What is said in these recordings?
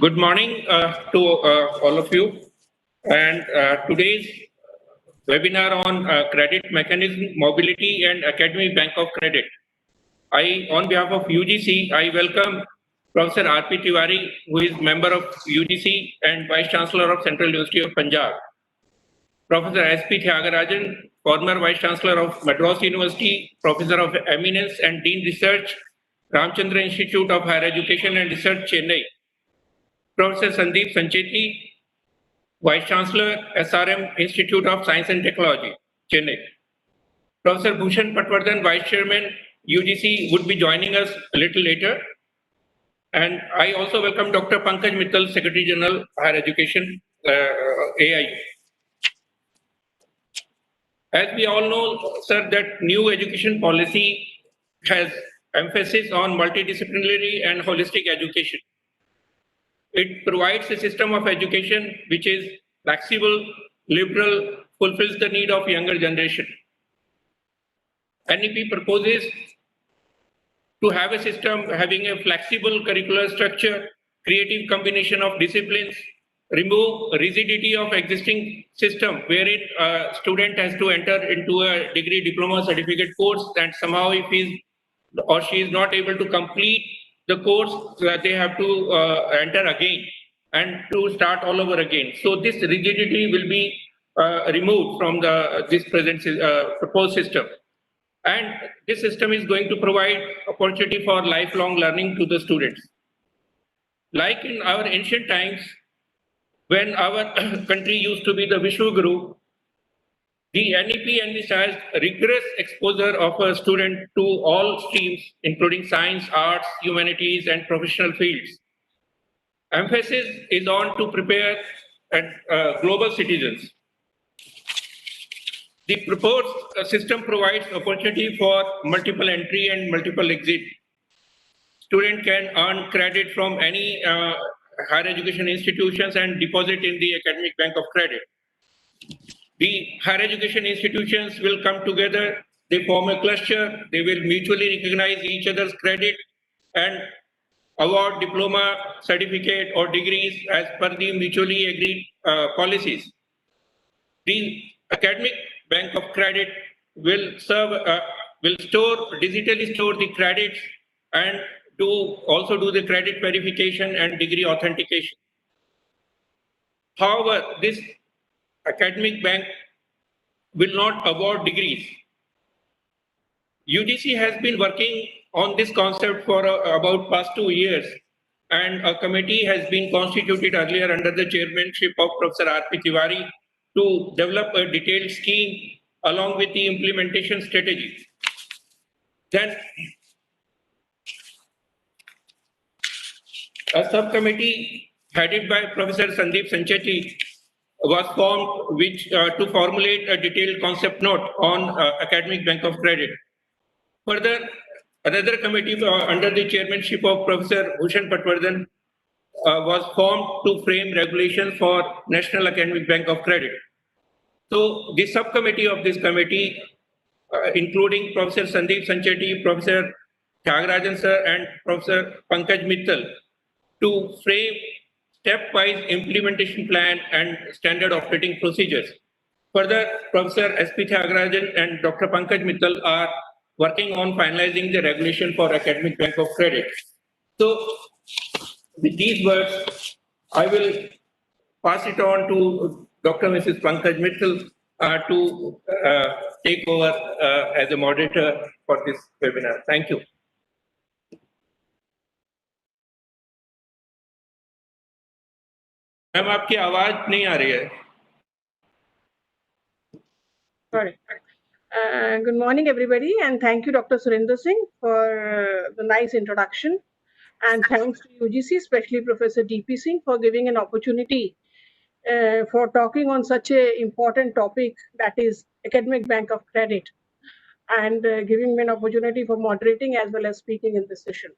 Good morning to all of you. And today's webinar on credit mechanism, mobility, and Academic Bank of Credit. On behalf of UGC, I welcome Professor R.P. Tiwari, who is member of UGC and Vice Chancellor of Central University of Punjab. Professor S.P. Thiagarajan, former Vice Chancellor of Madras University, Professor of Eminence and Dean Research, Ramchandra Institute of Higher Education and Research, Chennai. Professor Sandeep Sancheti, Vice Chancellor, SRM Institute of Science and Technology, Chennai. Professor Bhushan Patwardhan, Vice Chairman, UGC, would be joining us a little later. And I also welcome Dr. Pankaj Mittal, Secretary General, Higher Education, AIU. As we all know, sir, that new education policy has emphasis on multidisciplinary and holistic education. It provides a system of education which is flexible, liberal, fulfills the need of younger generation. NEP proposes to have a system having a flexible curricular structure, creative combination of disciplines, remove rigidity of existing system wherein a student has to enter into a degree, diploma, certificate course, and somehow if he or she is not able to complete the course, they have to enter again and to start all over again. So this rigidity will be removed from this present proposed system. And this system is going to provide opportunity for lifelong learning to the students. Like in our ancient times, when our country used to be the Vishnu Guru, the NEP envisaged rigorous exposure of a student to all streams, including science, arts, humanities, and professional fields. Emphasis is on to prepare global citizens. The proposed system provides opportunity for multiple entry and multiple exit. Student can earn credit from any higher education institutions and deposit in the Academic Bank of Credit. The higher education institutions will come together, they form a cluster, they will mutually recognize each other's credit and award diploma, certificate or degrees as per the mutually agreed policies. The Academic Bank of Credit will digitally store the credits and also do the credit verification and degree authentication. However, this academic bank will not award degrees. UGC has been working on this concept for about past 2 years, and a committee has been constituted earlier under the chairmanship of Professor R.P. Tiwari to develop a detailed scheme along with the implementation strategy. Then a subcommittee headed by Professor Sandeep Sancheti was formed to formulate a detailed concept note on Academic Bank of Credit. Further, another committee under the chairmanship of Professor Bhushan Patwardhan was formed to frame regulations for National Academic Bank of Credit. So the subcommittee of this committee, including Professor Sandeep Sancheti, Professor Thiagarajan sir, and Professor Pankaj Mittal, to frame stepwise implementation plan and standard operating procedures. Further, Professor S.P. Thiagarajan and Dr. Pankaj Mittal are working on finalizing the regulation for Academic Bank of Credit. So, with these words, I will pass it on to Dr. Mrs. Pankaj Mittal to take over as a moderator for this webinar. Thank you. Ma'am आपकी आवाज नहीं आ रही है. Sorry. Good morning, everybody, and thank you, Dr. Surinder Singh, for the nice introduction. And thanks to UGC, especially Professor D.P. Singh, for giving an opportunity for talking on such an important topic, that is Academic Bank of Credit, and giving me an opportunity for moderating as well as speaking in this session.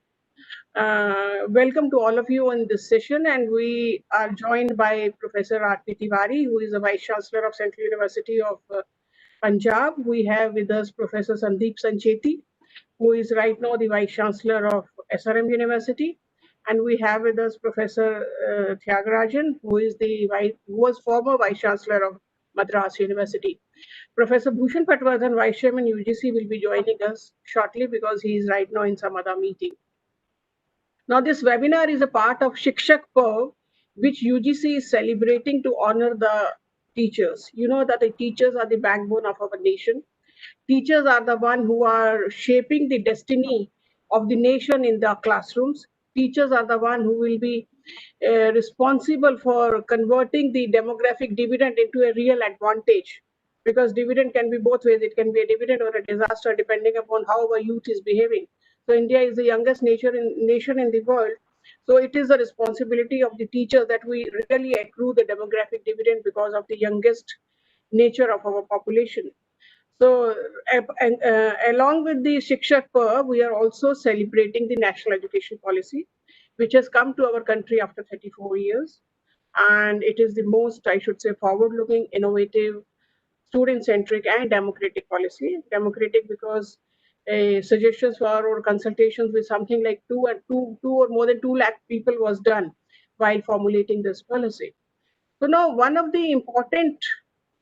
Welcome to all of you in this session, and we are joined by Professor R.P. Tiwari, who is the Vice Chancellor of Central University of Punjab. We have with us Professor Sandeep Sancheti, who is right now the Vice Chancellor of SRM University. And we have with us Professor Tyagarajan, who was former Vice Chancellor of Madras University. Professor Bhushan Patwardhan, Vice Chairman UGC, will be joining us shortly because he is right now in some other meeting. Now, this webinar is a part of Shikshak Parv, which UGC is celebrating to honor the teachers. You know that the teachers are the backbone of our nation. Teachers are the one who are shaping the destiny of the nation in the classrooms. Teachers are the one who will be responsible for converting the demographic dividend into a real advantage, because dividend can be both ways. It can be a dividend or a disaster depending upon how our youth is behaving. So India is the youngest nation in the world. So it is the responsibility of the teachers that we really accrue the demographic dividend because of the youngest nature of our population. So, along with the Shikshak Parv, we are also celebrating the national education policy, which has come to our country after 34 years. And it is the most, I should say, forward-looking, innovative, student-centric, and democratic policy. Democratic because suggestions for or consultations with something like two or more than 2 lakh people was done while formulating this policy. So now one of the important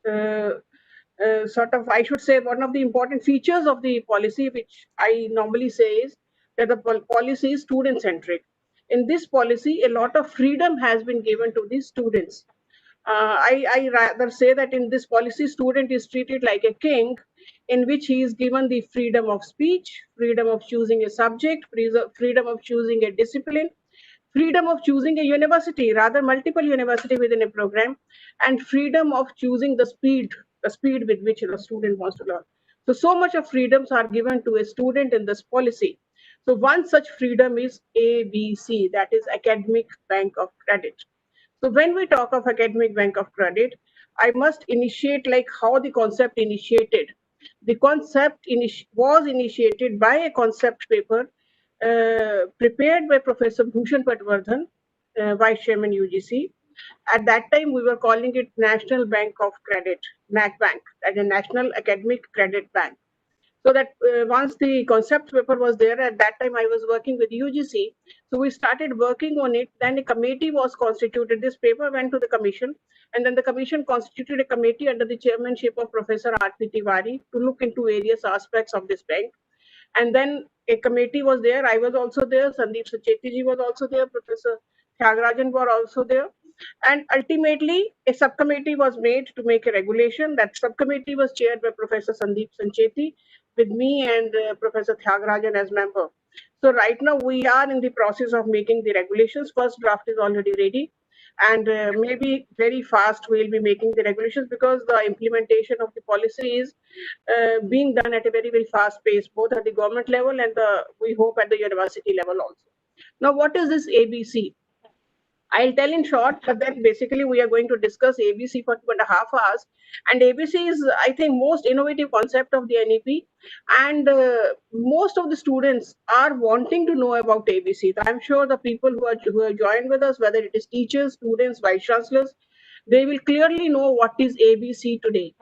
uh, I should say, one of the important features of the policy, which I normally say, is that the policy is student centric. In this policy, a lot of freedom has been given to the students. I rather say that in this policy, student is treated like a king, in which he is given the freedom of speech, freedom of choosing a subject, freedom of choosing a discipline, freedom of choosing a university, rather multiple university within a program, and freedom of choosing the speed with which the student wants to learn. So much of freedoms are given to a student in this policy. So one such freedom is ABC, that is Academic Bank of Credit. So when we talk of Academic Bank of Credit, I must initiate like how the concept initiated. The concept was initiated by a concept paper prepared by Professor Bhushan Patwardhan, Vice Chairman UGC. At that time, we were calling it National Bank of Credit, NAC Bank, as a National Academic Credit Bank. So that once the concept paper was there, at that time I was working with UGC. So we started working on it. Then a committee was constituted. This paper went to the commission, and then the commission constituted a committee under the chairmanship of Professor R.P. Tiwari to look into various aspects of this bank. And then a committee was there. I was also there. Sandeep Sacheti was also there. Professor Tyagarajan were also there. And ultimately, a subcommittee was made to make a regulation. That subcommittee was chaired by Professor Sandeep Sancheti, with me and Professor Tyagarajan as member. So right now we are in the process of making the regulations. First draft is already ready, and maybe very fast we'll be making the regulations, because the implementation of the policy is being done at a very fast pace, both at the government level and we hope at the university level also. Now, what is this ABC? I'll tell in short, but then basically we are going to discuss ABC for 2.5 hours. And ABC is, I think, most innovative concept of the NEP. And most of the students are wanting to know about ABC. I'm sure the people who are joined with us, whether it is teachers, students, vice chancellors, they will clearly know what is ABC today.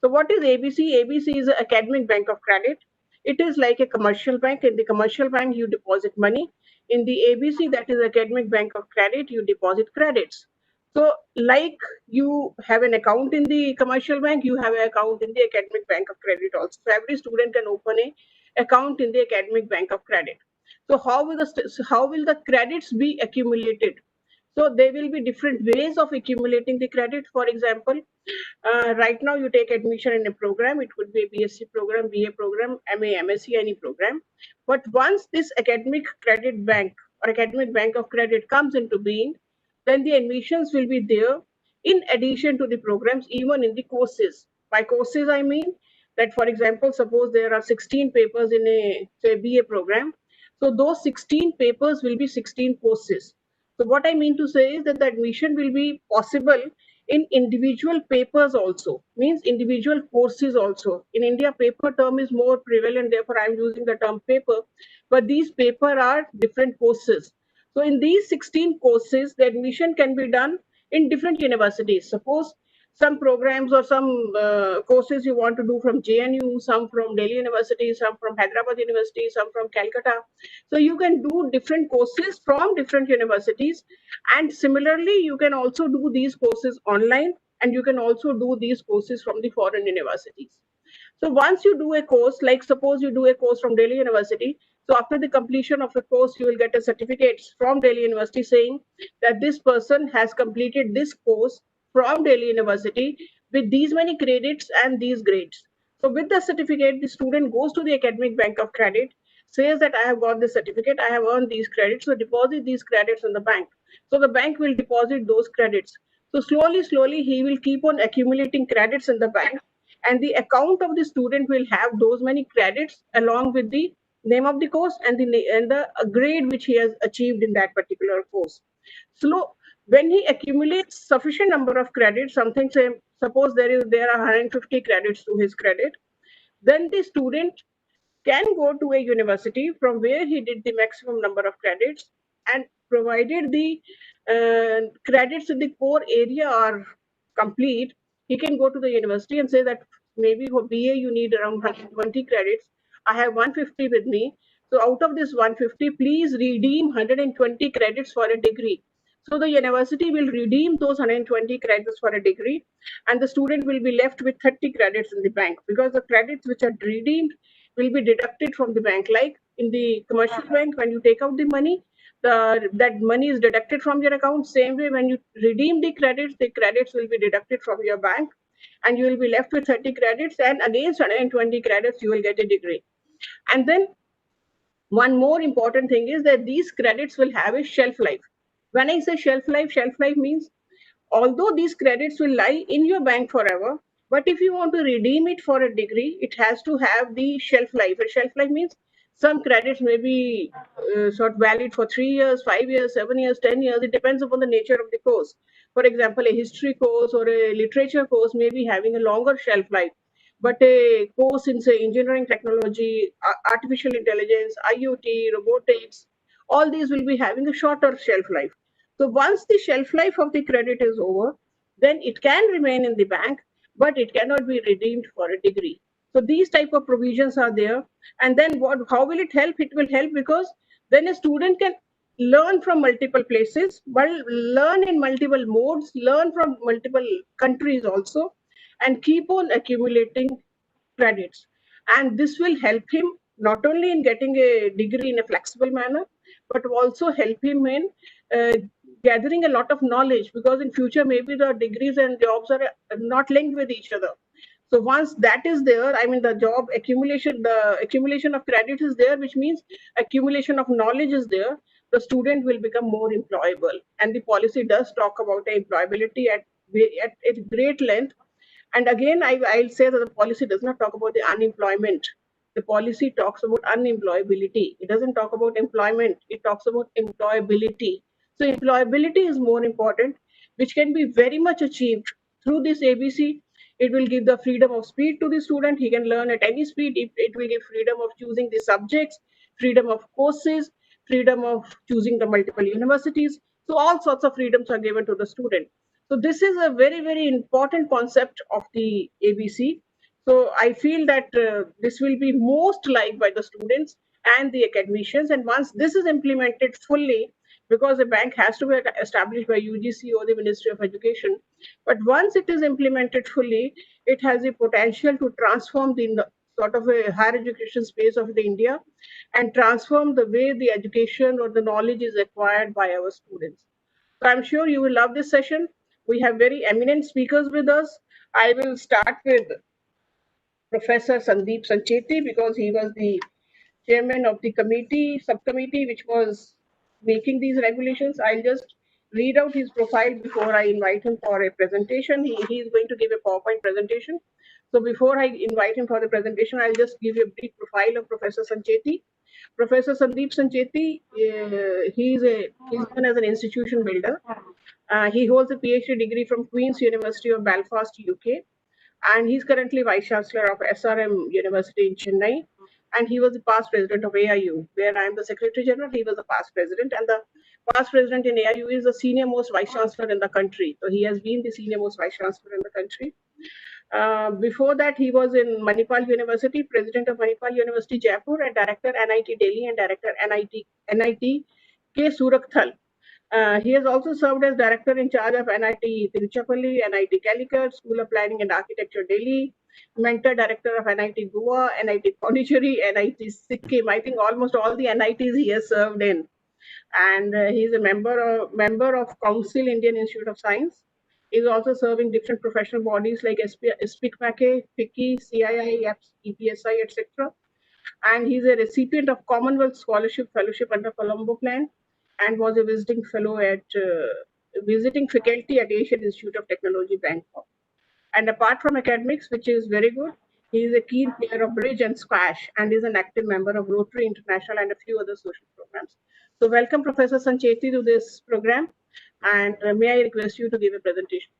So what is ABC? ABC is an academic bank of credit. It is like a commercial bank. In the commercial bank, you deposit money. In the ABC, that is academic bank of credit, you deposit credits. So like you have an account in the commercial bank, you have an account in the academic bank of credit also. So every student can open a account in the academic bank of credit. So how will the credits be accumulated? So there will be different ways of accumulating the credit. For example, right now you take admission in a program. It could be a BSc program, BA program, MA, MSc, any program. But once this academic credit bank or academic bank of credit comes into being, then the admissions will be there in addition to the programs, even in the courses. By courses, I mean that, for example, suppose there are 16 papers in a, say, BA program. So those 16 papers will be 16 courses. So what I mean to say is that the admission will be possible in individual papers also, means individual courses also. In India, paper term is more prevalent, therefore I'm using the term paper, but these paper are different courses. So in these 16 courses, the admission can be done in different universities. Suppose some programs or some courses you want to do from JNU, some from Delhi University, some from Hyderabad University, some from Calcutta. So you can do different courses from different universities. And similarly, you can also do these courses online, and you can also do these courses from the foreign universities. So once you do a course, like suppose you do a course from Delhi University, so after the completion of the course, you will get a certificate from Delhi University saying that this person has completed this course from Delhi University with these many credits and these grades. So with the certificate, the student goes to the academic bank of credit, says that I have got this certificate, I have earned these credits, so deposit these credits in the bank. So the bank will deposit those credits. So slowly, he will keep on accumulating credits in the bank, and the account of the student will have those many credits along with the name of the course and the grade which he has achieved in that particular course. So when he accumulates sufficient number of credits, something say suppose there are 150 credits to his credit, then the student can go to a university from where he did the maximum number of credits, and provided the credits in the core area are complete, he can go to the university and say that maybe for BA you need around 120 credits. I have 150 with me. So out of this 150, please redeem 120 credits for a degree. So the university will redeem those 120 credits for a degree, and the student will be left with 30 credits in the bank, because the credits which are redeemed will be deducted from the bank. Like in the commercial bank, when you take out the money, that money is deducted from your account. Same way, when you redeem the credits will be deducted from your bank, and you will be left with 30 credits. And against 120 credits, you will get a degree. And then one more important thing is that these credits will have a shelf life. When I say shelf life means although these credits will lie in your bank forever, but if you want to redeem it for a degree, it has to have the shelf life. A shelf life means some credits may be sort of valid for 3 years, 5 years, 7 years, 10 years. It depends upon the nature of the course. For example, a history course or a literature course may be having a longer shelf life, but a course in, say, engineering technology, artificial intelligence, IoT, robotics, all these will be having a shorter shelf life. So once the shelf life of the credit is over, then it can remain in the bank, but it cannot be redeemed for a degree. So these type of provisions are there. And then what? How will it help? It will help because then a student can learn from multiple places, but learn in multiple modes, learn from multiple countries also, and keep on accumulating credits. And this will help him not only in getting a degree in a flexible manner, but also help him in uh, gathering a lot of knowledge, because in future maybe the degrees and jobs are not linked with each other. So once that is there, I mean the accumulation of credit is there, which means accumulation of knowledge is there. The student will become more employable, and the policy does talk about employability at a great length. And again, I'll say that the policy does not talk about the unemployment. The policy talks about unemployability. It doesn't talk about employment. It talks about employability. So employability is more important, which can be very much achieved through this ABC. It will give the freedom of speed to the student. He can learn at any speed. It will give freedom of choosing the subjects, freedom of courses, freedom of choosing the multiple universities. So all sorts of freedoms are given to the student. So this is a very important concept of the ABC. So I feel that this will be most liked by the students and the academicians. And once this is implemented fully, because a bank has to be established by UGC or the Ministry of Education, but once it is implemented fully, it has the potential to transform the sort of a higher education space of the India, and transform the way the education or the knowledge is acquired by our students. So I'm sure you will love this session. We have very eminent speakers with us. I will start with Professor Sandeep Sancheti, because he was the chairman of the subcommittee, which was making these regulations. I'll just read out his profile before I invite him for a presentation. He is going to give a PowerPoint presentation. So before I invite him for the presentation, I'll just give you a brief profile of Professor Sancheti. Professor Sandeep Sancheti, he's known as an institution builder. He holds a PhD degree from Queen's University of Belfast, UK, and he's currently Vice Chancellor of SRM University in Chennai. And he was the past president of AIU, where I am the Secretary General. He was the past president, and the past president in AIU, is the senior most vice chancellor in the country. So he has been the senior most vice chancellor in the country. Before that, he was in Manipal University, president of Manipal University, Jaipur, and director NIT Delhi and director NIT K. Surakthal. He has also served as director in charge of NIT Tiruchirappalli, NIT Calicut, School of Planning and Architecture, Delhi, mentor director of NIT Goa, NIT Pondicherry, NIT Sikkim. I think almost all the NITs he has served in. And he is a member of Council Indian Institute of Science. He is also serving different professional bodies like SPICMACE, FICCI, CII, EPSI, etc. And he's a recipient of Commonwealth Scholarship Fellowship under Colombo Plan, and was a visiting fellow at visiting faculty at Asian Institute of Technology, Bangkok. And apart from academics, which is very good, he is a keen player of bridge and squash, and is an active member of Rotary International and a few other social programs. So welcome, Professor Sancheti, to this program, and may I request you to give a presentation?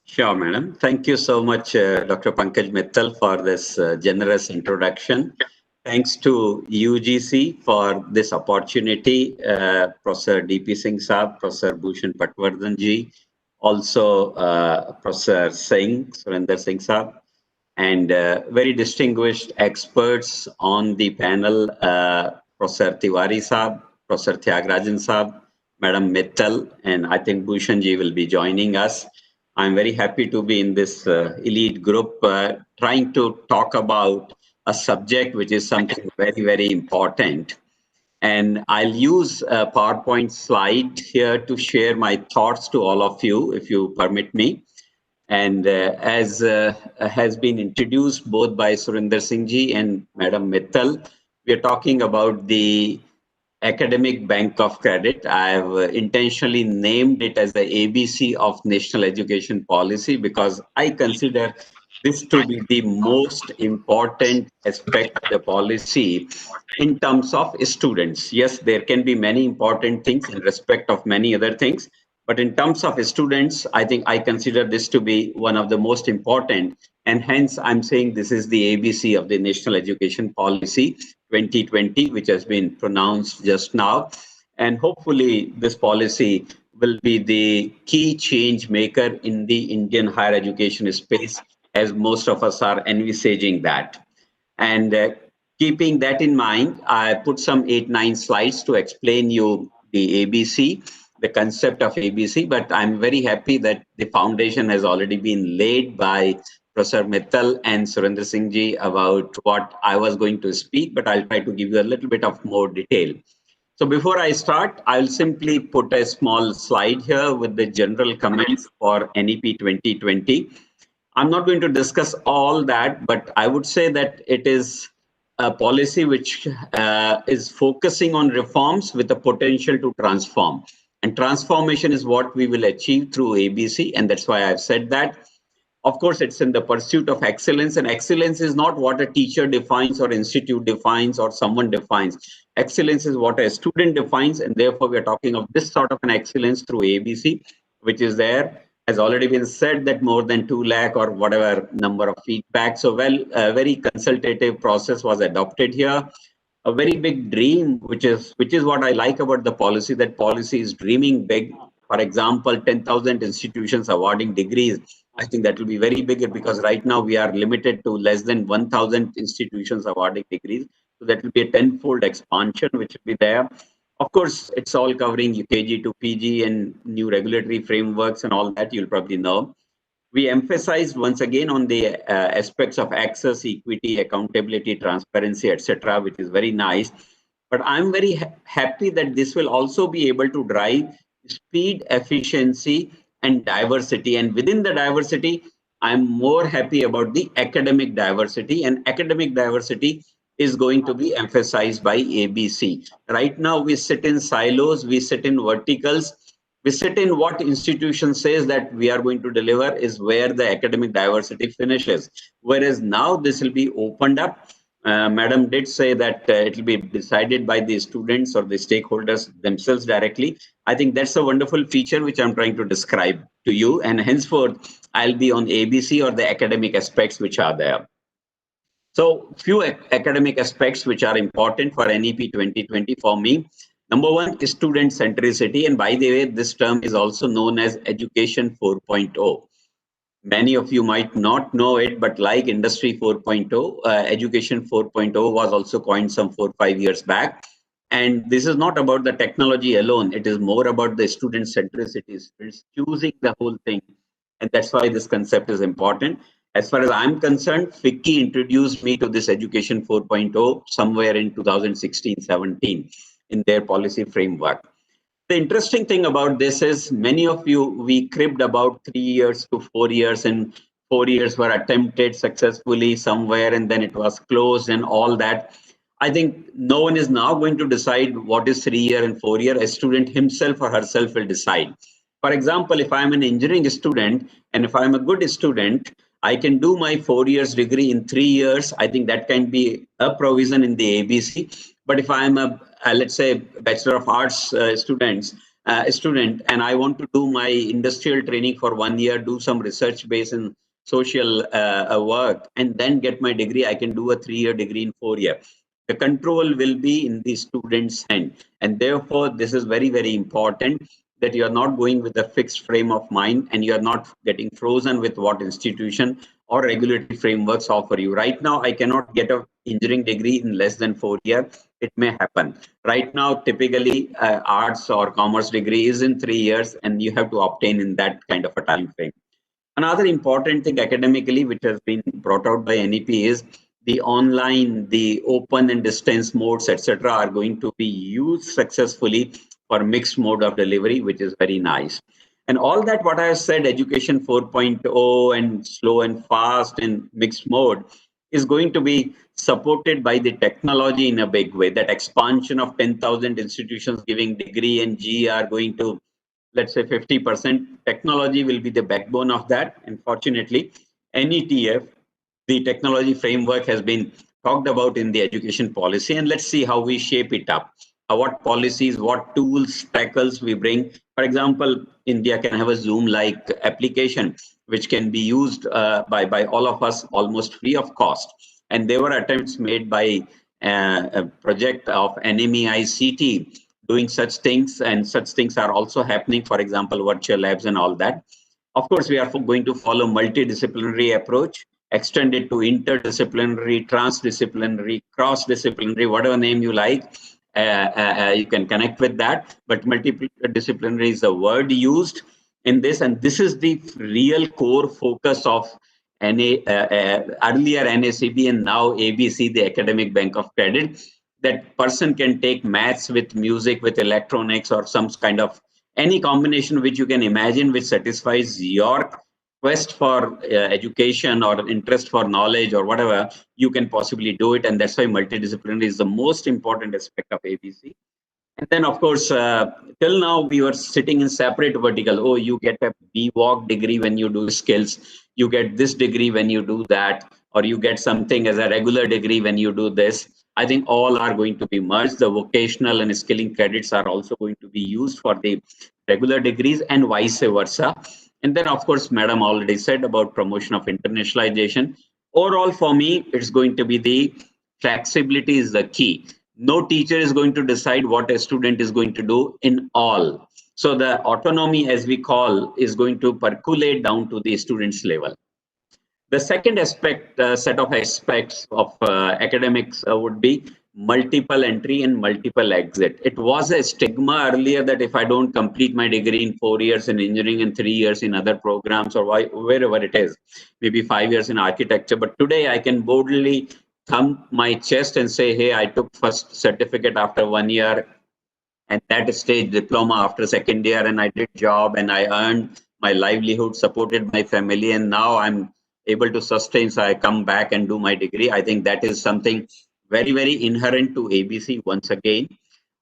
Sure, madam. Thank you so much, Dr. Pankaj Mittal, for this generous introduction. Thanks to UGC for this opportunity, Professor D.P. Singh Saab, Professor Bhushan Patwardhan ji, also Professor Singh, Surinder Singh Saab, and very distinguished experts on the panel, Professor Tiwari Saab, Professor Tyagarajan Saab, Madam Mittal, and I think Bhushan ji will be joining us. I'm very happy to be in this elite group trying to talk about a subject which is something very, very important. And I'll use a PowerPoint slide here to share my thoughts to all of you, if you permit me. And as has been introduced both by Surinder Singh ji and Madam Mittal, we are talking about the Academic Bank of Credit. I have intentionally named it as the ABC of National Education Policy because I consider this to be the most important aspect of the policy in terms of students. Yes, there can be many important things in respect of many other things, but in terms of students, I think I consider this to be one of the most important, and hence I'm saying this is the ABC of the National Education Policy 2020, which has been pronounced just now. And hopefully this policy will be the key change maker in the Indian higher education space, as most of us are envisaging that. And keeping that in mind, I put some 8-9 slides to explain you the ABC, the concept of ABC, but I'm very happy that the foundation has already been laid by Professor Mittal and Surinder Singh ji about what I was going to speak, but I'll try to give you a little bit of more detail. So before I start, I'll simply put a small slide here with the general comments for NEP 2020. I'm not going to discuss all that, but I would say that it is a policy which is focusing on reforms with the potential to transform. And transformation is what we will achieve through ABC, and that's why I've said that. Of course, it's in the pursuit of excellence, and excellence is not what a teacher defines or institute defines or someone defines. Excellence is what a student defines, and therefore we are talking of this sort of an excellence through ABC, which is there. Has already been said that more than 2 lakh or whatever number of feedback. So, well, a very consultative process was adopted here. A very big dream, which is what I like about the policy, that policy is dreaming big. For example, 10,000 institutions awarding degrees. I think that will be very big because right now we are limited to less than 1,000 institutions awarding degrees. So that will be a tenfold expansion, which will be there. Of course, it's all covering UKG to PG and new regulatory frameworks and all that you'll probably know. We emphasized once again on the aspects of access, equity, accountability, transparency, etc., which is very nice. But I'm very happy that this will also be able to drive speed, efficiency, and diversity. And within the diversity, I'm more happy about the academic diversity. And academic diversity is going to be emphasized by ABC. Right now, we sit in silos, we sit in verticals. We sit in what institution says that we are going to deliver is where the academic diversity finishes. Whereas now this will be opened up. Madam did say that it will be decided by the students or the stakeholders themselves directly. I think that's a wonderful feature which I'm trying to describe to you. And henceforth, I'll be on ABC or the academic aspects which are there. So few academic aspects which are important for NEP 2020 for me. Number one is student centricity. And by the way, this term is also known as Education 4.0. Many of you might not know it, but like Industry 4.0, Education 4.0 was also coined some 4-5 years back. And this is not about the technology alone. It is more about the student centricity, students choosing the whole thing. And that's why this concept is important. As far as I'm concerned, FICCI introduced me to this Education 4.0 somewhere in 2016-17 in their policy framework. The interesting thing about this is many of you, we cribbed about 3 years to 4 years, and 4 years were attempted successfully somewhere and then it was closed and all that. I think no one is now going to decide what is 3 year and 4 year. A student himself or herself will decide. For example, if I'm an engineering student and if I'm a good student, I can do my 4 years degree in 3 years. I think that can be a provision in the ABC. But if I'm let's say, Bachelor of Arts student, and I want to do my industrial training for 1 year, do some research based in social work, and then get my degree, I can do a 3-year degree in 4 years. The control will be in the student's hand. And therefore, this is very, very important that you are not going with a fixed frame of mind and you are not getting frozen with what institution or regulatory frameworks offer you. Right now, I cannot get an engineering degree in less than 4 years. It may happen. Right now, typically, arts or commerce degree is in 3 years, and you have to obtain in that kind of a time frame. Another important thing academically, which has been brought out by NEP, is the online, the open and distance modes, etc., are going to be used successfully for mixed mode of delivery, which is very nice. And all that, what I have said, Education 4.0 and slow and fast and mixed mode, is going to be supported by the technology in a big way. That expansion of 10,000 institutions giving degree and G are going to, let's say, 50%. Technology will be the backbone of that. And fortunately, NETF, the technology framework, has been talked about in the education policy. And let's see how we shape it up. What policies, what tools, tackles we bring. For example, India can have a Zoom-like application, which can be used by all of us almost free of cost. And there were attempts made by a project of NMEICT doing such things, and such things are also happening, for example, virtual labs and all that. Of course, we are going to follow multidisciplinary approach, extend it to interdisciplinary, transdisciplinary, cross-disciplinary, whatever name you like. You can connect with that, but multidisciplinary is the word used in this, and this is the real core focus of earlier NACB and now ABC, the Academic Bank of Credit. That person can take maths with music, with electronics, or some kind of any combination which you can imagine, which satisfies your quest for education or interest for knowledge or whatever. You can possibly do it. And that's why multidisciplinary is the most important aspect of ABC. And then, of course, till now, we were sitting in separate vertical. Oh, you get a BWalk degree when you do skills. You get this degree when you do that. Or you get something as a regular degree when you do this. I think all are going to be merged. The vocational and skilling credits are also going to be used for the regular degrees and vice versa. And then, of course, Madam already said about promotion of internationalization. Overall, for me, it's going to be the flexibility is the key. No teacher is going to decide what a student is going to do in all. So the autonomy, as we call, is going to percolate down to the student's level. The second aspect, set of aspects of academics would be multiple entry and multiple exit. It was a stigma earlier that if I don't complete my degree in 4 years in engineering and 3 years in other programs or wherever it is, maybe 5 years in architecture, but today I can boldly thump my chest and say, hey, I took first certificate after 1 year and that stage diploma after second year, and I did job and I earned my livelihood, supported my family, and now I'm able to sustain. So I come back and do my degree. I think that is something very, very inherent to ABC once again.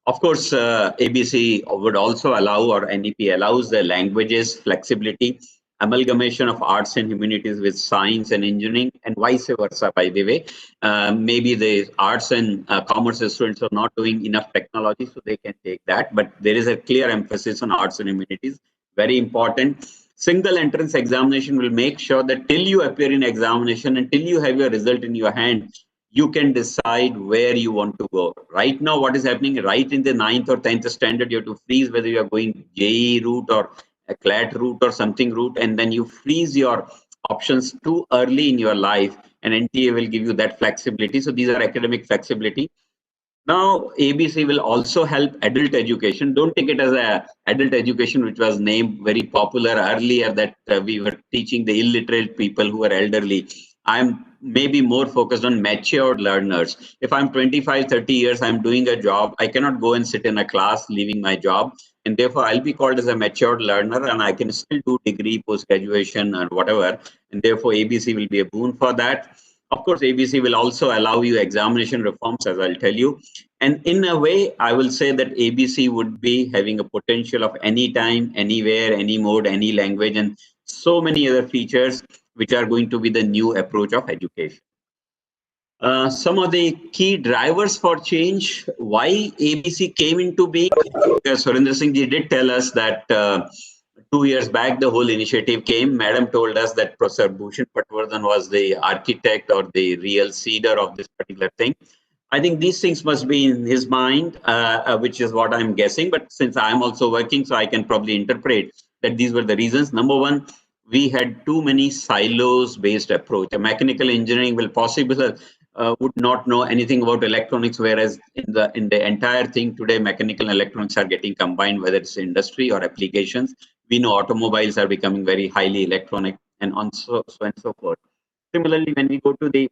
Of course, ABC would also allow, or NEP allows, the languages flexibility, amalgamation of arts and humanities with science and engineering, and vice versa, by the way. Maybe the arts and commerce students are not doing enough technology, so they can take that. But there is a clear emphasis on arts and humanities. Very important. Single entrance examination will make sure that till you appear in examination and till you have your result in your hand, you can decide where you want to go. Right now, what is happening right in the 9th or 10th standard, you have to freeze whether you are going JEE route or a CLAT route or something route, and then you freeze your options too early in your life, and NTA will give you that flexibility. So these are academic flexibility. Now, ABC will also help adult education. Don't take it as a adult education, which was named very popular earlier, that we were teaching the illiterate people who are elderly. I'm maybe more focused on matured learners. If I'm 25, 30 years, I'm doing a job, I cannot go and sit in a class leaving my job. And therefore, I'll be called as a matured learner, and I can still do degree, post-graduation, and whatever. And therefore, ABC will be a boon for that. Of course, ABC will also allow you examination reforms, as I'll tell you. And in a way, I will say that ABC would be having a potential of anytime, anywhere, any mode, any language, and so many other features which are going to be the new approach of education. Some of the key drivers for change, why ABC came into being. Surendra Singh ji did tell us that 2 years back, the whole initiative came. Madam told us that Professor Bhushan Patwardhan was the architect or the real seeder of this particular thing. I think these things must be in his mind, which is what I'm guessing. But since I'm also working, so I can probably interpret that these were the reasons. Number one, we had too many silos-based approach. A mechanical engineering will possibly would not know anything about electronics, whereas in the entire thing today, mechanical and electronics are getting combined, whether it's industry or applications. We know automobiles are becoming very highly electronic, and on so and so forth. Similarly, when we go to the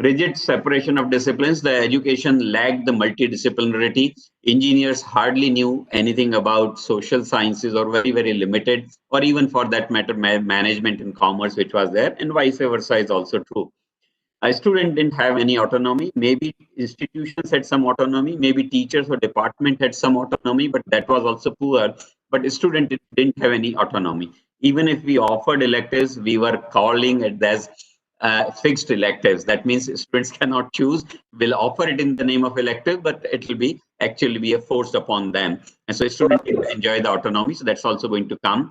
rigid separation of disciplines, the education lacked the multidisciplinarity. Engineers hardly knew anything about social sciences, or very, very limited, or even for that matter, management and commerce, which was there, and vice versa is also true. A student didn't have any autonomy. Maybe institutions had some autonomy. Maybe teachers or department had some autonomy, but that was also poor. But a student didn't have any autonomy. Even if we offered electives, we were calling it as fixed electives. That means students cannot choose. We'll offer it in the name of elective, but it will be actually be a force upon them. And so students enjoy the autonomy. So that's also going to come.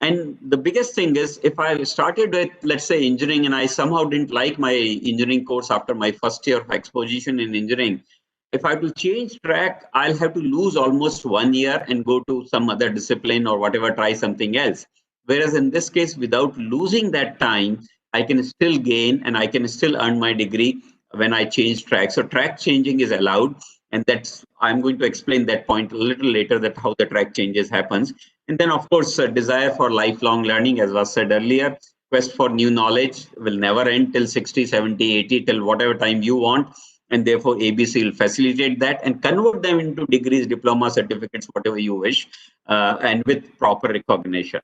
And the biggest thing is, if I started with, let's say, engineering, and I somehow didn't like my engineering course after my first year of exposition in engineering, if I have to change track, I'll have to lose almost 1 year and go to some other discipline or whatever, try something else. Whereas in this case, without losing that time, I can still gain and I can still earn my degree when I change track. So track changing is allowed. And that's, I'm going to explain that point a little later, that how the track changes happens. And then, of course, a desire for lifelong learning, as was said earlier. Quest for new knowledge will never end till 60, 70, 80, till whatever time you want. And therefore, ABC will facilitate that and convert them into degrees, diploma, certificates, whatever you wish, and with proper recognition.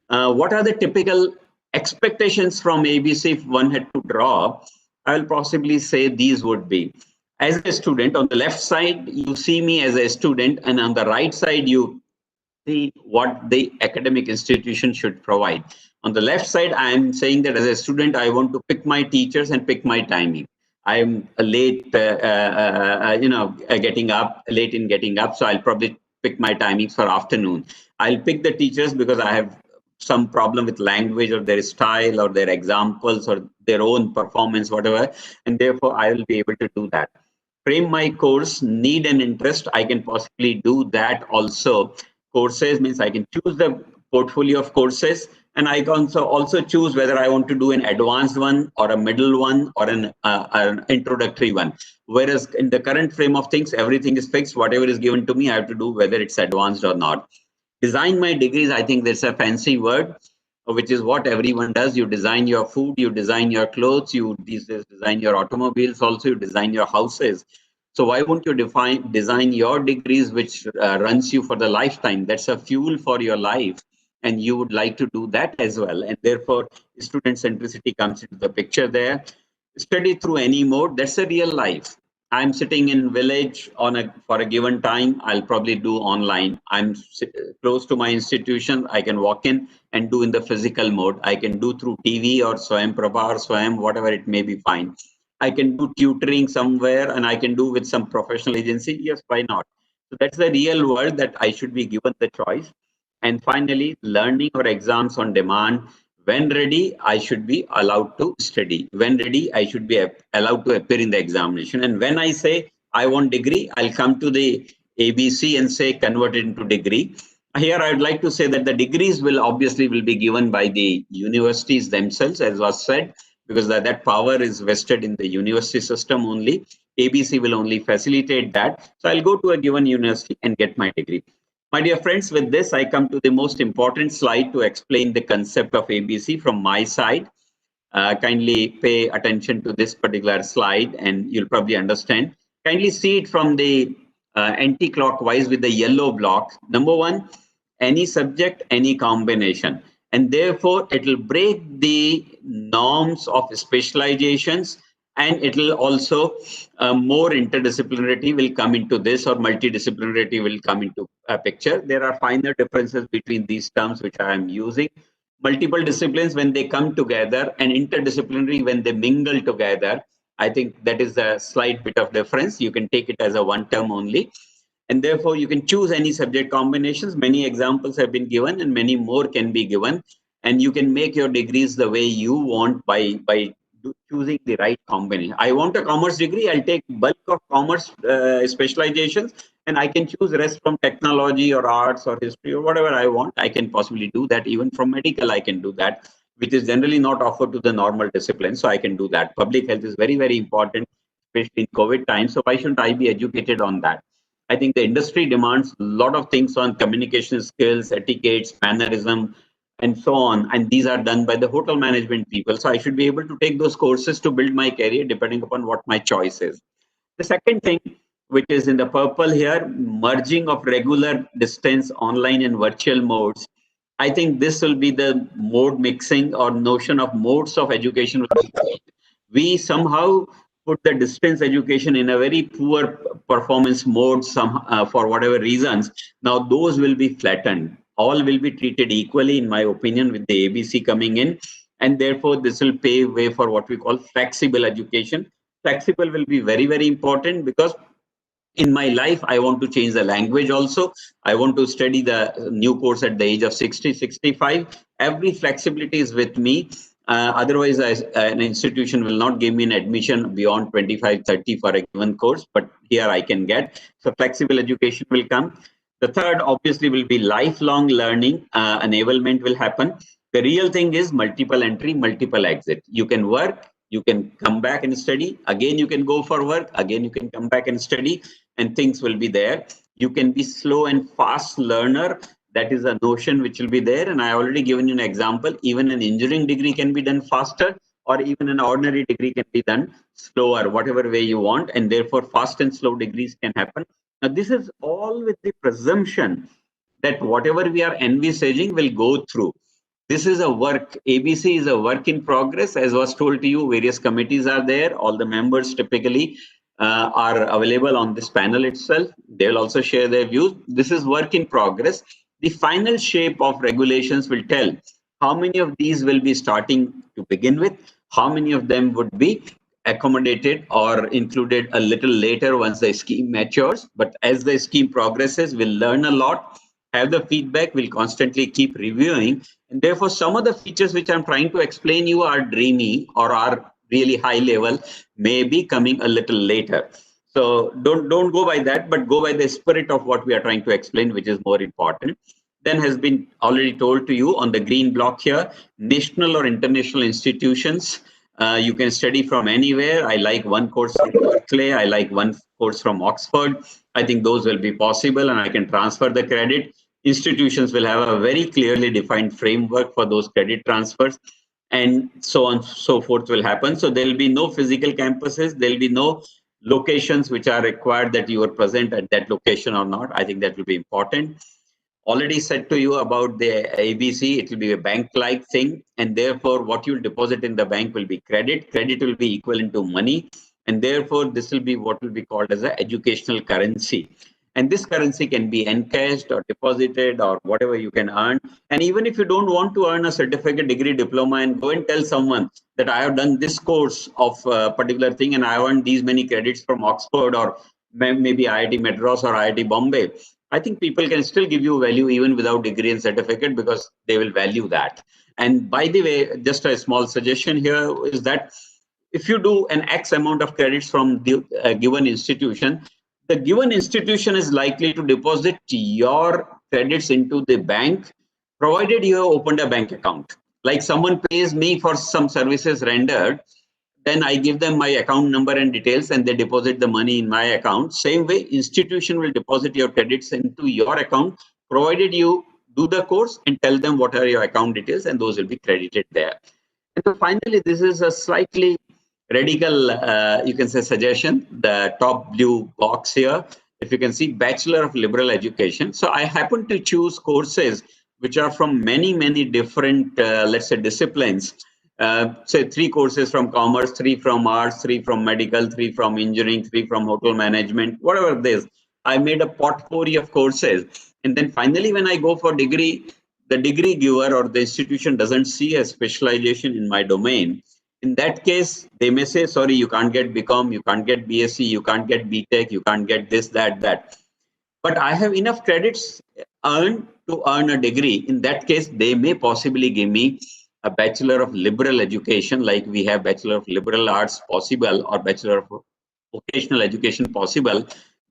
What are the typical expectations from ABC if one had to draw? I will possibly say these would be. As a student, on the left side, you see me as a student, and on the right side, you see what the academic institution should provide. On the left side, I am saying that as a student, I want to pick my teachers and pick my timing. I am late, getting up, late in getting up, so I'll probably pick my timings for afternoon. I'll pick the teachers because I have some problem with language or their style or their examples or their own performance, whatever, and therefore I will be able to do that. Frame my course, need and interest, I can possibly do that also. Courses means I can choose the portfolio of courses, and I can also choose whether I want to do an advanced one or a middle one or an introductory one. Whereas in the current frame of things, everything is fixed. Whatever is given to me, I have to do whether it's advanced or not. Design my degrees, I think that's a fancy word, which is what everyone does. You design your food, you design your clothes, you design your automobiles, also you design your houses. So why won't you design your degrees, which runs you for the lifetime? That's a fuel for your life, and you would like to do that as well. And therefore, student centricity comes into the picture there. Study through any mode, that's a real life. I'm sitting in village for a given time, I'll probably do online. I'm close to my institution, I can walk in and do in the physical mode. I can do through TV or Swayam Prabha or Swayam, whatever it may be, fine. I can do tutoring somewhere and I can do with some professional agency. Yes, why not? So that's the real world that I should be given the choice. And finally, learning or exams on demand. When ready, I should be allowed to study. When ready, I should be allowed to appear in the examination. And when I say I want degree, I'll come to the ABC and say convert it into degree. Here, I would like to say that the degrees will obviously be given by the universities themselves, as was said, because that power is vested in the university system only. ABC will only facilitate that. So I'll go to a given university and get my degree. My dear friends, with this, I come to the most important slide to explain the concept of ABC from my side. Kindly pay attention to this particular slide and you'll probably understand. Kindly see it from the anti-clockwise with the yellow block. Number one, any subject, any combination. And therefore, it will break the norms of specializations, and it will also more interdisciplinarity will come into this, or multidisciplinarity will come into a picture. There are finer differences between these terms which I am using. Multiple disciplines when they come together, and interdisciplinary when they mingle together. I think that is a slight bit of difference. You can take it as a one term only. And therefore, you can choose any subject combinations. Many examples have been given and many more can be given. And you can make your degrees the way you want by choosing the right combination. I want a commerce degree, I'll take bulk of commerce specializations, and I can choose rest from technology or arts or history or whatever I want. I can possibly do that. Even from medical, I can do that, which is generally not offered to the normal discipline. So I can do that. Public health is very, very important, especially in COVID times. So why shouldn't I be educated on that? I think the industry demands a lot of things on communication skills, etiquettes, mannerism, and so on. And these are done by the hotel management people. So I should be able to take those courses to build my career depending upon what my choice is. The second thing, which is in the purple here, merging of regular, distance, online and virtual modes. I think this will be the mode mixing or notion of modes of education. We somehow put the distance education in a very poor performance mode for whatever reasons. Now those will be flattened. All will be treated equally, in my opinion, with the ABC coming in. And therefore, this will pave way for what we call flexible education. Flexible will be very, very important because in my life, I want to change the language also. I want to study the new course at the age of 60, 65. Every flexibility is with me. Otherwise, an institution will not give me an admission beyond 25, 30 for a given course, but here I can get. So flexible education will come. The third, obviously, will be lifelong learning. Enablement will happen. The real thing is multiple entry, multiple exit. You can work, you can come back and study. Again, you can go for work. Again, you can come back and study, and things will be there. You can be slow and fast learner. That is a notion which will be there. And I already given you an example. Even an engineering degree can be done faster, or even an ordinary degree can be done slower, whatever way you want. And therefore, fast and slow degrees can happen. Now, this is all with the presumption that whatever we are envisaging will go through. This is a work. ABC is a work in progress. As was told to you, various committees are there. All the members typically are available on this panel itself. They will also share their views. This is work in progress. The final shape of regulations will tell how many of these will be starting to begin with, how many of them would be accommodated or included a little later once the scheme matures. But as the scheme progresses, we'll learn a lot, have the feedback, we'll constantly keep reviewing. And therefore, some of the features which I'm trying to explain you are dreamy or are really high level, may be coming a little later. So don't go by that, but go by the spirit of what we are trying to explain, which is more important. Then has been already told to you on the green block here, national or international institutions. You can study from anywhere. I like one course from Berkeley. I like one course from Oxford. I think those will be possible and I can transfer the credit. Institutions will have a very clearly defined framework for those credit transfers, and so on, so forth will happen. So there will be no physical campuses. There will be no locations which are required that you are present at that location or not. I think that will be important. Already said to you about the ABC, it will be a bank-like thing, and therefore what you'll deposit in the bank will be credit. Credit will be equivalent to money, and therefore this will be what will be called as an educational currency. And this currency can be encashed or deposited or whatever you can earn. And even if you don't want to earn a certificate, degree, diploma, and go and tell someone that I have done this course of a particular thing and I earned these many credits from Oxford or maybe IIT Madras or IIT Bombay, I think people can still give you value even without degree and certificate because they will value that. And by the way, just a small suggestion here is that if you do an X amount of credits from the given institution, the given institution is likely to deposit your credits into the bank, provided you have opened a bank account. Like someone pays me for some services rendered, then I give them my account number and details and they deposit the money in my account. Same way, institution will deposit your credits into your account, provided you do the course and tell them what are your account details, and those will be credited there. And so finally, this is a slightly radical, you can say, suggestion, the top blue box here. If you can see, Bachelor of Liberal Education. So I happen to choose courses which are from many different, let's say, disciplines. Say 3 courses from commerce, 3 from arts, 3 from medical, 3 from engineering, 3 from hotel management, whatever it is. I made a potpourri of courses. And then finally, when I go for degree, the degree giver or the institution doesn't see a specialization in my domain. In that case, they may say, sorry, you can't get BCom, you can't get BSc, you can't get BTech, you can't get this, that. But I have enough credits earned to earn a degree. In that case, they may possibly give me a Bachelor of Liberal Education, like we have Bachelor of Liberal Arts possible or Bachelor of Vocational Education possible.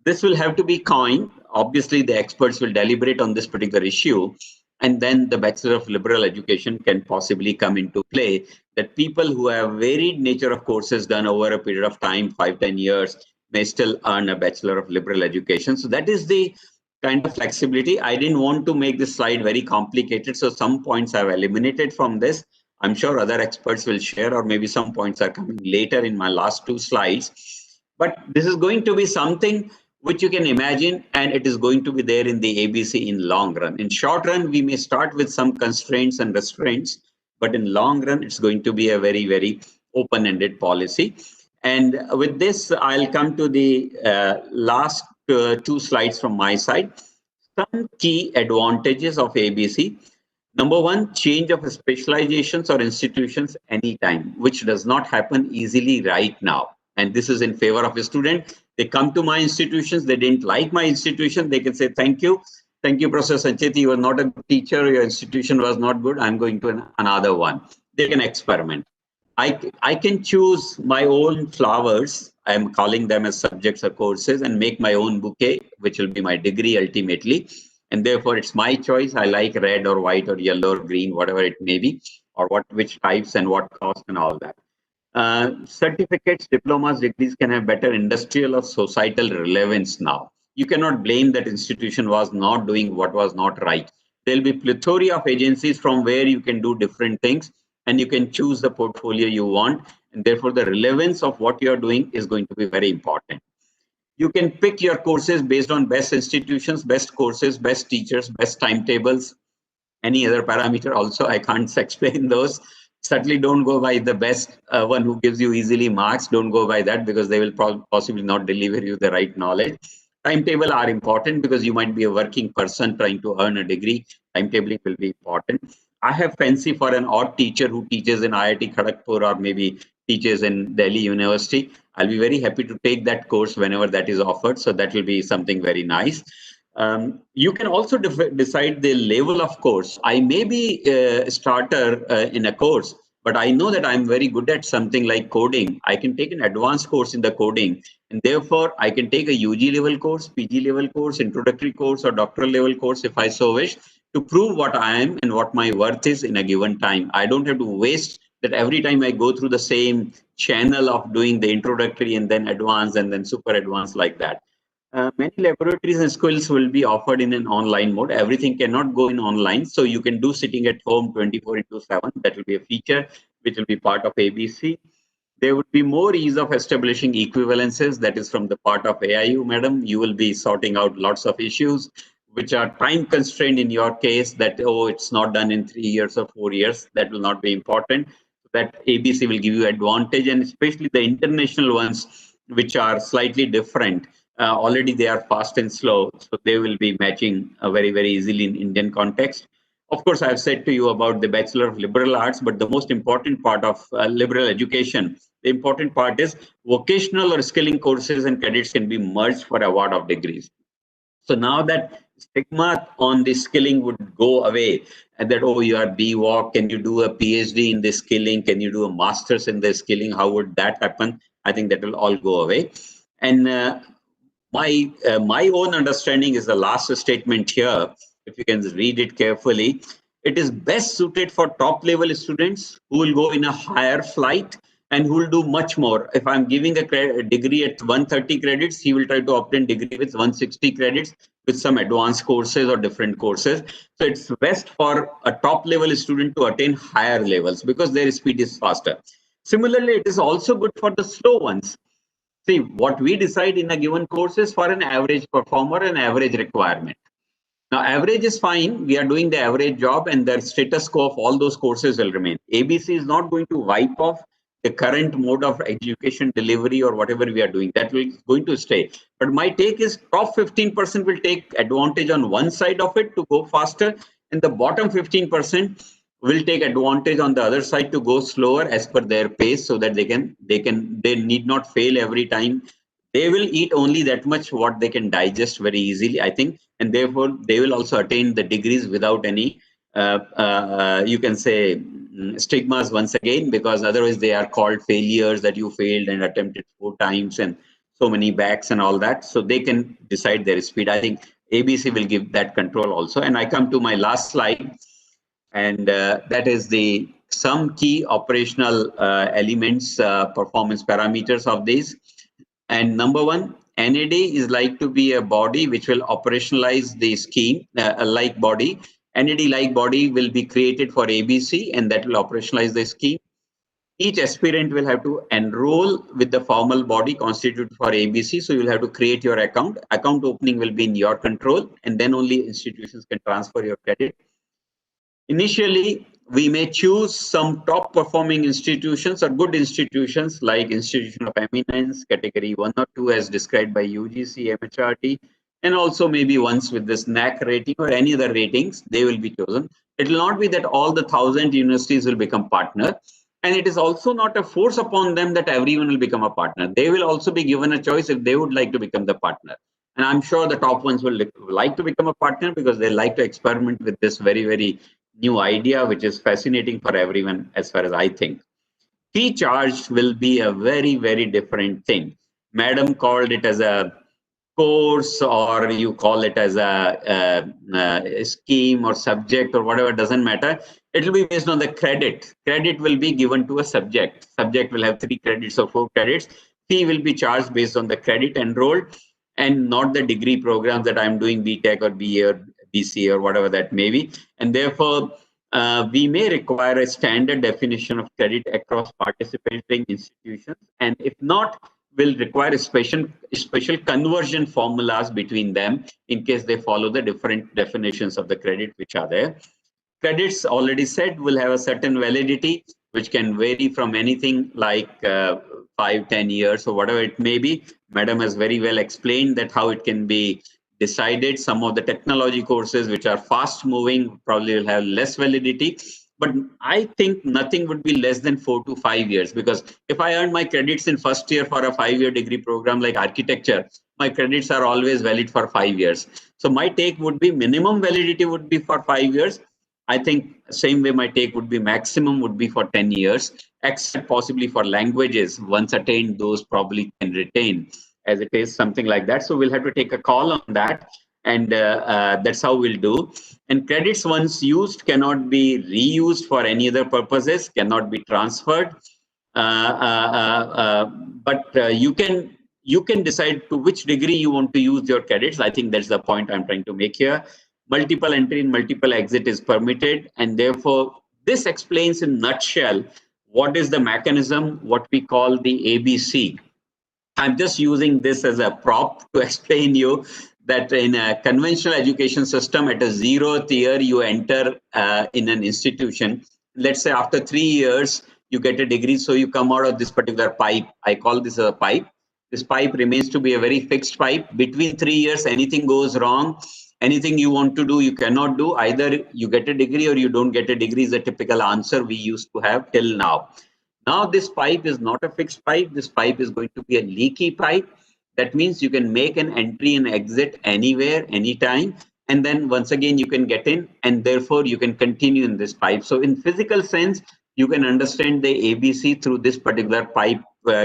This will have to be coined. Obviously, the experts will deliberate on this particular issue. And then the Bachelor of Liberal Education can possibly come into play, that people who have varied nature of courses done over a period of time, 5-10 years, may still earn a Bachelor of Liberal Education. So that is the kind of flexibility. I didn't want to make this slide very complicated, so some points I've eliminated from this. I'm sure other experts will share, or maybe some points are coming later in my last 2 slides. But this is going to be something which you can imagine, and it is going to be there in the ABC in long run. In short run, we may start with some constraints and restraints, but in long run, it's going to be a very open-ended policy. And with this, I'll come to the last 2 slides from my side. Some key advantages of ABC. Number 1, change of specializations or institutions anytime, which does not happen easily right now. And this is in favor of a student. They come to my institutions, they didn't like my institution, they can say, thank you, Professor Sancheti, you were not a good teacher, your institution was not good, I'm going to another one. They can experiment. I can choose my own flowers, I'm calling them as subjects or courses, and make my own bouquet, which will be my degree ultimately. And therefore, it's my choice. I like red or white or yellow or green, whatever it may be, or which types and what cost and all that. Certificates, diplomas, degrees can have better industrial or societal relevance now. You cannot blame that institution was not doing what was not right. There'll be plethora of agencies from where you can do different things, and you can choose the portfolio you want. And therefore, the relevance of what you're doing is going to be very important. You can pick your courses based on best institutions, best courses, best teachers, best timetables, any other parameter also. I can't explain those. Certainly don't go by the best one who gives you easily marks. Don't go by that, because they will possibly not deliver you the right knowledge. Timetable are important because you might be a working person trying to earn a degree. Timetabling will be important. I have fancy for an odd teacher who teaches in IIT Kharagpur or maybe teaches in Delhi University. I'll be very happy to take that course whenever that is offered. So that will be something very nice. You can also decide the level of course. I may be a starter in a course, but I know that I'm very good at something like coding. I can take an advanced course in the coding, and therefore I can take a UG level course, PG level course, introductory course, or doctoral level course if I so wish, to prove what I am and what my worth is in a given time. I don't have to waste that every time I go through the same channel of doing the introductory and then advanced and then super advanced like that. Many laboratories and schools will be offered in an online mode. Everything cannot go in online, so you can do sitting at home 24/7. That will be a feature which will be part of ABC. There would be more ease of establishing equivalences. That is from the part of AIU, madam. You will be sorting out lots of issues which are time constrained in your case, that, oh, it's not done in 3 years or 4 years. That will not be important. That ABC will give you advantage, and especially the international ones, which are slightly different. Already they are fast and slow, so they will be matching very easily in Indian context. Of course, I have said to you about the Bachelor of Liberal Arts, but the most important part of liberal education, the important part is vocational or skilling courses and credits can be merged for award of degrees. So now that stigma on the skilling would go away, and that, oh, you are BWalk, can you do a PhD in this skilling, can you do a master's in this skilling, how would that happen? I think that will all go away. And my own understanding is the last statement here. If you can read it carefully, it is best suited for top level students who will go in a higher flight and who will do much more. If I'm giving a degree at 130 credits, he will try to obtain degree with 160 credits with some advanced courses or different courses. So it's best for a top level student to attain higher levels because their speed is faster. Similarly, it is also good for the slow ones. See, what we decide in a given course is for an average performer, an average requirement. Now, average is fine. We are doing the average job and the status quo of all those courses will remain. ABC is not going to wipe off the current mode of education delivery or whatever we are doing. That will going to stay. But my take is top 15% will take advantage on one side of it to go faster, and the bottom 15% will take advantage on the other side to go slower as per their pace, so that they need not fail every time. They will eat only that much what they can digest very easily, I think, and therefore they will also attain the degrees without any you can say stigmas once again, because otherwise they are called failures, that you failed and attempted 4 times and so many backs and all that. So they can decide their speed. I think ABC will give that control also. And I come to my last slide, and that is the some key operational elements, performance parameters of these. And number one, NAD is like to be a body which will operationalize the scheme, a like body. NAD-like body will be created for ABC, and that will operationalize the scheme. Each aspirant will have to enroll with the formal body constituted for ABC. So you'll have to create your account. Account opening will be in your control, and then only institutions can transfer your credit. Initially, we may choose some top performing institutions or good institutions like Institution of Eminence, category 1 or 2 as described by UGC, MHRD, and also maybe ones with this NAC rating or any other ratings, they will be chosen. It will not be that all the 1,000 universities will become partner. And it is also not a force upon them that everyone will become a partner. They will also be given a choice if they would like to become the partner. And I'm sure the top ones will like to become a partner because they like to experiment with this very, very new idea, which is fascinating for everyone as far as I think. Fee charge will be a very, very different thing. Madam called it as a course, or you call it as a scheme or subject or whatever, doesn't matter. It will be based on the credit. Credit will be given to a subject. Subject will have 3 credits or 4 credits. Fee will be charged based on the credit enrolled and not the degree programs that I'm doing, BTech or BA or BCA or whatever that may be. And therefore, we may require a standard definition of credit across participating institutions. And if not, will require a special conversion formulas between them in case they follow the different definitions of the credit which are there. Credits, already said, will have a certain validity, which can vary from anything like 5-10 years or whatever it may be. Madam has very well explained that how it can be decided. Some of the technology courses which are fast moving probably will have less validity. But I think nothing would be less than 4 to 5 years, because if I earn my credits in first year for a 5-year degree program like architecture, my credits are always valid for 5 years. So my take would be minimum validity would be for 5 years. I think same way my take would be maximum would be for 10 years, except possibly for languages. Once attained, those probably can retain as it is, something like that. So we'll have to take a call on that. And that's how we'll do. And credits once used cannot be reused for any other purposes, cannot be transferred. But you can decide to which degree you want to use your credits. I think that's the point I'm trying to make here. Multiple entry and multiple exit is permitted, and therefore this explains in nutshell what is the mechanism, what we call the ABC. I'm just using this as a prop to explain you that in a conventional education system, at a 0th year, you enter in an institution. Let's say after 3 years, you get a degree. So you come out of this particular pipe. I call this a pipe. This pipe remains to be a very fixed pipe. Between 3 years, anything goes wrong. Anything you want to do, you cannot do. Either you get a degree or you don't get a degree is a typical answer we used to have till now. Now this pipe is not a fixed pipe. This pipe is going to be a leaky pipe. That means you can make an entry and exit anywhere, anytime. and then once again you can get in, and therefore you can continue in this pipe. So in physical sense, you can understand the ABC through this particular pipe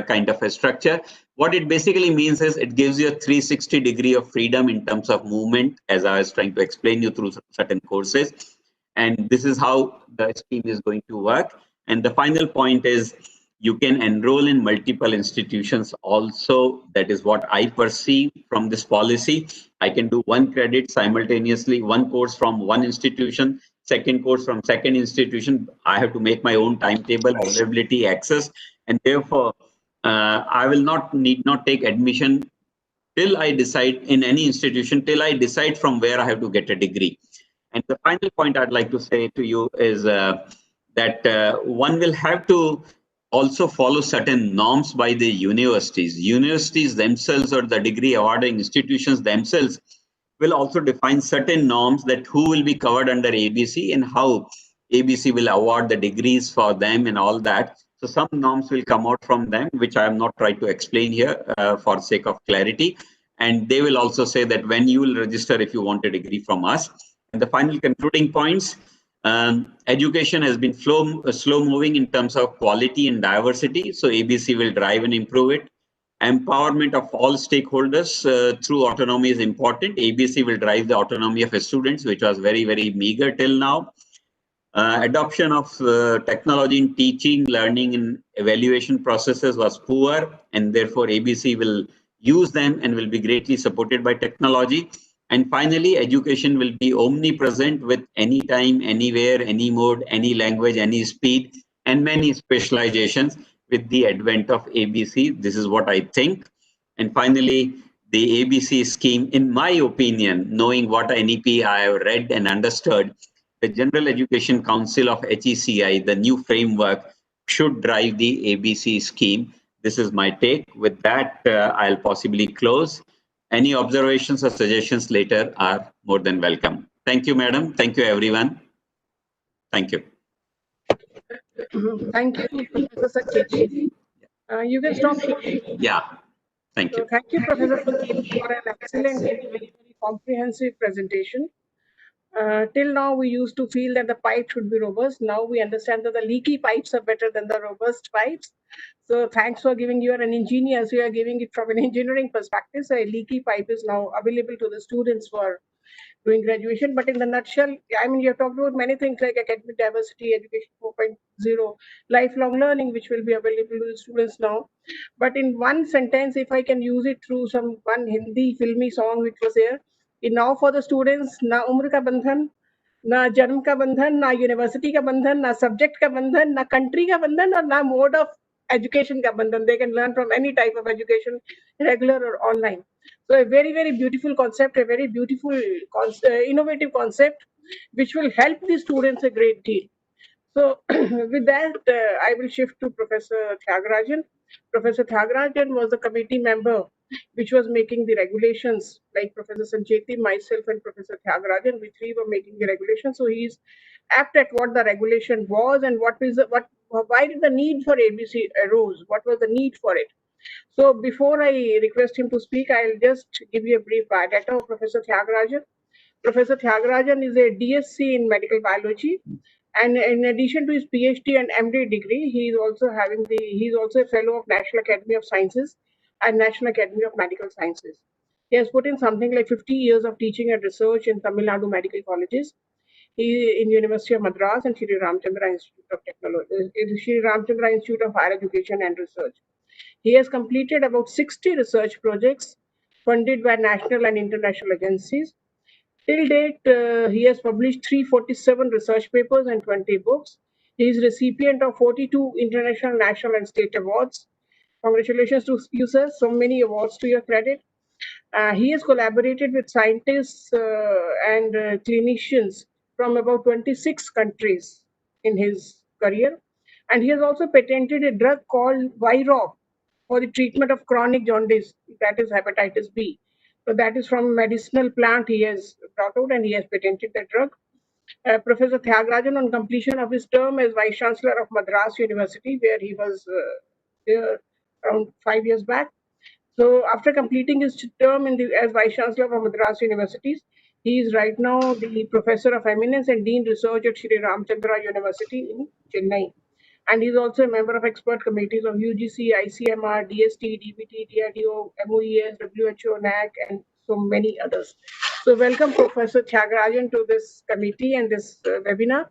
kind of a structure. What it basically means is it gives you a 360-degree of freedom in terms of movement, as I was trying to explain you through certain courses. And this is how the scheme is going to work. And the final point is you can enroll in multiple institutions also. That is what I perceive from this policy. I can do one credit simultaneously, one course from one institution, second course from second institution. I have to make my own timetable, availability, access, and therefore I will need not take admission till I decide in any institution, till I decide from where I have to get a degree. And the final point I'd like to say to you is that one will have to also follow certain norms by the universities. Universities themselves or the degree awarding institutions themselves will also define certain norms that who will be covered under ABC and how ABC will award the degrees for them and all that. So some norms will come out from them, which I am not trying to explain here for sake of clarity. And they will also say that when you will register if you want a degree from us. And the final concluding points, education has been slow moving in terms of quality and diversity. So ABC will drive and improve it. Empowerment of all stakeholders through autonomy is important. ABC will drive the autonomy of students, which was very, very meager till now. Adoption of technology in teaching, learning, and evaluation processes was poor, and therefore ABC will use them and will be greatly supported by technology. And finally, education will be omnipresent with anytime, anywhere, any mode, any language, any speed, and many specializations with the advent of ABC. This is what I think. And finally, the ABC scheme, in my opinion, knowing what NEP I have read and understood, the General Education Council of HECI, the new framework, should drive the ABC scheme. This is my take. With that, I'll possibly close. Any observations or suggestions later are more than welcome. Thank you, madam. Thank you, everyone. Thank you. Thank you, Professor Sancheti. You can stop sharing. Yeah, thank you. So thank you, Professor Sancheti, for an excellent and very, very comprehensive presentation. Till now, we used to feel that the pipe should be robust. Now we understand that the leaky pipes are better than the robust pipes. So thanks for giving. You are an engineer, so you are giving it from an engineering perspective. So a leaky pipe is now available to the students for doing graduation. But in the nutshell, I mean, you have talked about many things like academic diversity, education 4.0, lifelong learning, which will be available to the students now. But in one sentence, if I can use it through one Hindi filmy song which was there, now for the students, na umr ka bandhan, ना जन्म का बंधन, ना university का बंधन, ना subject का बंधन, ना कंट्री का बंधन, और ना मोड ऑफ education का बंधन. They can learn from any type of education, regular or online. So a very, very beautiful concept, a very beautiful, innovative concept, which will help the students a great deal. So with that, I will shift to Professor Tyagarajan. Professor Tyagarajan was the committee member which was making the regulations, like Professor Sancheti, myself, and Professor Tyagarajan. We three were making the regulations. So he is apt at what the regulation was and why did the need for ABC arose? What was the need for it? So before I request him to speak, I'll just give you a brief biodata of Professor Tyagarajan. Professor Tyagarajan is a DSc in medical biology, and in addition to his PhD and MD degree, he is also a fellow of National Academy of Sciences and National Academy of Medical Sciences. He has put in something like 50 years of teaching and research in Tamil Nadu medical colleges. He in University of Madras and Sri Ramchandra Institute of Technology, Sri Ramchandra Institute of Higher Education and Research. He has completed about 60 research projects funded by national and international agencies. Till date, he has published 347 research papers and 20 books. He is recipient of 42 international, national, and state awards. Congratulations to you, sir. So many awards to your credit. He has collaborated with scientists and clinicians from about 26 countries in his career. And he has also patented a drug called Virob for the treatment of chronic jaundice, that is hepatitis B. So that is from a medicinal plant he has brought out, and he has patented the drug. Professor Tyagarajan, on completion of his term as Vice Chancellor of Madras University, where he was there around 5 years back. So after completing his term as Vice Chancellor of Madras Universities, He is right now the Professor of Eminence and Dean Research at Sri Ramchandra University in Chennai. And he is also a member of expert committees of UGC, ICMR, DST, DBT, DRDO, MOES, WHO, NAC, and so many others. So welcome Professor Thiagarajan to this committee and this webinar.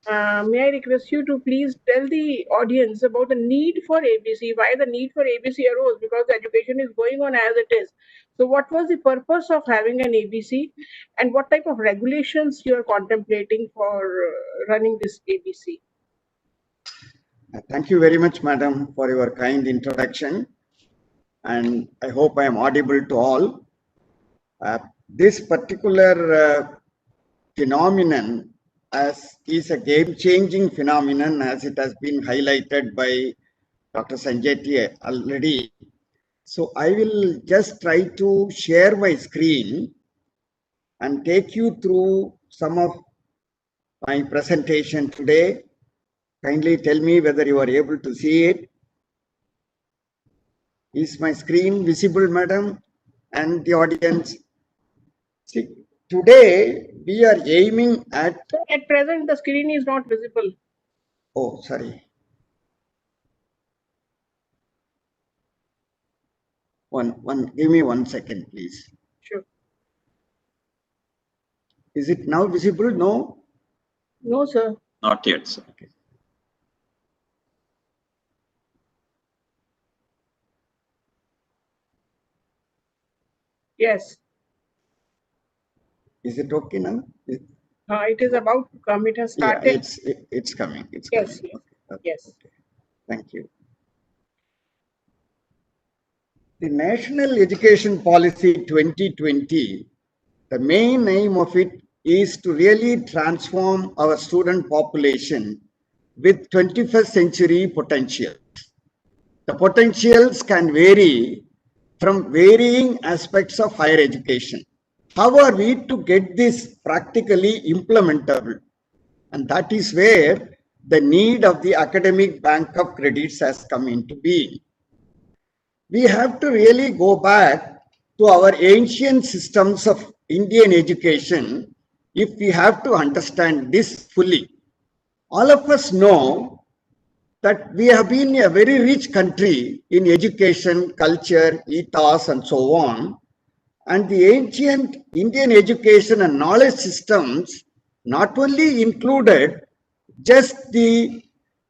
May I request you to please tell the audience about the need for ABC, why the need for ABC arose, because the education is going on as it is. So what was the purpose of having an ABC and what type of regulations you are contemplating for running this ABC? Thank you very much, madam, for your kind introduction. And I hope I am audible to all. This particular phenomenon is a game-changing phenomenon, as it has been highlighted by Dr. Sanjay already. So I will just try to share my screen and take you through some of my presentation today. Kindly tell me whether you are able to see it. Is my screen visible, madam, and the audience? See, today we are aiming at... At present, the screen is not visible. Oh, sorry. Give me 1 second, please. Sure. Is it now visible? No? No, sir. Not yet, sir. Okay. Yes. Is it okay now? It is about to come. It has started. Yeah, it's coming. It's Yes, coming. yes, Okay. yes. Okay. Thank you. The National Education Policy 2020, the main aim of it is to really transform our student population with 21st century potential. The potentials can vary from varying aspects of higher education. How are we to get this practically implementable? And that is where the need of the academic bank of credits has come into being. We have to really go back to our ancient systems of Indian education if we have to understand this fully. All of us know that we have been a very rich country in education, culture, ethos, and so on. And the ancient Indian education and knowledge systems not only included just the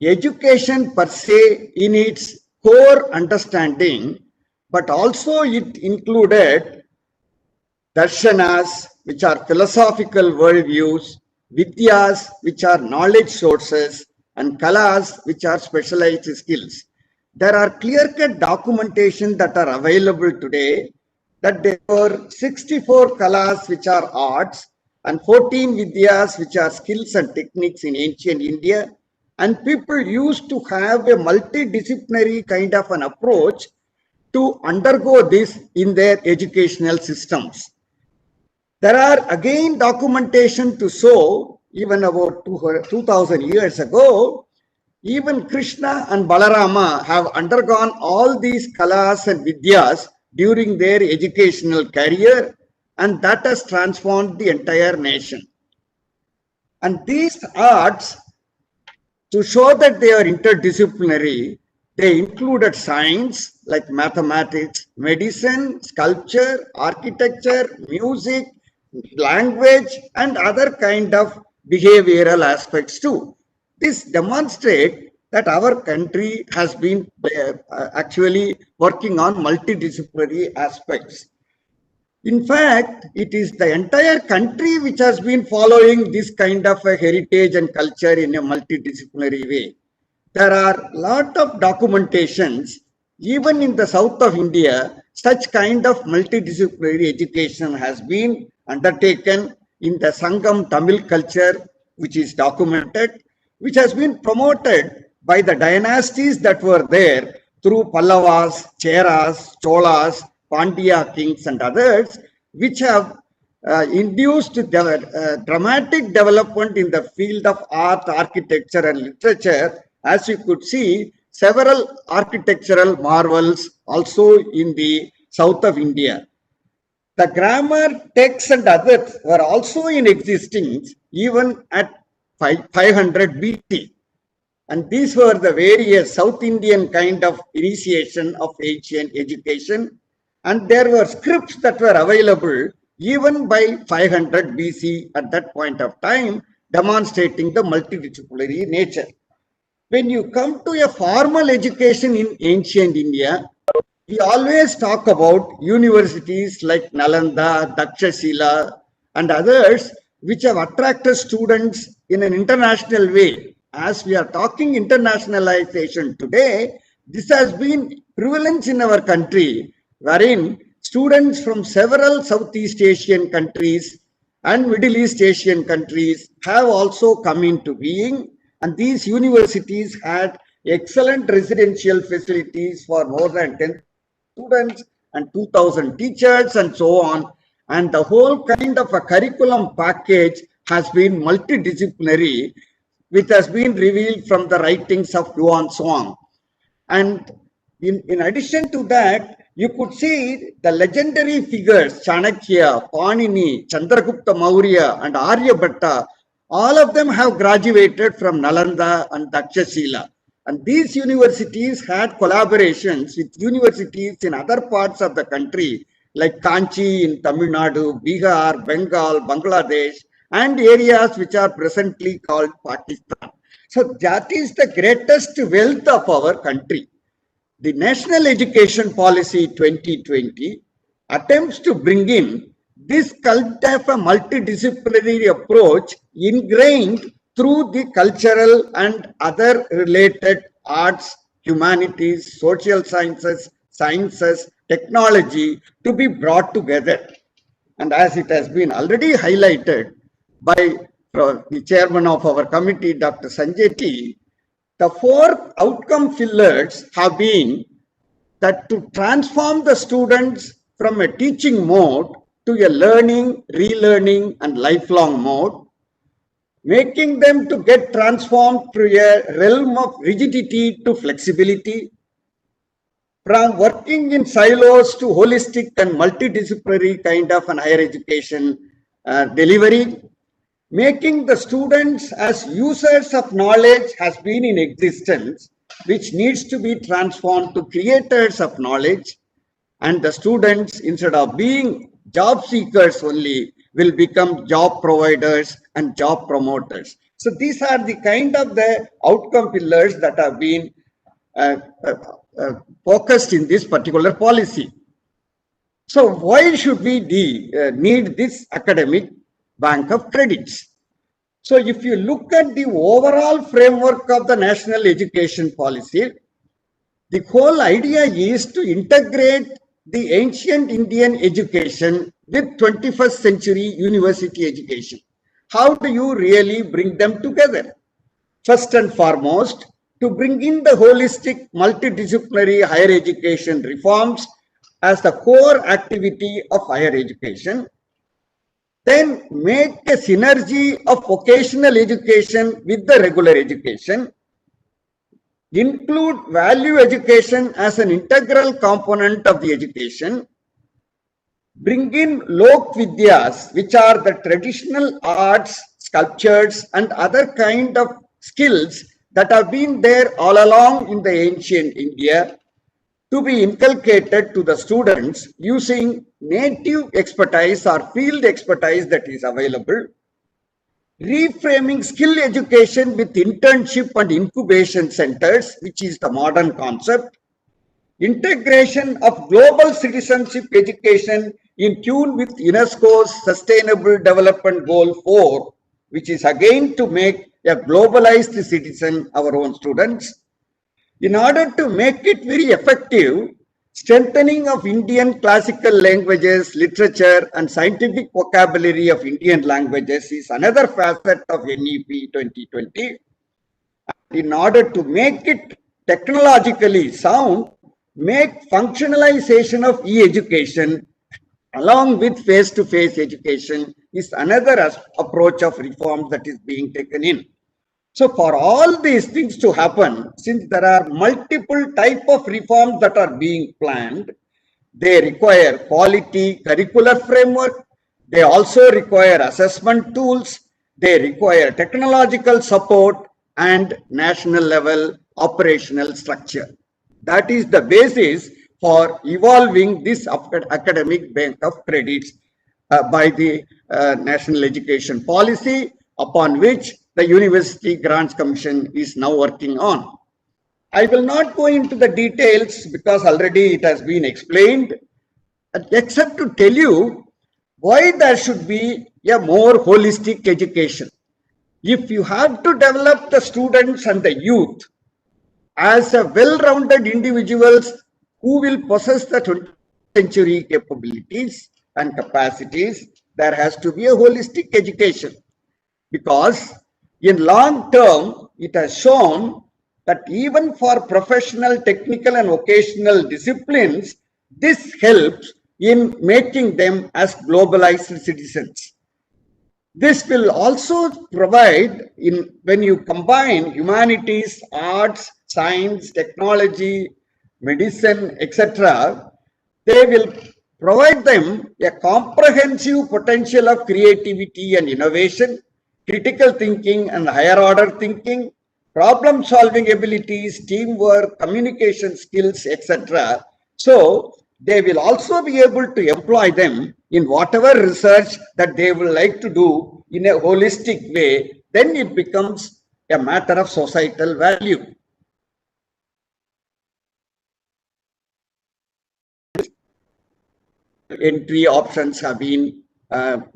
education per se in its core understanding, but also it included darshanas, which are philosophical worldviews, vidyas, which are knowledge sources, and kalas, which are specialized skills. There are clear-cut documentation that are available today that there were 64 kalas, which are arts, and 14 vidyas, which are skills and techniques in ancient India. And people used to have a multidisciplinary kind of an approach to undergo this in their educational systems. There are again documentation to show, even about 2000 years ago, even Krishna and Balarama have undergone all these kalas and vidyas during their educational career, and that has transformed the entire nation. And these arts, to show that they are interdisciplinary, they included science like mathematics, medicine, sculpture, architecture, music, language, and other kind of behavioral aspects too. This demonstrates that our country has been actually working on multidisciplinary aspects. In fact, it is the entire country which has been following this kind of a heritage and culture in a multidisciplinary way. There are a lot of documentations, even in the south of India, such kind of multidisciplinary education has been undertaken in the Sangam Tamil culture, which is documented, which has been promoted by the dynasties that were there through Pallavas, Cheras, Cholas, Pandya kings and others, which have induced dramatic development in the field of art, architecture and literature. As you could see, several architectural marvels also in the south of India. The grammar, texts and others were also in existence even at 500 BC. And these were the various South Indian kind of initiation of ancient education. And there were scripts that were available even by 500 BC at that point of time, demonstrating the multidisciplinary nature. When you come to a formal education in ancient India, we always talk about universities like Nalanda, Takshashila, and others which have attracted students in an international way. As we are talking internationalization today, this has been prevalent in our country, wherein students from several Southeast Asian countries and Middle East Asian countries have also come into being, and these universities had excellent residential facilities for more than 10 students and 2,000 teachers and so on. And the whole kind of a curriculum package has been multidisciplinary, which has been revealed from the writings of Yuan Song. And in addition to that, you could see the legendary figures Chanakya, Panini, Chandragupta Maurya, and Aryabhatta. All of them have graduated from Nalanda and Takshashila. And these universities had collaborations with universities in other parts of the country, like Kanchi in Tamil Nadu, Bihar, Bengal, Bangladesh, and areas which are presently called Pakistan. So that is the greatest wealth of our country. The National Education Policy 2020 attempts to bring in this cult of a multidisciplinary approach ingrained through the cultural and other related arts, humanities, social sciences, technology to be brought together. And as it has been already highlighted by the chairman of our committee, Dr. Sanjay T, the four outcome pillars have been that to transform the students from a teaching mode to a learning, relearning, and lifelong mode, making them to get transformed through a realm of rigidity to flexibility, from working in silos to holistic and multidisciplinary kind of an higher education delivery, making the students as users of knowledge has been in existence, which needs to be transformed to creators of knowledge, and the students, instead of being job seekers only, will become job providers and job promoters. So these are the kind of the outcome pillars that have been focused in this particular policy. So why should we need this academic bank of credits? So if you look at the overall framework of the national education policy, the whole idea is to integrate the ancient Indian education with 21st century university education. How do you really bring them together? First and foremost, to bring in the holistic multidisciplinary higher education reforms as the core activity of higher education. Then make a synergy of vocational education with the regular education. Include value education as an integral component of the education. Bring in Lok Vidyas, which are the traditional arts, sculptures, and other kind of skills that have been there all along in the ancient India, to be inculcated to the students using native expertise or field expertise that is available. Reframing skill education with internship and incubation centers, which is the modern concept. Integration of global citizenship education in tune with UNESCO's Sustainable Development Goal 4, which is again to make a globalized citizen our own students. In order to make it very effective, strengthening of Indian classical languages, literature, and scientific vocabulary of Indian languages is another facet of NEP 2020. In order to make it technologically sound, make functionalization of e-education along with face-to-face education is another approach of reform that is being taken in. So for all these things to happen, since there are multiple type of reforms that are being planned, They require quality curricular framework. They also require assessment tools. They require technological support and national level operational structure. That is the basis for evolving this academic bank of credits by the National Education Policy, upon which the University Grants Commission is now working on. I will not go into the details because already it has been explained, except to tell you why there should be a more holistic education. If you have to develop the students and the youth as a well-rounded individuals who will possess the 20th century capabilities and capacities, there has to be a holistic education, because in long term it has shown that even for professional, technical and vocational disciplines, this helps in making them as globalized citizens. This will also provide, in when you combine humanities, arts, science, technology, medicine, etc., they will provide them a comprehensive potential of creativity and innovation, critical thinking and higher order thinking, problem solving abilities, teamwork, communication skills, etc. So they will also be able to employ them in whatever research that they will like to do in a holistic way. Then it becomes a matter of societal value. Entry options have been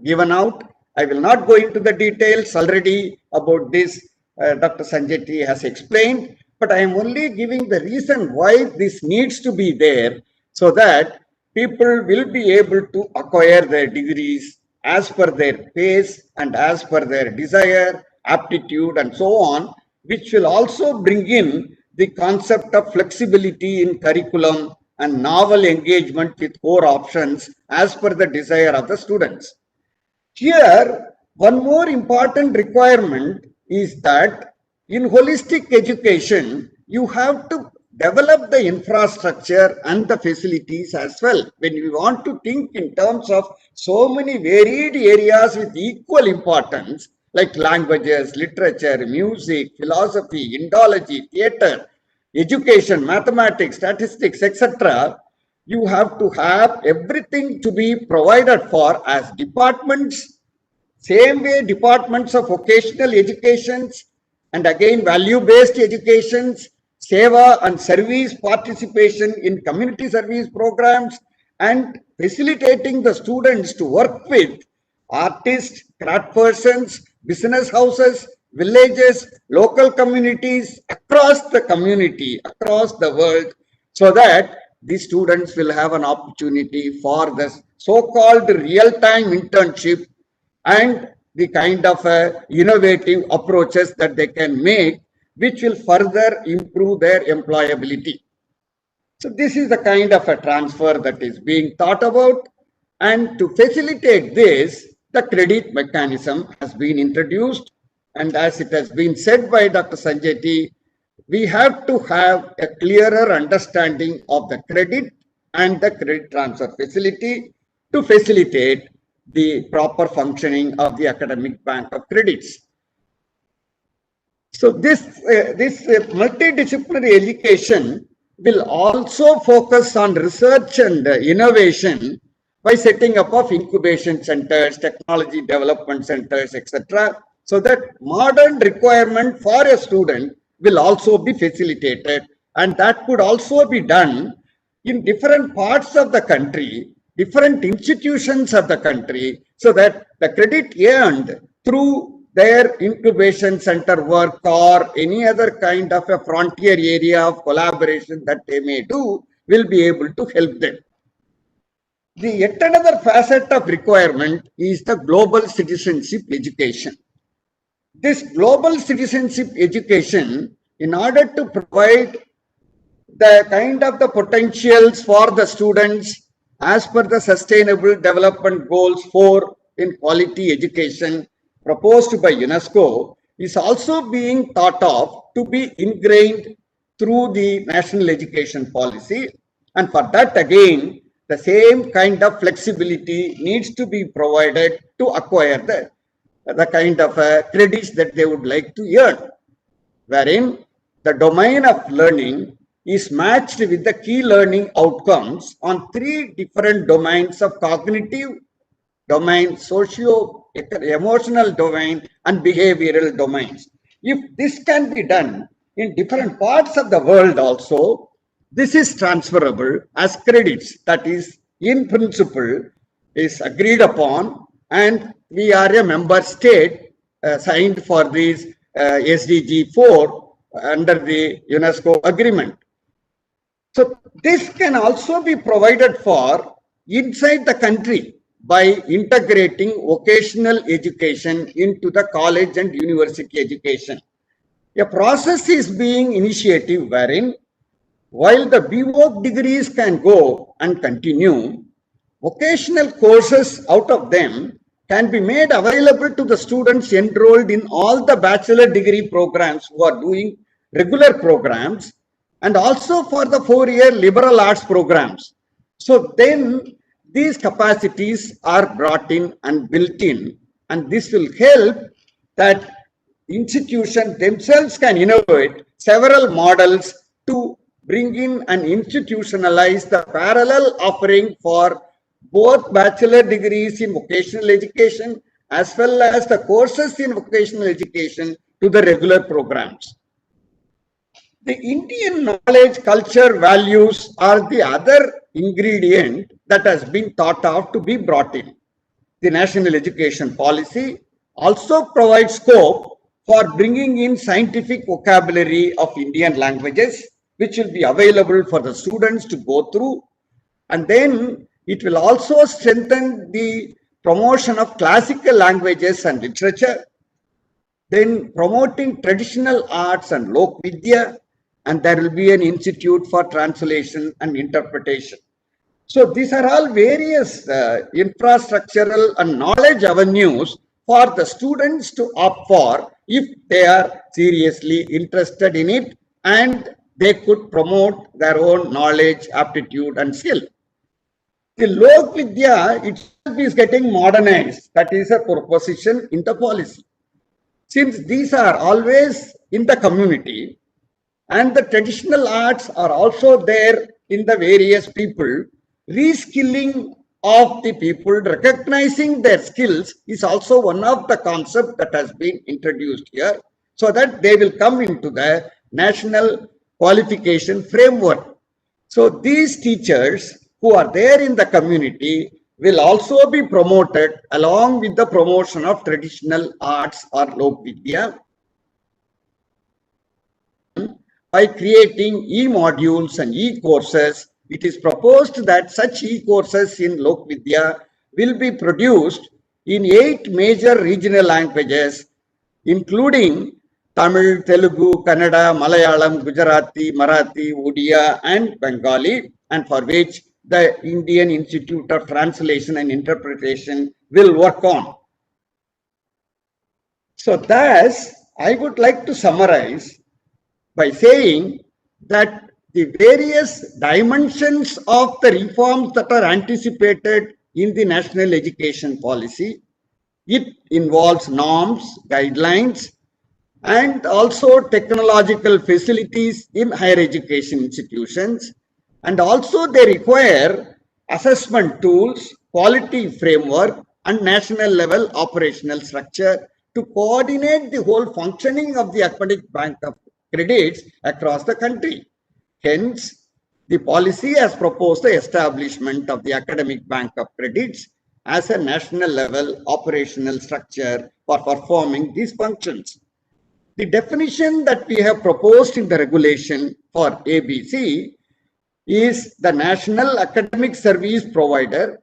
given out. I will not go into the details already about this. Dr. Sanjay T has explained, but I am only giving the reason why this needs to be there, so that people will be able to acquire their degrees as per their pace and as per their desire, aptitude and so on, which will also bring in the concept of flexibility in curriculum and novel engagement with core options as per the desire of the students. Here, one more important requirement is that in holistic education, you have to develop the infrastructure and the facilities as well. When we want to think in terms of so many varied areas with equal importance, like languages, literature, music, philosophy, Indology, theater, education, mathematics, statistics, etc., you have to have everything to be provided for as departments. Same way, departments of vocational educations and again value-based educations, seva and service participation in community service programs, and facilitating the students to work with artists, craft persons, business houses, villages, local communities across the community, across the world, so that the students will have an opportunity for the so-called real-time internship and the kind of innovative approaches that they can make, which will further improve their employability. So this is the kind of a transfer that is being thought about, and to facilitate this, the credit mechanism has been introduced, and as it has been said by Dr. Sanjay T, we have to have a clearer understanding of the credit and the credit transfer facility to facilitate the proper functioning of the academic bank of credits. So this multidisciplinary education will also focus on research and innovation by setting up of incubation centers, technology development centers, etc. So that modern requirement for a student will also be facilitated, and that could also be done in different parts of the country, different institutions of the country, so that the credit earned through their incubation center work or any other kind of a frontier area of collaboration that they may do will be able to help them. The yet another facet of requirement is the global citizenship education. This global citizenship education, in order to provide the kind of the potentials for the students as per the Sustainable Development Goals 4 in quality education proposed by UNESCO, is also being thought of to be ingrained through the National Education Policy. And for that again, the same kind of flexibility needs to be provided to acquire the kind of credits that they would like to earn, wherein the domain of learning is matched with the key learning outcomes on 3 different domains of cognitive domain, socio-emotional domain, and behavioral domains. If this can be done in different parts of the world also, this is transferable as credits. That is, in principle, is agreed upon, and we are a member state signed for this SDG 4 under the UNESCO agreement. So this can also be provided for inside the country by integrating vocational education into the college and university education. A process is being initiated wherein, while the BVoc degrees can go and continue, vocational courses out of them can be made available to the students enrolled in all the bachelor degree programs who are doing regular programs, and also for the 4-year liberal arts programs. So then these capacities are brought in and built in, and this will help that institutions themselves can innovate several models to bring in and institutionalize the parallel offering for both bachelor degrees in vocational education as well as the courses in vocational education to the regular programs. The Indian knowledge, culture, values are the other ingredient that has been thought of to be brought in. The national education policy also provides scope for bringing in scientific vocabulary of Indian languages, which will be available for the students to go through. And then it will also strengthen the promotion of classical languages and literature, then promoting traditional arts and Lok Vidya, and there will be an institute for translation and interpretation. So these are all various infrastructural and knowledge avenues for the students to opt for if they are seriously interested in it, and they could promote their own knowledge, aptitude, and skill. The Lok Vidya itself is getting modernized. That is a proposition in the policy. Since these are always in the community, and the traditional arts are also there in the various people, reskilling of the people, recognizing their skills is also one of the concepts that has been introduced here, so that they will come into the national qualification framework. So these teachers who are there in the community will also be promoted along with the promotion of traditional arts or Lok Vidya by creating e-modules and e-courses. It is proposed that such e-courses in Lok Vidya will be produced in 8 major regional languages, including Tamil, Telugu, Kannada, Malayalam, Gujarati, Marathi, Odia, and Bengali, and for which the Indian Institute of Translation and Interpretation will work on. So thus, I would like to summarize by saying that the various dimensions of the reforms that are anticipated in the national education policy, it involves norms, guidelines, and also technological facilities in higher education institutions. And also they require assessment tools, quality framework, and national level operational structure to coordinate the whole functioning of the academic bank of credits across the country. Hence, the policy has proposed the establishment of the academic bank of credits as a national level operational structure for performing these functions. The definition that we have proposed in the regulation for ABC is the National Academic Service Provider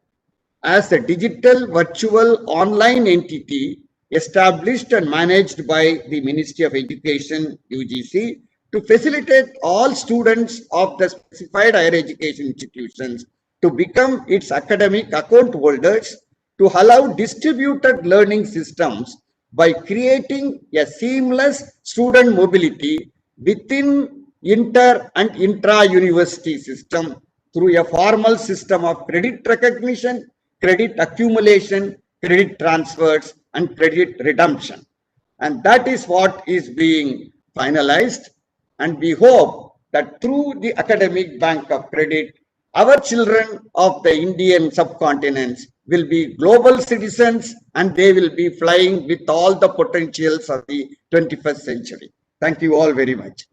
as a digital virtual online entity established and managed by the Ministry of Education, UGC, to facilitate all students of the specified higher education institutions to become its academic account holders, to allow distributed learning systems by creating a seamless student mobility within inter and intra-university system through a formal system of credit recognition, credit accumulation, credit transfers, and credit redemption. And that is what is being finalized. And we hope that through the Academic Bank of Credit, our children of the Indian subcontinent will be global citizens and they will be flying with all the potentials of the 21st century. Thank you all very much.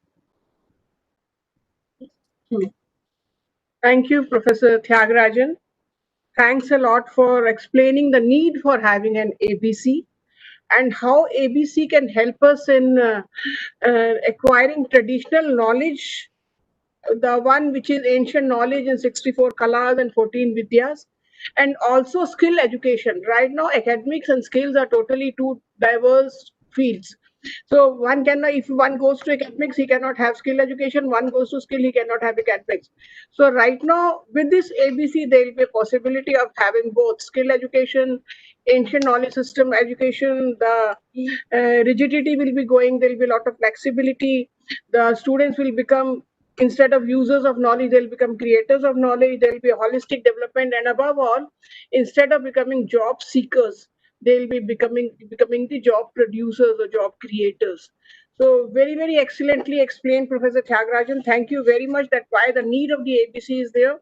Thank you, Professor Tyagarajan. Thanks a lot for explaining the need for having an ABC and how ABC can help us in acquiring traditional knowledge, the one which is ancient knowledge in 64 kalas and 14 vidyas, and also skill education. Right now, academics and skills are totally two diverse fields. So one cannot, if one goes to academics, he cannot have skill education. One goes to skill, he cannot have academics. So right now, with this ABC, there will be a possibility of having both skill education, ancient knowledge system education. The rigidity will be going. There will be a lot of flexibility. The students will become, instead of users of knowledge, they'll become creators of knowledge. There will be a holistic development, and above all, instead of becoming job seekers, they'll be becoming the job producers or job creators. So very excellently explained, Professor Tyagarajan. Thank you very much. That why the need of the ABC is there.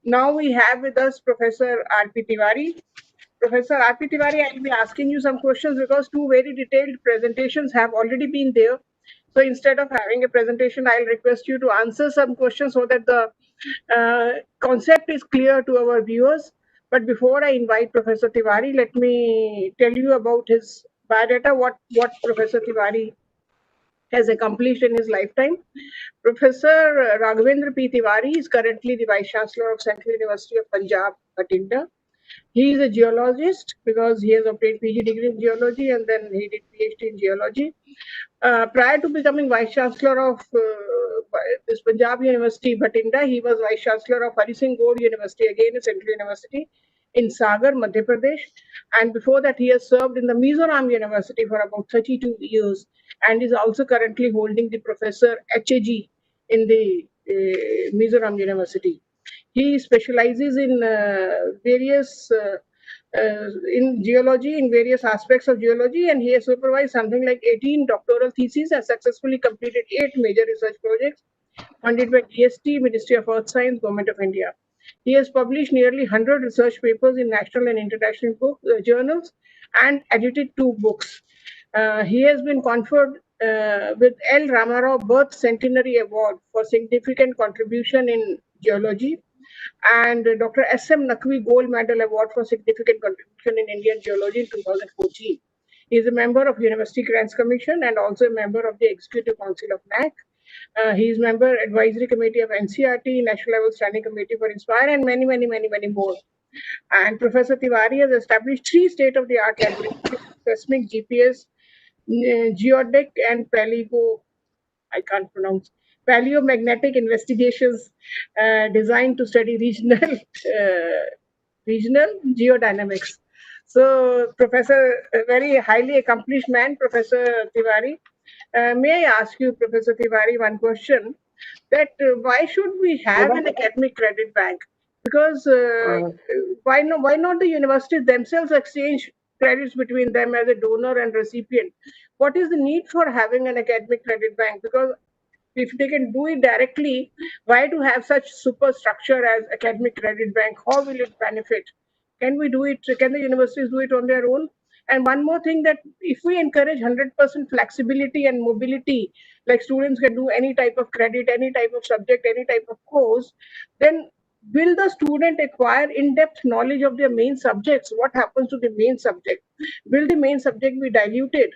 Now we have with us Professor R.P. Tiwari. Professor R.P. Tiwari, I'll be asking you some questions because two very detailed presentations have already been there. So instead of having a presentation, I'll request you to answer some questions so that the concept is clear to our viewers. But before I invite Professor Tiwari, let me tell you about his biodata, what Professor Tiwari has accomplished in his lifetime. Professor Raghavendra P. Tiwari is currently the Vice Chancellor of Central University of Punjab, Batinda. He is a geologist because he has obtained PG degree in geology and then he did PhD in geology. Prior to becoming Vice Chancellor of this Punjab University, Batinda, he was Vice Chancellor of Hari Singh Gaur University, again a Central University in Sagar, Madhya Pradesh. And before that, he has served in the Mizoram University for about 32 years and is also currently holding the Professor HAG in the Mizoram University. He specializes in various in geology, in various aspects of geology, and he has supervised something like 18 doctoral theses and successfully completed 8 major research projects funded by DST, Ministry of Earth Science, Government of India. He has published nearly 100 research papers in national and international journals and edited 2 books. He has been conferred with L. Ramarao Birth Centenary Award for significant contribution in geology and Dr. S.M. Naqvi Gold Medal Award for significant contribution in Indian geology in 2014. He is a member of University Grants Commission and also a member of the Executive Council of NAC. He is member advisory committee of NCRT, National Level Standing Committee for Inspire, and many more. And Professor Tiwari has established 3 state-of-the-art laboratories, seismic GPS, geodetic, and paleomagnetic investigations designed to study regional geodynamics. So, Professor, a very highly accomplished man, Professor Tiwari. May I ask you, Professor Tiwari, one question? That why should we have an academic credit bank? Because why not the universities themselves exchange credits between them as a donor and recipient? What is the need for having an academic credit bank? Because if they can do it directly, why to have such superstructure as academic credit bank? How will it benefit? Can we do it? Can the universities do it on their own? And one more thing, that if we encourage 100% flexibility and mobility, like students can do any type of credit, any type of subject, any type of course, then will the student acquire in-depth knowledge of their main subjects? What happens to the main subject? Will the main subject be diluted?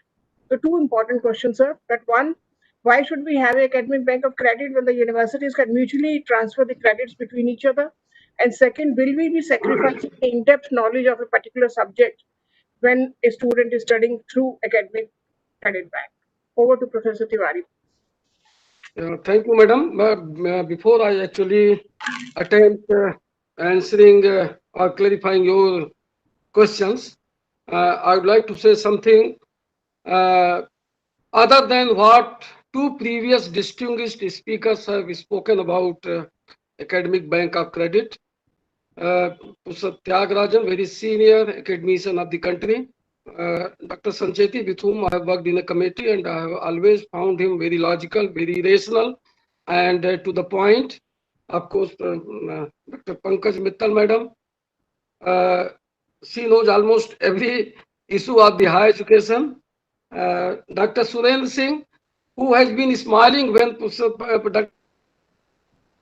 So 2 important questions, sir. That one, why should we have an academic bank of credit when the universities can mutually transfer the credits between each other? And second, will we be sacrificing the in-depth knowledge of a particular subject when a student is studying through academic credit bank? Over to Professor Tiwari. Thank you, madam. Before I actually attempt answering or clarifying your questions, I would like to say something other than what 2 previous distinguished speakers have spoken about Academic Bank of Credit. Professor Tyagarajan, very senior academician of the country. Dr. Sancheti, with whom I have worked in a committee, and I have always found him very logical, very rational, and to the point. Of course, Dr. Pankaj Mittal, madam, she knows almost every issue of the higher education. Dr. Surendra Singh, who has been smiling when Dr.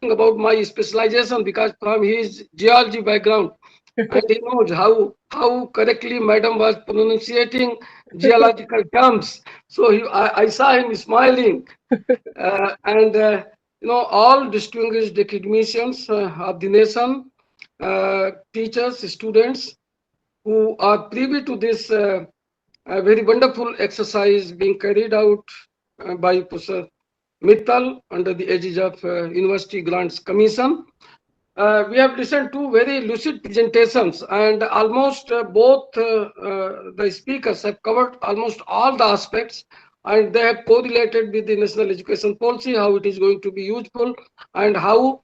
about my specialization, because from his geology background, and he knows how correctly madam was pronunciating geological terms. So I saw him smiling, and all distinguished academicians of the nation, teachers, students who are privy to this very wonderful exercise being carried out by Professor Mittal under the aegis of University Grants Commission. We have listened to very lucid presentations, and almost both the speakers have covered almost all the aspects, and they have correlated with the national education policy, how it is going to be useful, and how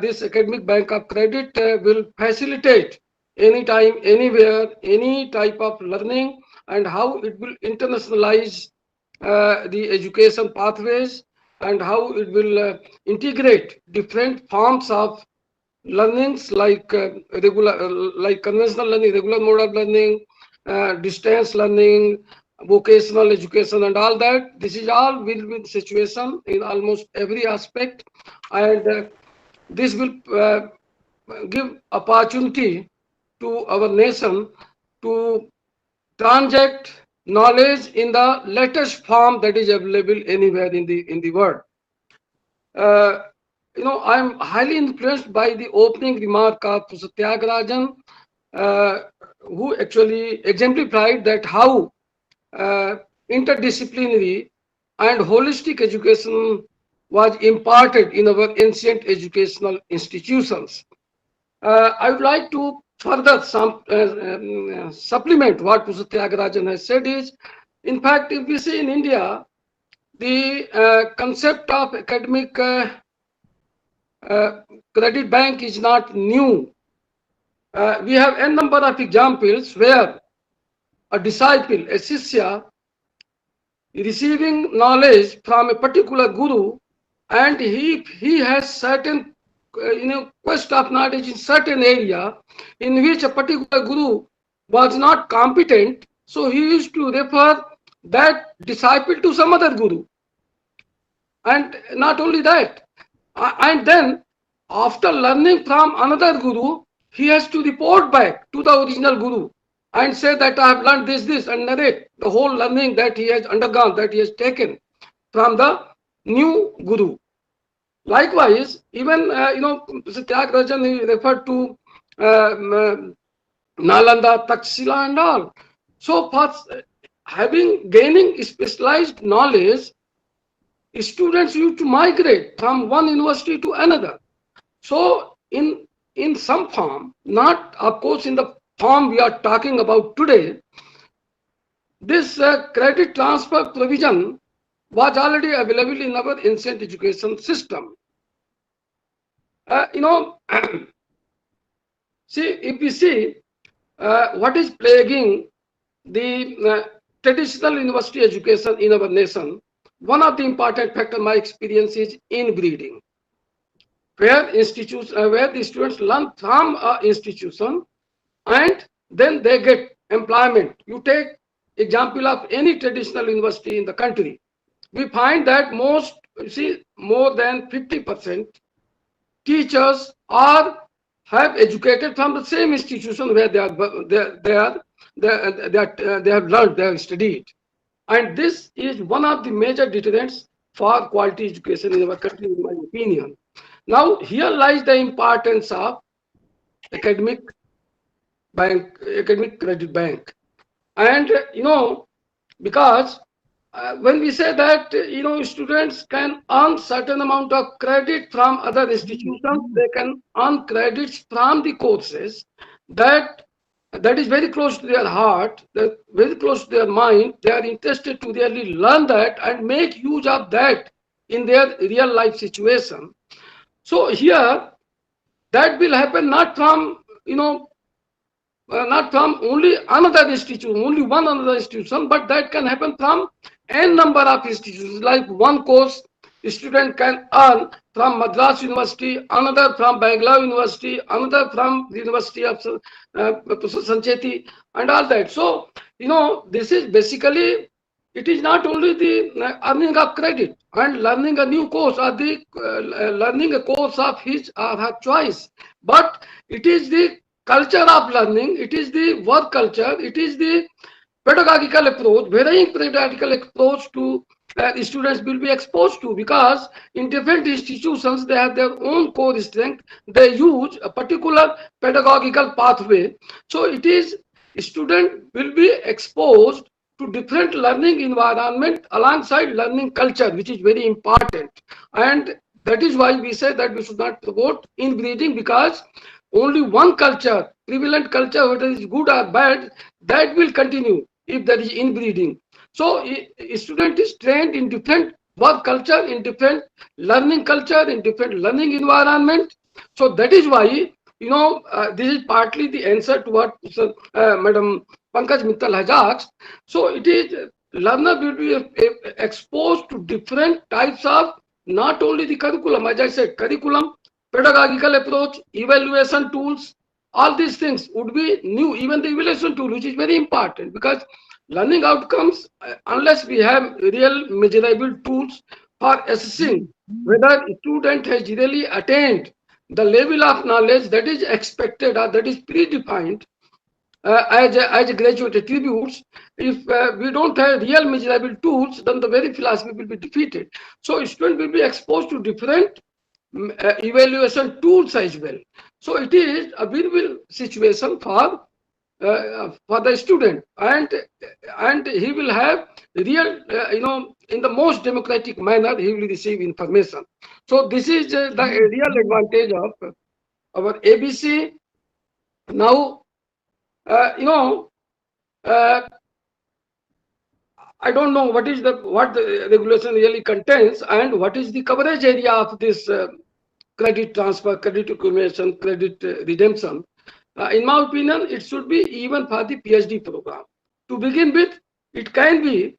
this academic bank of credit will facilitate anytime, anywhere, any type of learning, and how it will internationalize the education pathways, and how it will integrate different forms of learnings like like conventional learning, regular mode of learning, distance learning, vocational education, and all that. This is all win-win situation in almost every aspect, and this will give opportunity to our nation to transact knowledge in the latest form that is available anywhere in the world. I'm highly influenced by the opening remark of Professor Tyagarajan, who actually exemplified that how interdisciplinary and holistic education was imparted in our ancient educational institutions. I would like to further supplement what Professor Tyagarajan has said is, in fact, if we see in India, the concept of academic credit bank is not new. We have a number of examples where a disciple, a Shikshak, receiving knowledge from a particular guru, and he has certain quest of knowledge in certain area in which a particular guru was not competent, so he used to refer that disciple to some other guru. And not only that, and then after learning from another guru, he has to report back to the original guru and say that I have learned this, and narrate the whole learning that he has undergone, that he has taken from the new guru. Likewise, even Tyagarajan, he referred to Nalanda, Takshila, and all. So for gaining specialized knowledge, students used to migrate from one university to another. So in some form, not of course in the form we are talking about today, this credit transfer provision was already available in our ancient education system. See, if we see what is plaguing the traditional university education in our nation, one of the important factors, my experience, is inbreeding, where the students learn from an institution and then they get employment. You take example of any traditional university in the country, we find that more than 50% teachers have educated from the same institution where they have learned, they have studied. And this is one of the major deterrents for quality education in our country, in my opinion. Now, here lies the importance of academic credit bank. And, because when we say that, students can earn certain amount of credit from other institutions, they can earn credits from the courses that is very close to their heart, that very close to their mind. They are interested to really learn that and make use of that in their real life situation. So here, that will happen not from, not from only another institution, only one another institution, but that can happen from n number of institutions. Like one course, a student can earn from Madras University, another from Bangalore University, another from the University of Sancheti, and all that. So, this is basically, it is not only the earning of credit and learning a new course or the learning a course of his or her choice, but it is the culture of learning, it is the work culture, it is the pedagogical approach, varying pedagogical approach to students will be exposed to, because in different institutions they have their own core strength, they use a particular pedagogical pathway. So it is, student will be exposed to different learning environment alongside learning culture, which is very important. And that is why we say that we should not promote inbreeding, because only one culture, prevalent culture, whether it is good or bad, that will continue if there is inbreeding. So a student is trained in different work culture, in different learning culture, in different learning environment. So that is why, this is partly the answer to what Madam Pankaj Mittal has asked. So it is, learner will be exposed to different types of, not only the curriculum, as I said, curriculum, pedagogical approach, evaluation tools, all these things would be new. Even the evaluation tool, which is very important, because learning outcomes, unless we have real measurable tools for assessing whether a student has really attained the level of knowledge that is expected or that is predefined as a graduate attributes, if we don't have real measurable tools, then the very philosophy will be defeated. So student will be exposed to different evaluation tools as well. So it is a win-win situation for the student, and he will have real, in the most democratic manner, he will receive information. So this is the real advantage of our ABC. Now, uh, I don't know what the regulation really contains and what is the coverage area of this credit transfer, credit accumulation, credit redemption. In my opinion, it should be even for the PhD program. To begin with, it can be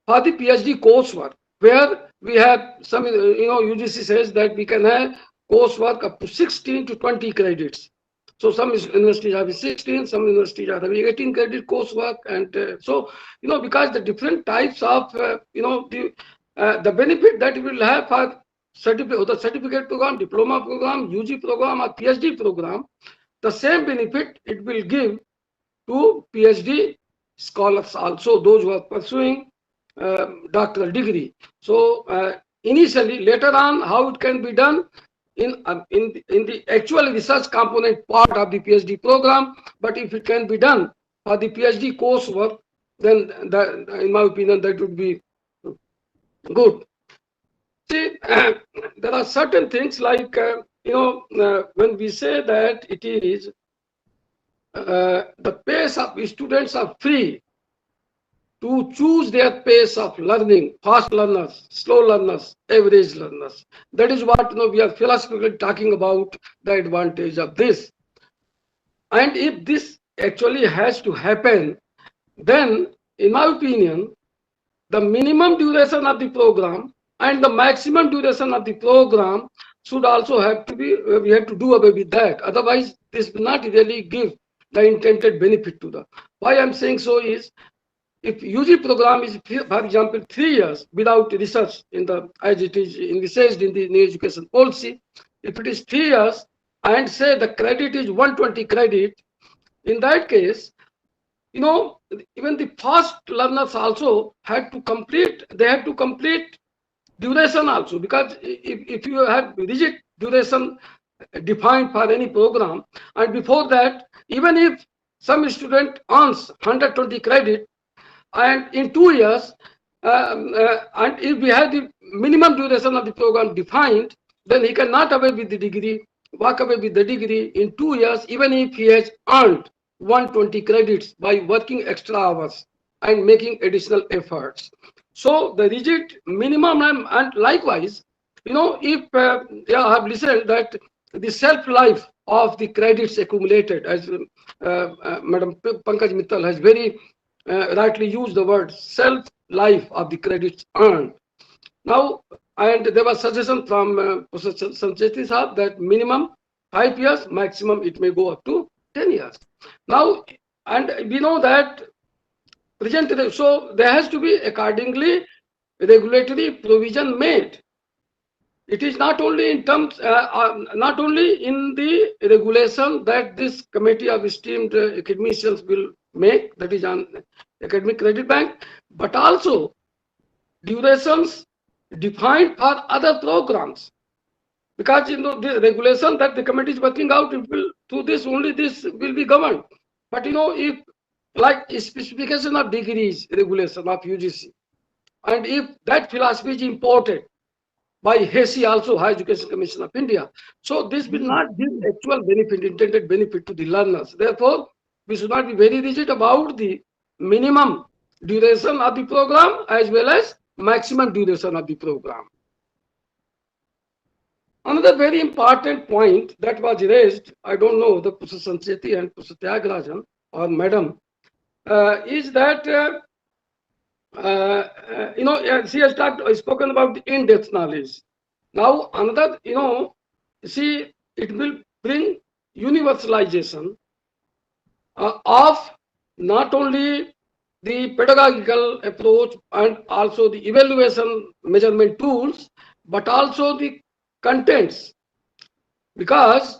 for the PhD coursework, where we have some, UGC says that we can have coursework up to 16 to 20 credits. So some universities have 16, some universities are having 18 credit coursework, and so, because the different types of, the benefit that we will have for the certificate program, diploma program, UG program, or PhD program, the same benefit it will give to PhD scholars also, those who are pursuing doctoral degree. So initially, later on, how it can be done in the actual research component part of the PhD program, but if it can be done for the PhD coursework, then in my opinion, that would be good. See, there are certain things like, when we say that it is the pace of students are free to choose their pace of learning, fast learners, slow learners, average learners. That is what we are philosophically talking about, the advantage of this. And if this actually has to happen, then in my opinion, the minimum duration of the program and the maximum duration of the program should also have to be, we have to do away with that. Otherwise, this will not really give the intended benefit to the. Why I'm saying so is, if UG program is, for example, 3 years without research as it is envisaged in the new education policy, if it is 3 years and say the credit is 120 credit, in that case, even the fast learners also had to complete, duration also, because if you have rigid duration defined for any program, and before that, even if some student earns 120 credit, and in 2 years, and if we have the minimum duration of the program defined, then he cannot walk away with the degree in 2 years, even if he has earned 120 credits by working extra hours and making additional efforts. So the rigid minimum, and likewise, if I have listened that the shelf life of the credits accumulated, as Madam Pankaj Mittal has very rightly used the word shelf life of the credits earned. Now, and there was suggestion from Professor Sancheti Saab that minimum 5 years, maximum it may go up to 10 years. Now, and we know that present, so there has to be accordingly regulatory provision made. It is not only in terms, not only in the regulation that this committee of esteemed academicians will make, that is on academic credit bank, but also durations defined for other programs. Because the regulation that the committee is working out, it will through this only this will be governed. But if like specification of degrees regulation of UGC, and if that philosophy is imported by HESI, also Higher Education Commission of India, so this will not give actual benefit, intended benefit to the learners. Therefore, we should not be very rigid about the minimum duration of the program as well as maximum duration of the program. Another very important point that was raised, I don't know, the Professor Sancheti and Professor Tyagarajan or Madam, is that she has spoken about the in-depth knowledge. Now, another, see, it will bring universalization of not only the pedagogical approach and also the evaluation measurement tools, but also the contents. Because,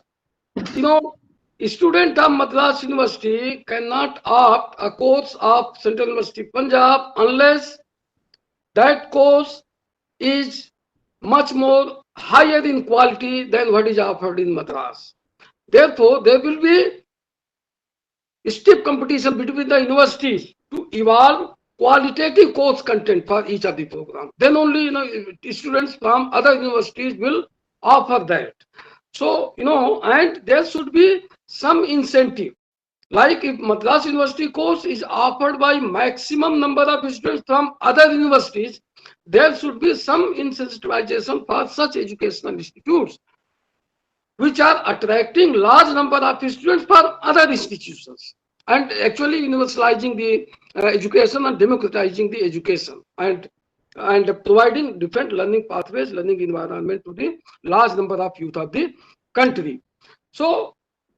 a student of Madras University cannot opt a course of Central University Punjab unless that course is much more higher in quality than what is offered in Madras. Therefore, there will be stiff competition between the universities to evolve qualitative course content for each of the program. Then only students from other universities will offer that. So and there should be some incentive. Like if Madras University course is offered by maximum number of students from other universities, there should be some incentivization for such educational institutes which are attracting large number of students for other institutions and actually universalizing the education and democratizing the education and providing different learning pathways, learning environment to the large number of youth of the country. So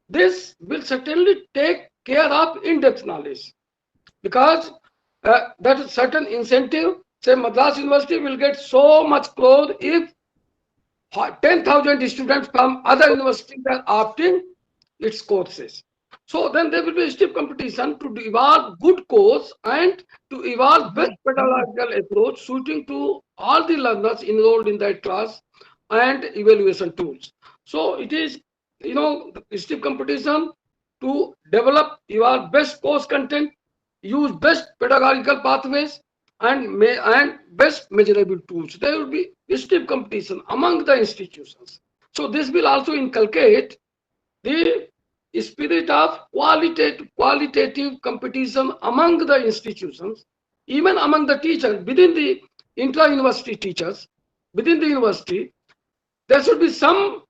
this will certainly take care of in-depth knowledge, because that is certain incentive. Say Madras University will get so much growth if 10,000 students from other universities are opting its courses. So then there will be a stiff competition to evolve good course and to evolve best pedagogical approach suiting to all the learners enrolled in that class and evaluation tools. So it is, stiff competition to develop your best course content, use best pedagogical pathways, and best measurable tools. There will be stiff competition among the institutions. So this will also inculcate the spirit of qualitative competition among the institutions, even among the teachers, within the intra-university teachers, within the university. There should be some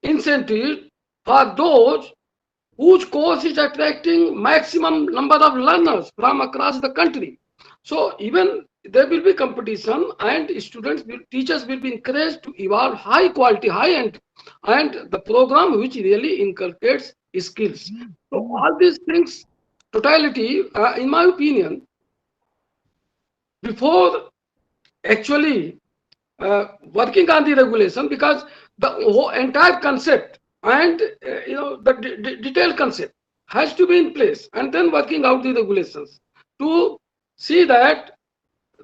incentive for those whose course is attracting maximum number of learners from across the country. So even there will be competition, and teachers will be encouraged to evolve high quality, high end, and the program which really inculcates skills. So all these things, totality, in my opinion, before actually working on the regulation, because the whole entire concept and the detailed concept has to be in place, and then working out the regulations to see that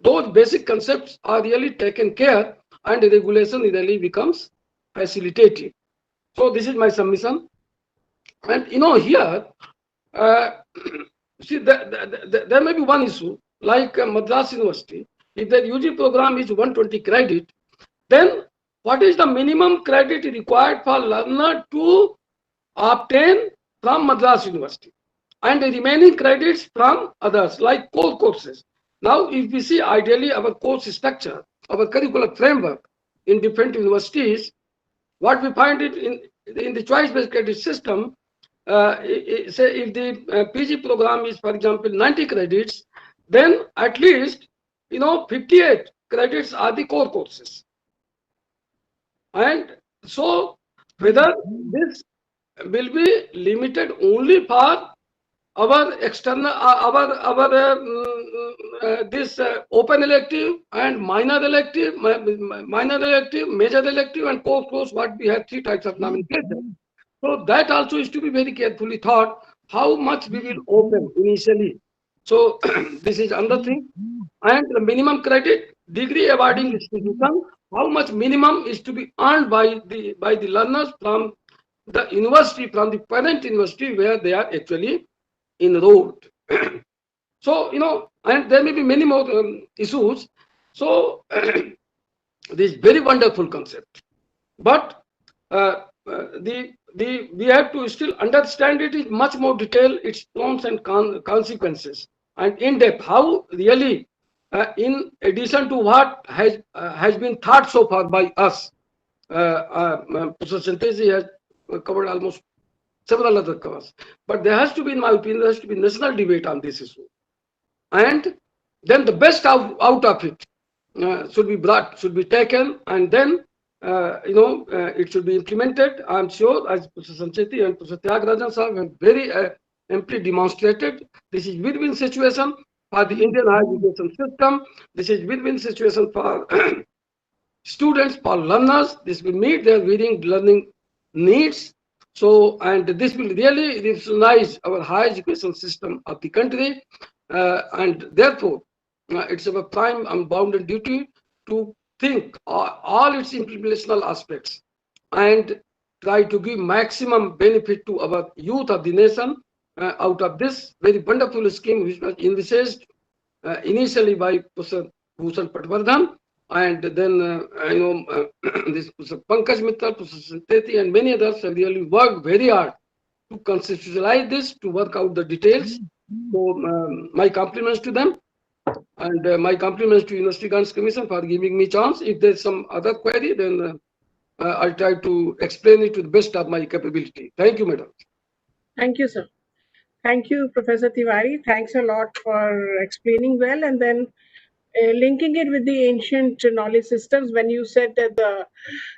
those basic concepts are really taken care and the regulation really becomes facilitative. So this is my submission. And here, see, there may be one issue, like Madras University. If the UG program is 120 credit, then what is the minimum credit required for learner to obtain from Madras University, and the remaining credits from others like core courses? Now, if we see ideally our course structure, our curricular framework in different universities, what we find it in the choice-based credit system, say if the PG program is, for example, 90 credits, then at least 58 credits are the core courses. And so whether this will be limited only for our external this open elective and minor elective, major elective, and core course, what we have 3 types of nomenclature. So that also is to be very carefully thought, how much we will open initially. So this is another thing. And the minimum credit degree awarding institution, how much minimum is to be earned by the learners from the university, from the parent university where they are actually enrolled. So and there may be many more issues. So this very wonderful concept, but we have to still understand it in much more detail, its pros and consequences, and in depth, how really, in addition to what has been thought so far by us. Professor Santesi has covered almost several other covers, but there has to be, in my opinion, there has to be national debate on this issue, and then the best out of it should be taken, and then it should be implemented. I'm sure, as Professor Sancheti and Professor Tyagarajan sir have very amply demonstrated, this is win-win situation for the Indian higher education system. This is win-win situation for students, for learners. This will meet their varying learning needs. So, and this will really revolutionize our higher education system of the country, and therefore, it's our prime and bounden duty to think all its implementational aspects and try to give maximum benefit to our youth of the nation out of this very wonderful scheme, which was envisaged initially by Professor Bhushan Patwardhan, and then this Professor Pankaj Mittal, Professor Santeti, and many others have really worked very hard to conceptualize this, to work out the details. So my compliments to them, and my compliments to University Grants Commission for giving me chance. If there's some other query, then I'll try to explain it to the best of my capability. Thank you, madam. Thank you, sir. Thank you, Professor Tiwari. Thanks a lot for explaining well, and then linking it with the ancient knowledge systems. When you said that the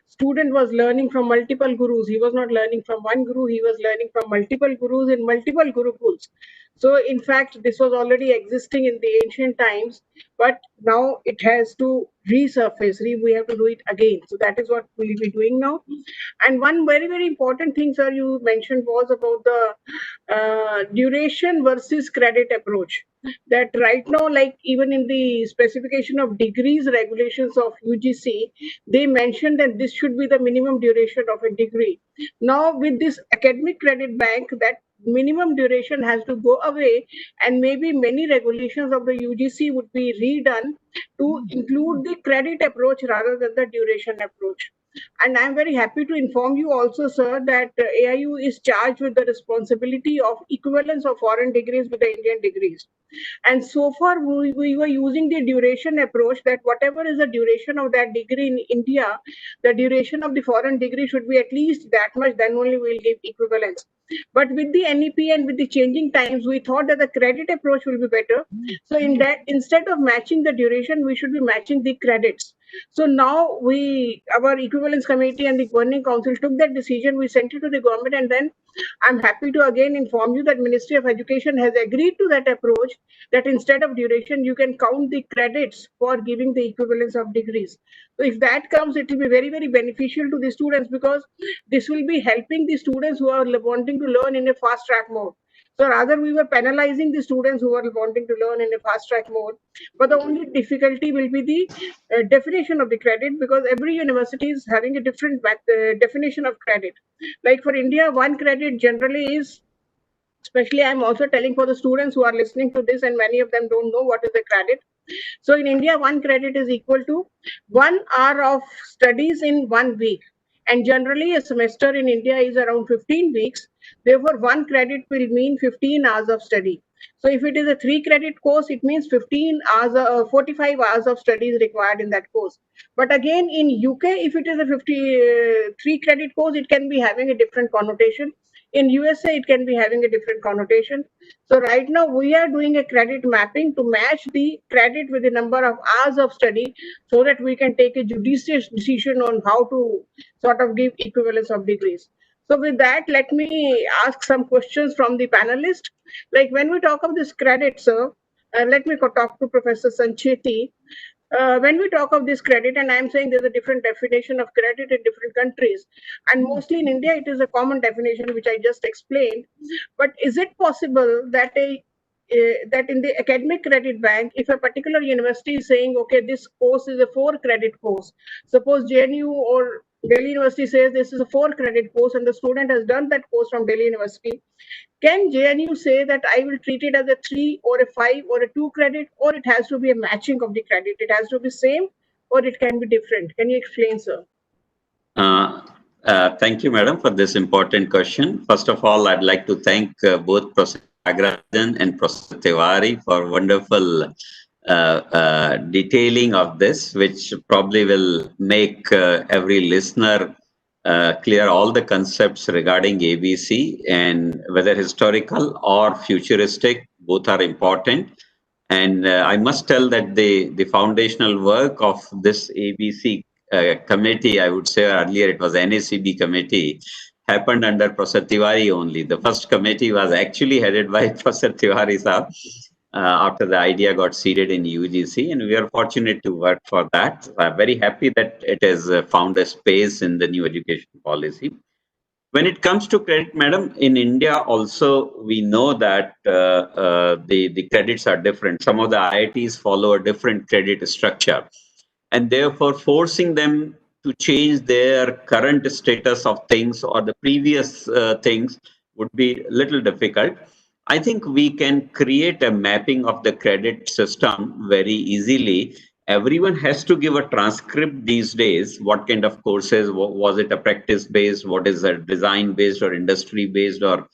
student was learning from multiple gurus, he was not learning from one guru, he was learning from multiple gurus in multiple gurukuls. So in fact, this was already existing in the ancient times, but now it has to resurface. We have to do it again. So that is what we'll be doing now. And one very, very important thing, sir, you mentioned was about the duration versus credit approach. That right now, like even in the specification of degrees regulations of UGC, they mentioned that this should be the minimum duration of a degree. Now with this academic credit bank, that minimum duration has to go away, and maybe many regulations of the UGC would be redone to include the credit approach rather than the duration approach. And I'm very happy to inform you also, sir, that AIU is charged with the responsibility of equivalence of foreign degrees with the Indian degrees. And so far, we were using the duration approach, that whatever is the duration of that degree in India, the duration of the foreign degree should be at least that much, then only we'll give equivalence. But with the NEP and with the changing times, we thought that the credit approach will be better. So in that, instead of matching the duration, we should be matching the credits. So now our equivalence committee and the governing council took that decision. We sent it to the government, and then I'm happy to again inform you that Ministry of Education has agreed to that approach, that instead of duration, you can count the credits for giving the equivalence of degrees. So if that comes, it will be very, very beneficial to the students, because this will be helping the students who are wanting to learn in a fast track mode. So rather, we were penalizing the students who are wanting to learn in a fast track mode. But the only difficulty will be the definition of the credit, because every university is having a different definition of credit. Like for India, one credit generally is, especially I'm also telling for the students who are listening to this, and many of them don't know what is the credit. So in India, one credit is equal to 1 hour of studies in 1 week. And generally, a semester in India is around 15 weeks. Therefore, one credit will mean 15 hours of study. So if it is a 3-credit course, it means 15 hours, 45 hours of study is required in that course. But again, in UK, if it is a 53-credit course, it can be having a different connotation. In USA, it can be having a different connotation. So right now, we are doing a credit mapping to match the credit with the number of hours of study so that we can take a judicious decision on how to sort of give equivalence of degrees. So with that, let me ask some questions from the panelists. Like when we talk of this credit, sir, let me talk to Professor Sancheti. When we talk of this credit, and I'm saying there's a different definition of credit in different countries, and mostly in India, it is a common definition which I just explained. But is it possible that that in the academic credit bank, if a particular university is saying, okay, this course is a 4-credit course, suppose JNU or Delhi University says this is a 4-credit course, and the student has done that course from Delhi University, can JNU say that I will treat it as a 3 or a 5 or a 2-credit, or it has to be a matching of the credit? It has to be same, or it can be different. Can you explain, sir? Thank you, madam, for this important question. First of all, I'd like to thank both Professor Agrajan and Professor Tiwari for wonderful detailing of this, which probably will make every listener clear all the concepts regarding ABC, and whether historical or futuristic, both are important. And I must tell that the foundational work of this ABC committee, I would say earlier it was NACB committee, happened under Professor Tiwari only. The first committee was actually headed by Professor Tiwari Saab after the idea got seeded in UGC, and we are fortunate to work for that. I'm very happy that it has found a space in the new education policy. When it comes to credit, madam, in India also we know that the credits are different. Some of the IITs follow a different credit structure, and therefore forcing them to change their current status of things or the previous things would be a little difficult. I think we can create a mapping of the credit system very easily. Everyone has to give a transcript these days. What kind of courses? Was it a practice based? What is a design based or industry based or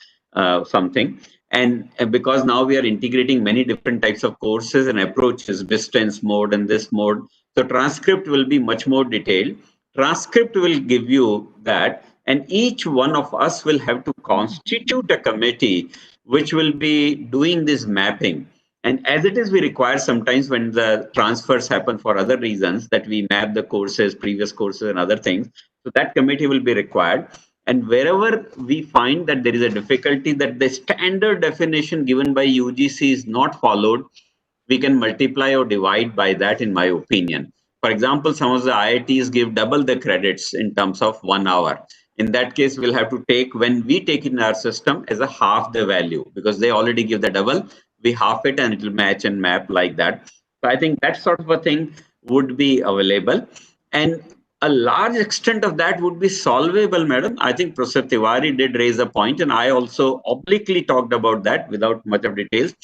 something? And because now we are integrating many different types of courses and approaches, distance mode and this mode, so transcript will be much more detailed. Transcript will give you that, and each one of us will have to constitute a committee which will be doing this mapping. And as it is, we require sometimes when the transfers happen for other reasons that we map the courses, previous courses and other things. So that committee will be required. And wherever we find that there is a difficulty that the standard definition given by UGC is not followed, we can multiply or divide by that, in my opinion. For example, some of the IITs give double the credits in terms of 1 hour. In that case, we'll have to take, when we take it in our system, as a half the value, because they already give the double, we half it and it will match and map like that. So I think that sort of a thing would be available. And a large extent of that would be solvable, madam. I think Professor Tiwari did raise a point, and I also obliquely talked about that without much of details,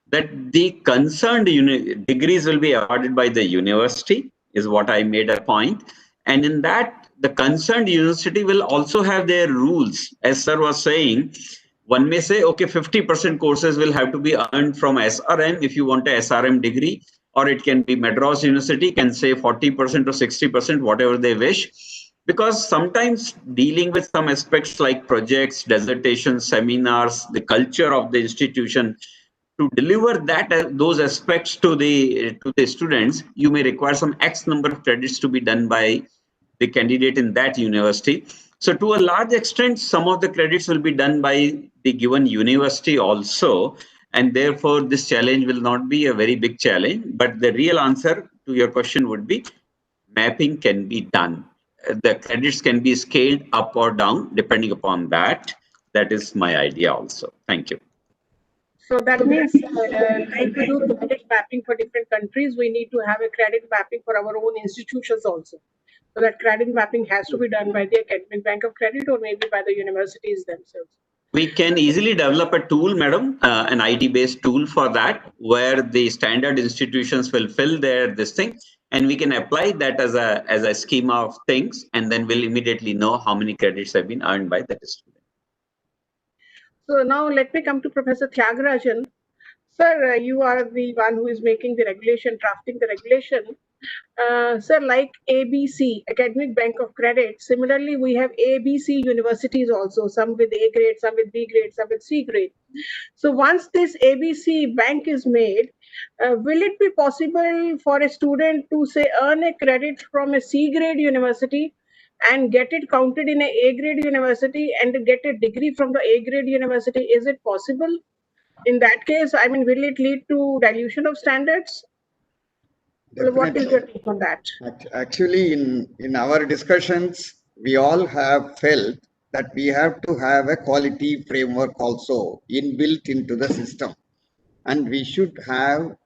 that the concerned degrees will be awarded by the university, is what I made a point. And in that, the concerned university will also have their rules. As sir was saying, one may say, okay, 50% courses will have to be earned from SRM if you want a SRM degree, or it can be Madras University can say 40% or 60%, whatever they wish. Because sometimes dealing with some aspects like projects, dissertations, seminars, the culture of the institution, to deliver that those aspects to the students, you may require some X number of credits to be done by the candidate in that university. So to a large extent, some of the credits will be done by the given university also, and therefore this challenge will not be a very big challenge. But the real answer to your question would be mapping can be done. The credits can be scaled up or down depending upon that. That is my idea also. Thank you. So that means, like we do credit mapping for different countries, we need to have a credit mapping for our own institutions also. So that credit mapping has to be done by the Academic Bank of Credit or maybe by the universities themselves. We can easily develop a tool, madam, an IT-based tool for that, where the standard institutions will fill this thing, and we can apply that as a schema of things, and then we'll immediately know how many credits have been earned by that student. So now let me come to Professor Tyagarajan. Sir, you are the one who is making the regulation, drafting the regulation. Sir, like ABC, Academic Bank of Credit, similarly, we have ABC universities also, some with A grade, some with B grade, some with C grade. So once this ABC bank is made, will it be possible for a student to say earn a credit from a C grade university and get it counted in a grade university and get a degree from the A grade university? Is it possible? In that case, I mean, will it lead to dilution of standards? Well, what is your Definitely. take on that? Actually, in our discussions, we all have felt that we have to have a quality framework also inbuilt into the system. And we should have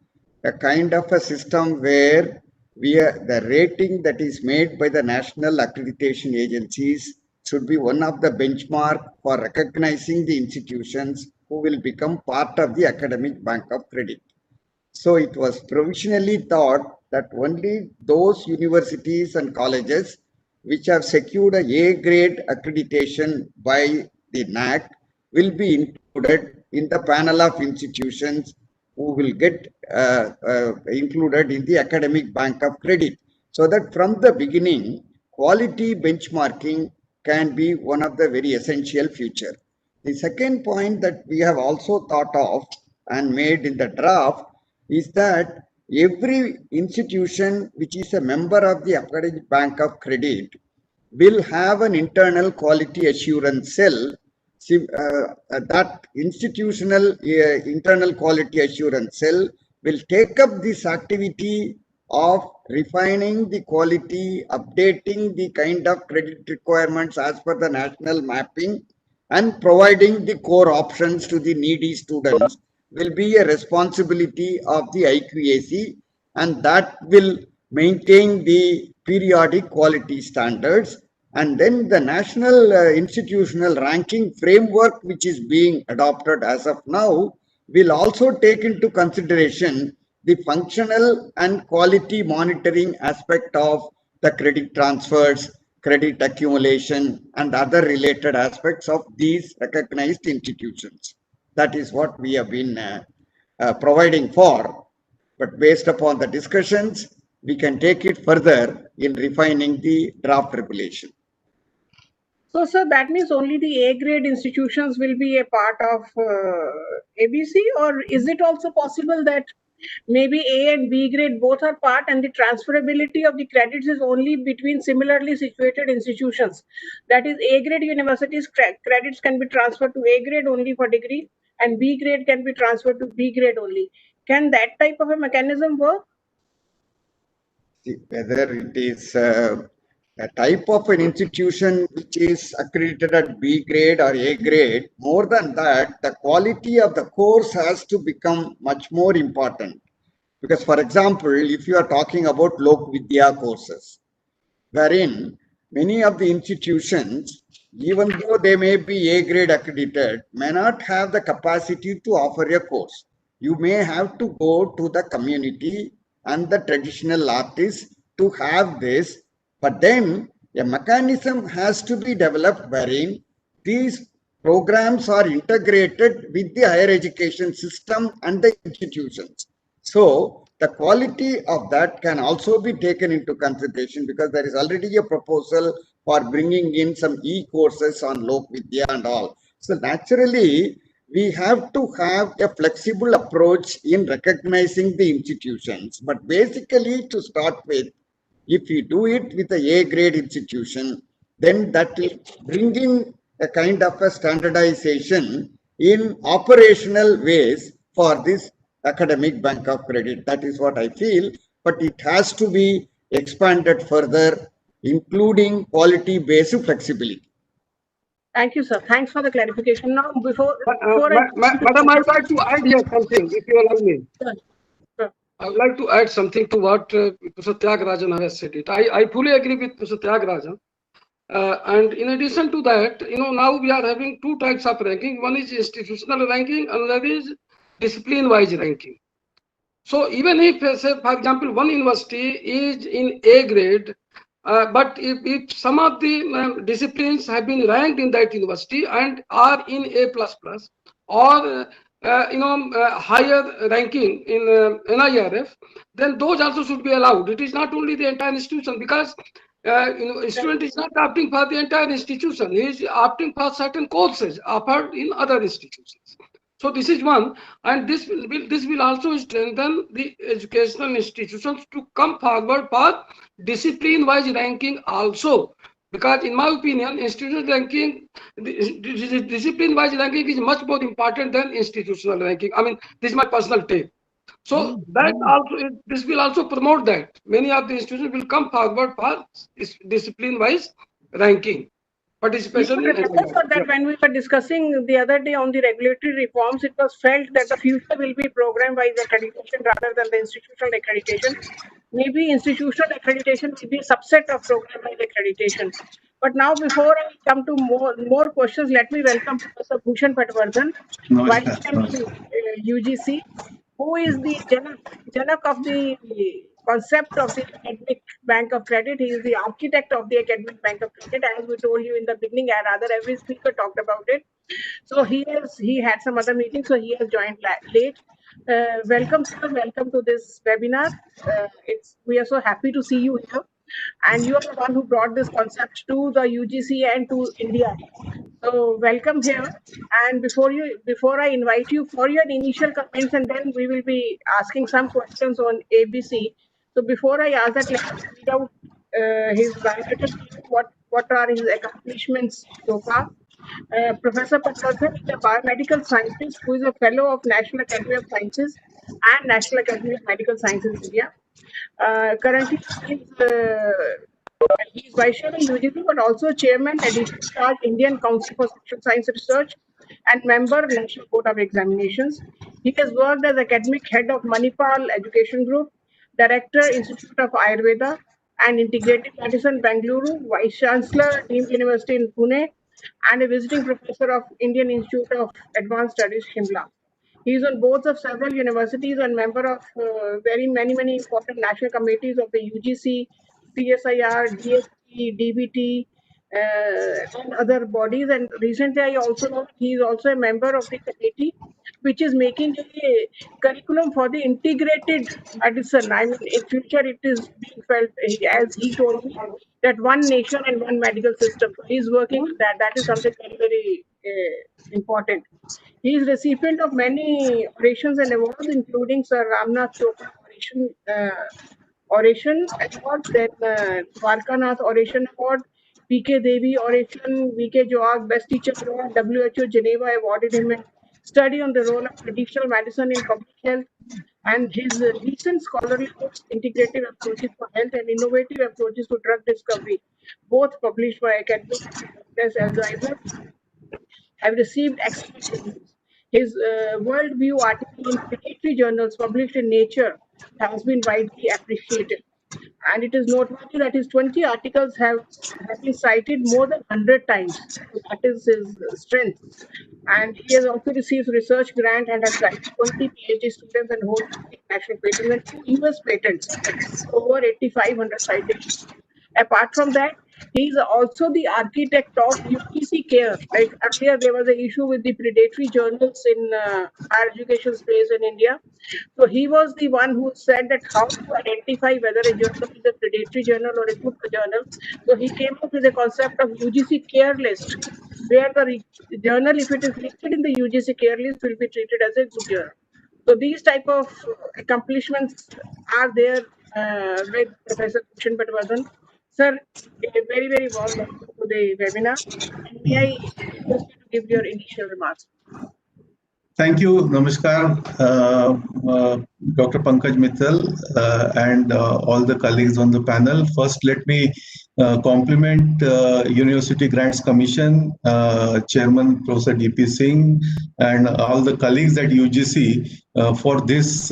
a kind of a system where the rating that is made by the national accreditation agencies should be one of the benchmark for recognizing the institutions who will become part of the academic bank of credit. So it was provisionally thought that only those universities and colleges which have secured a A grade accreditation by the NAC will be included in the panel of institutions who will get included in the academic bank of credit. So that from the beginning, quality benchmarking can be one of the very essential feature. The second point that we have also thought of and made in the draft is that every institution which is a member of the academic bank of credit will have an internal quality assurance cell. That institutional internal quality assurance cell will take up this activity of refining the quality, updating the kind of credit requirements as per the national mapping, and providing the core options to the needy students will be a responsibility of the IQAC, and that will maintain the periodic quality standards. And then the national institutional ranking framework, which is being adopted as of now, will also take into consideration the functional and quality monitoring aspect of the credit transfers, credit accumulation, and other related aspects of these recognized institutions. That is what we have been providing for. But based upon the discussions, we can take it further in refining the draft regulation. So, sir, that means only the A grade institutions will be a part of ABC, or is it also possible that maybe A and B grade both are part and the transferability of the credits is only between similarly situated institutions? That is, A grade universities credits can be transferred to A grade only for degree and B grade can be transferred to B grade only. Can that type of a mechanism work? Whether it is a type of an institution which is accredited at B grade or A grade, more than that, the quality of the course has to become much more important. Because, for example, if you are talking about Lok Vidya courses, wherein many of the institutions, even though they may be A grade accredited, may not have the capacity to offer a course. You may have to go to the community and the traditional artists to have this, but then a mechanism has to be developed wherein these programs are integrated with the higher education system and the institutions. So the quality of that can also be taken into consideration, because there is already a proposal for bringing in some e-courses on Lok Vidya and all. So naturally, we have to have a flexible approach in recognizing the institutions. But basically, to start with, if you do it with a A grade institution, then that will bring in a kind of a standardization in operational ways for this academic bank of credit. That is what I feel, but it has to be expanded further, including quality based flexibility. Thank you, sir. Thanks for the clarification. Now, before Madam, I would like to add here something, if you allow me. Sure. I would like to add something to what Professor Tyagarajan has said. I fully agree with Professor Tyagarajan. And in addition to that, now we are having two types of ranking. One is institutional ranking, another is discipline-wise ranking. So even if, say, for example, one university is in A grade, but if some of the disciplines have been ranked in that university and are in A++, or higher ranking in NIRF, then those also should be allowed. It is not only the entire institution, because a student is not opting for the entire institution. He is opting for certain courses offered in other institutions. So this is one, and this will also strengthen the educational institutions to come forward for discipline-wise ranking also. Because in my opinion, institutional ranking, discipline-wise ranking is much more important than institutional ranking. I mean, this is my personal take. So that also, this will also promote that. Many of the institutions will come forward for discipline-wise ranking, participation in Remember, sir, that when we were discussing the other day on the regulatory reforms, it was felt that the future will be program-wise accreditation rather than the institutional accreditation. Maybe institutional accreditation will be a subset of program-wise accreditation. But now, before I come to more questions, let me welcome Professor Bhushan Patwardhan, Vice Chairman UGC, who is the Janak of the concept of the academic bank of credit. He is the architect of the academic bank of credit, as we told you in the beginning, and rather every speaker talked about it. So he had some other meetings, so he has joined late. Welcome, sir. Welcome to this webinar. We are so happy to see you here, and you are the one who brought this concept to the UGC and to India. So welcome here. And before I invite you for your initial comments, and then we will be asking some questions on ABC. So before I ask that, let me read out his biography to you. What are his accomplishments so far? Professor Patwardhan is a biomedical scientist who is a fellow of National Academy of Sciences and National Academy of Medical Sciences India. Currently, he is vice chairman UGC, but also chairman, editor in charge, Indian Council for Social Science Research, and member, National Board of Examinations. He has worked as academic head of Manipal Education Group, director, Institute of Ayurveda and Integrative Medicine, Bangalore, vice chancellor, Deemed University in Pune, and a visiting professor of Indian Institute of Advanced Studies, Shimla. He is on boards of several universities and member of many important national committees of the UGC, CSIR, DST, DBT, and other bodies. And recently, I also know he is also a member of the committee, which is making a curriculum for the integrated medicine. I mean, in future, it is being felt, as he told me, that one nation and one medical system. So he's working with that. That is something very important. He is recipient of many orations and awards, including Sir Ramnath Chopra Oration Award, then Dwarkanath Oration Award, P.K. Devi Oration, V.K. Joag Best Teacher Award, WHO Geneva awarded him a study on the role of traditional medicine in public health, and his recent scholarly books, Integrative Approaches for Health and Innovative Approaches to Drug Discovery, both published by academic press Alzheimer's, have received excellent reviews. His worldview article in predatory journals published in Nature has been widely appreciated. And it is noteworthy that his 20 articles have been cited more than 100 times. So that is his strength. And he has also received research grant and has cited 20 PhD students and holds national patents and 2 US patents, over 8,500 citations. Apart from that, he is also the architect of UGC Care. Like earlier, there was an issue with the predatory journals in higher education space in India. So he was the one who said that how to identify whether a journal is a predatory journal or a good journal. So he came up with the concept of UGC Care List, where the journal, if it is listed in the UGC Care List, will be treated as a good journal. So these type of accomplishments are there with Professor Bhushan Patwardhan. Sir, a very warm welcome to the webinar. And may I request you to give your initial remarks? Thank you, Namaskar, Dr. Pankaj Mittal and all the colleagues on the panel. First, let me compliment University Grants Commission, Chairman Professor D.P. Singh, and all the colleagues at UGC for this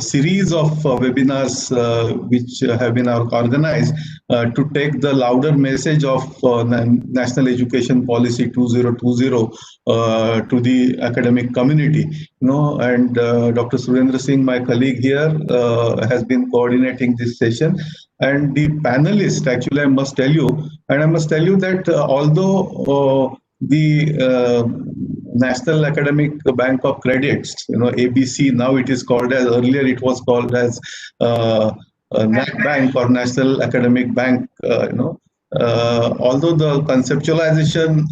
series of webinars which have been organized to take the louder message of National Education Policy 2020 to the academic community. And Dr. Surendra Singh, my colleague here, has been coordinating this session. And the panelists, actually, I must tell you that although the National Academic Bank of Credits, ABC, now it is called as, earlier it was called as NAC Bank or National Academic Bank, although the conceptualization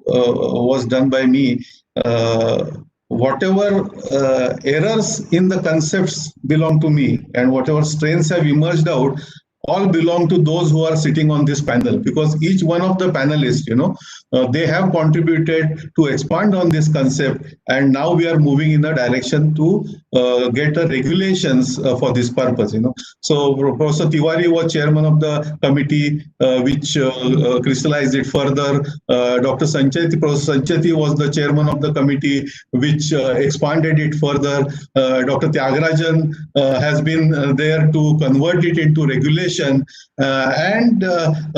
was done by me, whatever errors in the concepts belong to me and whatever strengths have emerged out all belong to those who are sitting on this panel, because each one of the panelists, they have contributed to expand on this concept, and now we are moving in a direction to get regulations for this purpose. So Professor Tiwari was chairman of the committee which crystallized it further. Professor Sancheti was the chairman of the committee which expanded it further. Dr. Tyagarajan has been there to convert it into regulation. And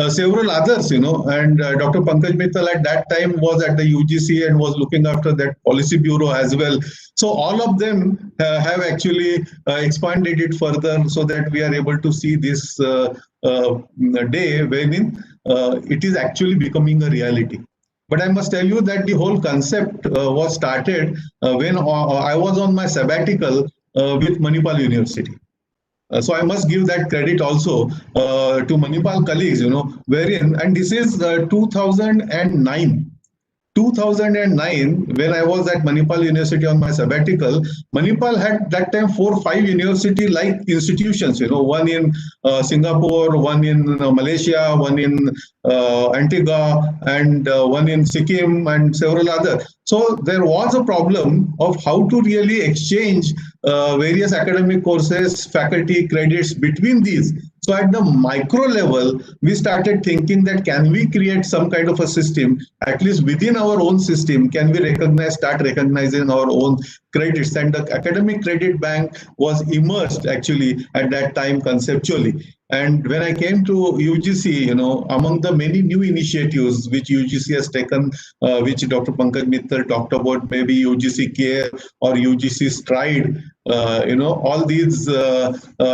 several others, and Dr. Pankaj Mittal at that time was at the UGC and was looking after that policy bureau as well. So all of them have actually expanded it further so that we are able to see this day when it is actually becoming a reality. But I must tell you that the whole concept was started when I was on my sabbatical with Manipal University. So I must give that credit also to Manipal colleagues, wherein, and this is 2009. 2009, when I was at Manipal University on my sabbatical, Manipal had that time 4 or 5 university-like institutions, one in Singapore, one in Malaysia, one in Antigua, and one in Sikkim, and several others. So there was a problem of how to really exchange various academic courses, faculty credits between these. So at the micro level, we started thinking that can we create some kind of a system, at least within our own system, can we start recognizing our own credits? And the Academic Credit Bank was immersed actually at that time conceptually. And when I came to UGC, among the many new initiatives which UGC has taken, which Dr. Pankaj Mittal talked about, maybe UGC Care or UGC Stride, all these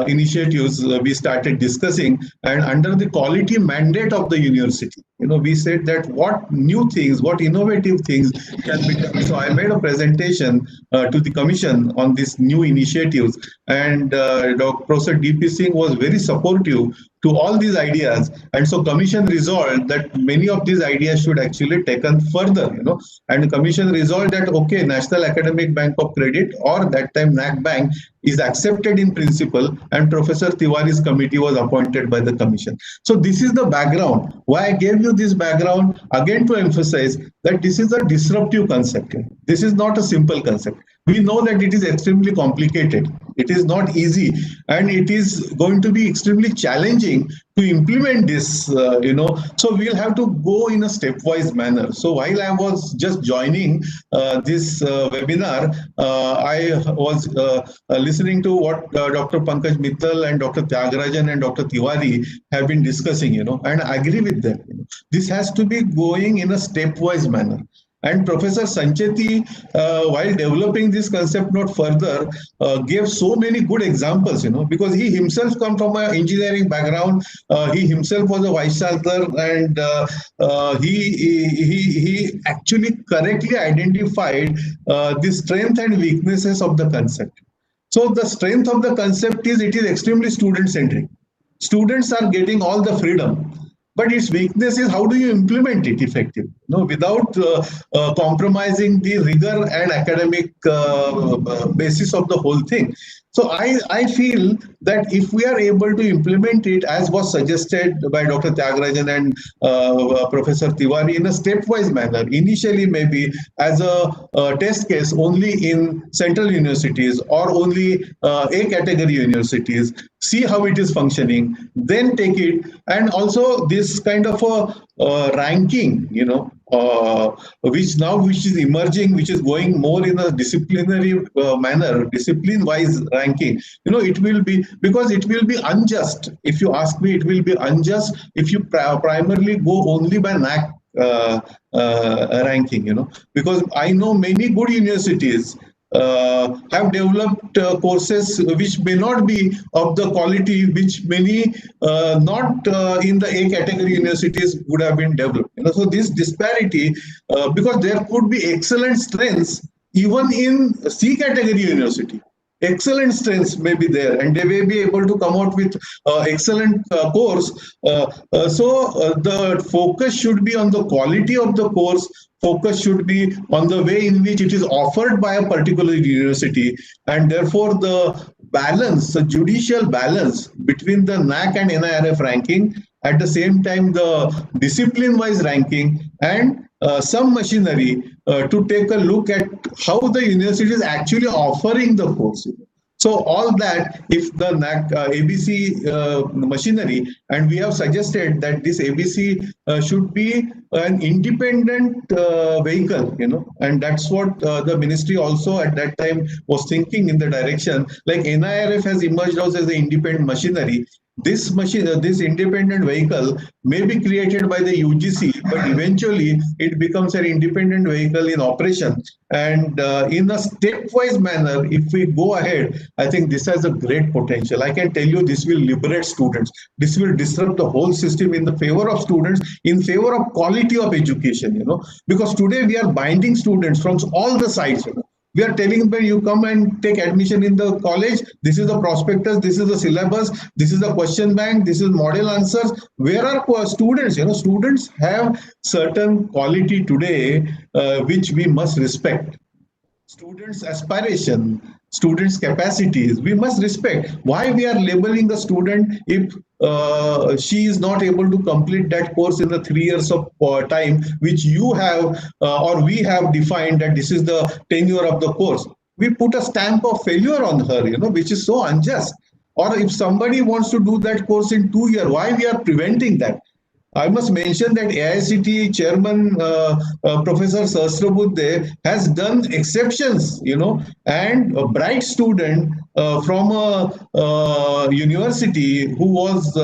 initiatives we started discussing, and under the quality mandate of the university, we said that what new things, what innovative things can be done. So I made a presentation to the commission on these new initiatives, and Dr. Professor D.P. Singh was very supportive to all these ideas, and so commission resolved that many of these ideas should actually taken further, and the commission resolved that okay, National Academic Bank of Credit, or that time NAC Bank, is accepted in principle, and Professor Tiwari's committee was appointed by the commission. So this is the background. Why I gave you this background, again to emphasize that this is a disruptive concept. This is not a simple concept. We know that it is extremely complicated. It is not easy, and it is going to be extremely challenging to implement this, so we'll have to go in a stepwise manner. So while I was just joining this webinar, I was listening to what Dr. Pankaj Mittal and Dr. Tyagarajan and Dr. Tiwari have been discussing, and I agree with them. This has to be going in a stepwise manner. And Professor Sancheti, while developing this concept note further, gave so many good examples, because he himself comes from an engineering background. He himself was a vice chancellor, and he actually correctly identified the strength and weaknesses of the concept. So the strength of the concept is it is extremely student-centric. Students are getting all the freedom. But its weakness is how do you implement it effectively, without compromising the rigor and academic basis of the whole thing. So I feel that if we are able to implement it as was suggested by Dr. Tyagarajan and Professor Tiwari in a stepwise manner, initially maybe as a test case only in central universities or only A category universities, see how it is functioning, then take it, and also this kind of a ranking, which is emerging, which is going more in a disciplinary manner, discipline-wise ranking. It will be, because it will be unjust. If you ask me, it will be unjust if you primarily go only by NAC ranking, because I know many good universities have developed courses which may not be of the quality which many not in the A category universities would have been developed. So this disparity, because there could be excellent strengths even in C category university. Excellent strengths may be there, and they may be able to come out with excellent course. The focus should be on the quality of the course. Focus should be on the way in which it is offered by a particular university, and therefore the balance, the judicial balance between the NAC and NIRF ranking, at the same time the discipline-wise ranking, and some machinery to take a look at how the university is actually offering the course. So all that, if the NAC, ABC machinery, and we have suggested that this ABC should be an independent vehicle, and that's what the ministry also at that time was thinking in the direction. Like NIRF has emerged out as an independent machinery. This independent vehicle may be created by the UGC, but eventually it becomes an independent vehicle in operation. And in a stepwise manner, if we go ahead, I think this has a great potential. I can tell you this will liberate students. This will disrupt the whole system in the favor of students, in favor of quality of education, because today we are binding students from all the sides. We are telling them, you come and take admission in the college. This is the prospectus. This is the syllabus. This is the question bank. This is model answers. Where are students? Students have certain quality today, which we must respect. Students' aspiration, students' capacities, we must respect. Why we are labeling a student if she is not able to complete that course in the 3 years of time which you have or we have defined that this is the tenure of the course? We put a stamp of failure on her, which is so unjust. Or if somebody wants to do that course in 2 years, why we are preventing that? I must mention that AICTE chairman, Professor Sahasrabudhe, has done exceptions, and a bright student from a university who was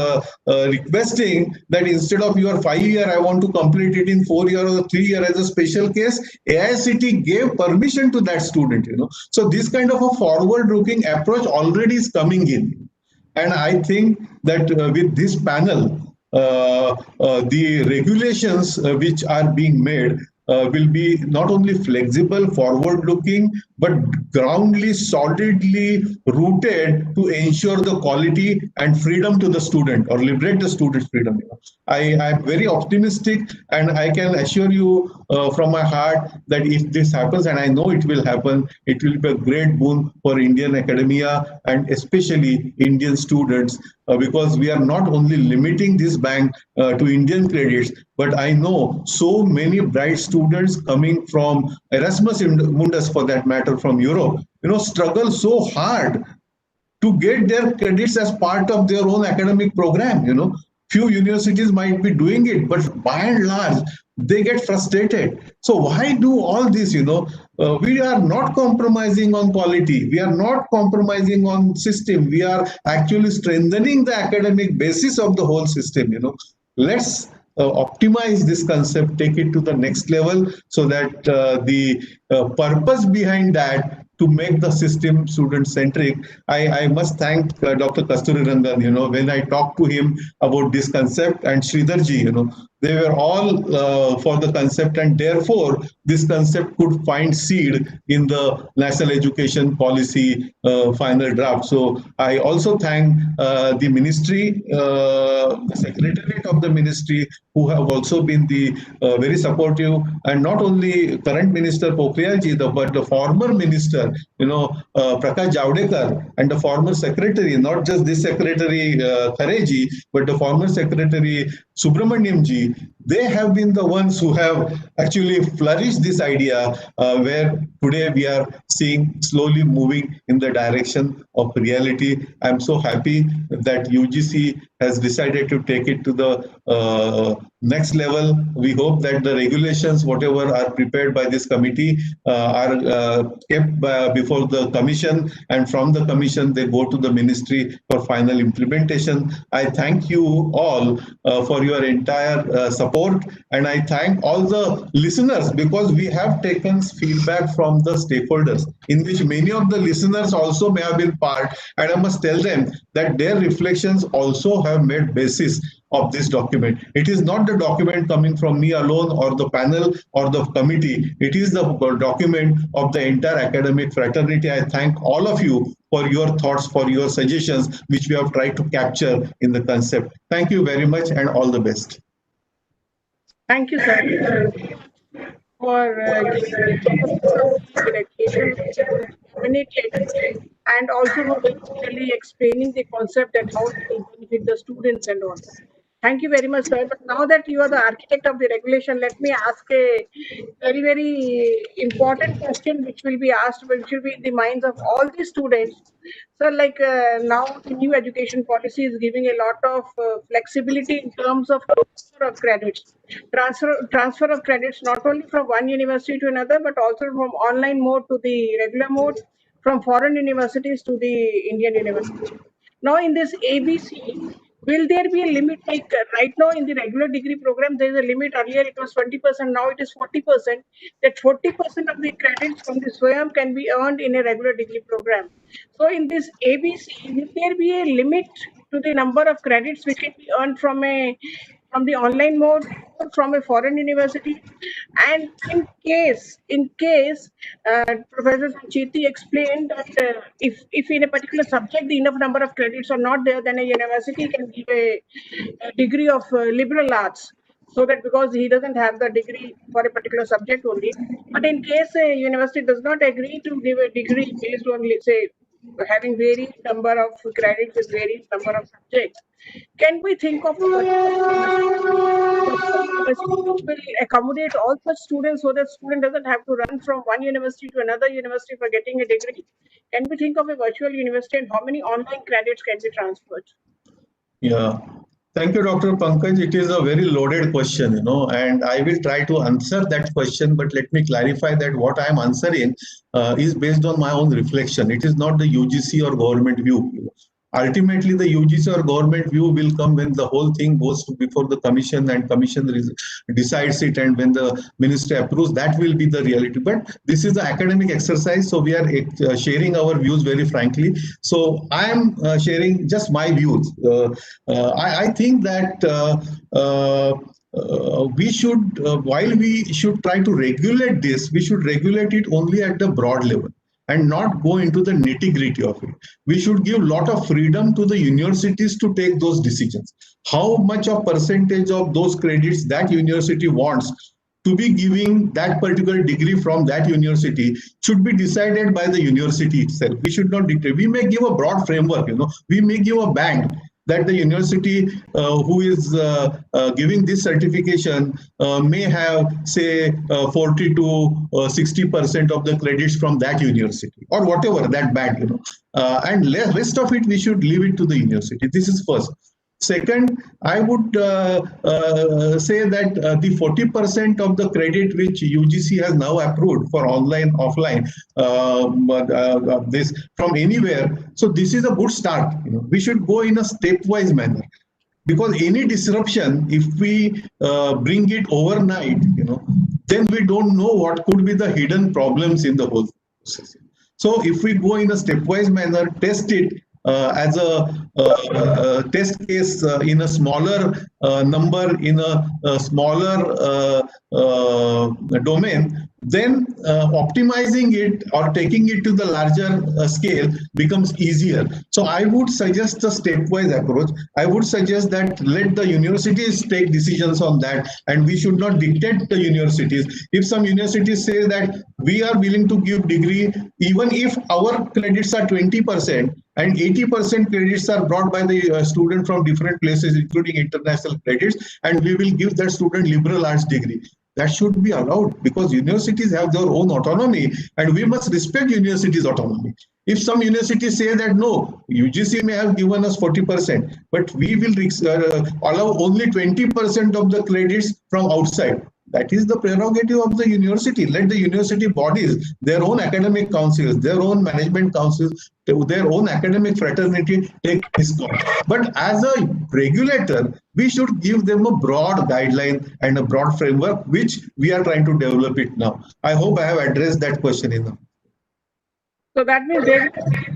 requesting that instead of your 5 year, I want to complete it in 4 years or 3 years as a special case, AICTE gave permission to that student, So this kind of a forward-looking approach already is coming in. And I think that with this panel, the regulations which are being made will be not only flexible, forward-looking, but groundly, solidly rooted to ensure the quality and freedom to the student, or liberate the student's freedom. I am very optimistic, and I can assure you from my heart that if this happens, and I know it will happen, it will be a great boon for Indian academia and especially Indian students, because we are not only limiting this bank to Indian credits, but I know so many bright students coming from Erasmus Mundus, for that matter, from Europe, struggle so hard to get their credits as part of their own academic program. Few universities might be doing it, but by and large, they get frustrated. So why do all this? We are not compromising on quality. We are not compromising on system. We are actually strengthening the academic basis of the whole system. Let's optimize this concept, take it to the next level, so that the purpose behind that to make the system student-centric. I must thank Dr. Kasturi Rangan, when I talked to him about this concept, and Sridharji, they were all for the concept, and therefore this concept could find seed in the National Education Policy final draft. So I also thank the ministry, the secretariat of the ministry, who have also been the very supportive, and not only current minister Pokhriyalji, but the former minister, Prakash Javadekar, and the former secretary, not just this secretary Khareji, but the former secretary Subramaniamji. They have been the ones who have actually flourished this idea, where today we are seeing slowly moving in the direction of reality. I'm so happy that UGC has decided to take it to the next level. We hope that the regulations, whatever are prepared by this committee, are kept before the commission, and from the commission they go to the ministry for final implementation. I thank you all for your entire support support, and I thank all the listeners, because we have taken feedback from the stakeholders, in which many of the listeners also may have been part, and I must tell them that their reflections also have made basis of this document. It is not the document coming from me alone or the panel or the committee. It is the document of the entire academic fraternity. I thank all of you for your thoughts, for your suggestions, which we have tried to capture in the concept. Thank you very much and all the best. Thank you, sir, for giving the regulation emanated, and also for very clearly explaining the concept and how it will benefit the students and all. Thank you very much, sir. But now that you are the architect of the regulation, let me ask a very, very important question, which will be asked, which will be in the minds of all the students. So, like now, the new education policy is giving a lot of flexibility in terms of transfer of credits. Transfer of credits not only from one university to another, but also from online mode to the regular mode, from foreign universities to the Indian universities. Now, in this ABC, will there be a limit? Like right now in the regular degree program, there is a limit. Earlier it was 20%, now it is 40%. That 40% of the credits from the SWAYAM can be earned in a regular degree program. So in this ABC, will there be a limit to the number of credits which can be earned from the online mode or from a foreign university? And in case Professor Sancheti explained that if in a particular subject the enough number of credits are not there, then a university can give a degree of liberal arts, so that because he doesn't have the degree for a particular subject only. But in case a university does not agree to give a degree based on, let's say, having varied number of credits with varied number of subjects, can we think of a university which will accommodate all such students, so that student doesn't have to run from one university to another university for getting a degree? Can we think of a virtual university, and how many online credits can be transferred? Yeah. Thank you, Dr. Pankaj. It is a very loaded question, and I will try to answer that question, but let me clarify that what I am answering is based on my own reflection. It is not the UGC or government view. Ultimately, the UGC or government view will come when the whole thing goes before the commission, and commission decides it, and when the minister approves, that will be the reality. But this is the academic exercise, so we are sharing our views very frankly. So I am sharing just my views. I think that we should, while we should try to regulate this, we should regulate it only at the broad level and not go into the nitty-gritty of it. We should give a lot of freedom to the universities to take those decisions. How much of percentage of those credits that university wants to be giving that particular degree from that university should be decided by the university itself. We should not dictate. We may give a broad framework, we may give a band that the university who is giving this certification may have, say, 40 to 60% of the credits from that university, or whatever that band, and rest of it we should leave it to the university. This is first. Second, I would say that the 40% of the credit which UGC has now approved for online, offline, this from anywhere. So this is a good start. We should go in a stepwise manner, because any disruption, if we bring it overnight, then we don't know what could be the hidden problems in the whole process. So if we go in a stepwise manner, test it as a test case in a smaller number, in a smaller domain, then optimizing it or taking it to the larger scale becomes easier. So I would suggest a stepwise approach. I would suggest that let the universities take decisions on that, and we should not dictate the universities. If some universities say that we are willing to give degree even if our credits are 20% and 80% credits are brought by the student from different places, including international credits, and we will give that student liberal arts degree. That should be allowed, because universities have their own autonomy and we must respect universities' autonomy. If some universities say that no, UGC may have given us 40%, but we will allow only 20% of the credits from outside, That is the prerogative of the university. Let the university bodies, their own academic councils, their own management councils, their own academic fraternity take this call. But as a regulator, we should give them a broad guideline and a broad framework, which we are trying to develop it now. I hope I have addressed that question enough. So that means there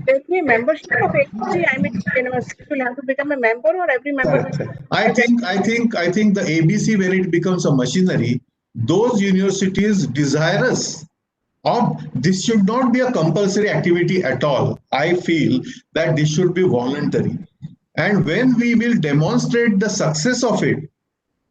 will be membership of ABC. I mean, universities will have to become a member, or every member will. I think the ABC, when it becomes a machinery, those universities desirous of this should not be a compulsory activity at all. I feel that this should be voluntary. And when we will demonstrate the success of it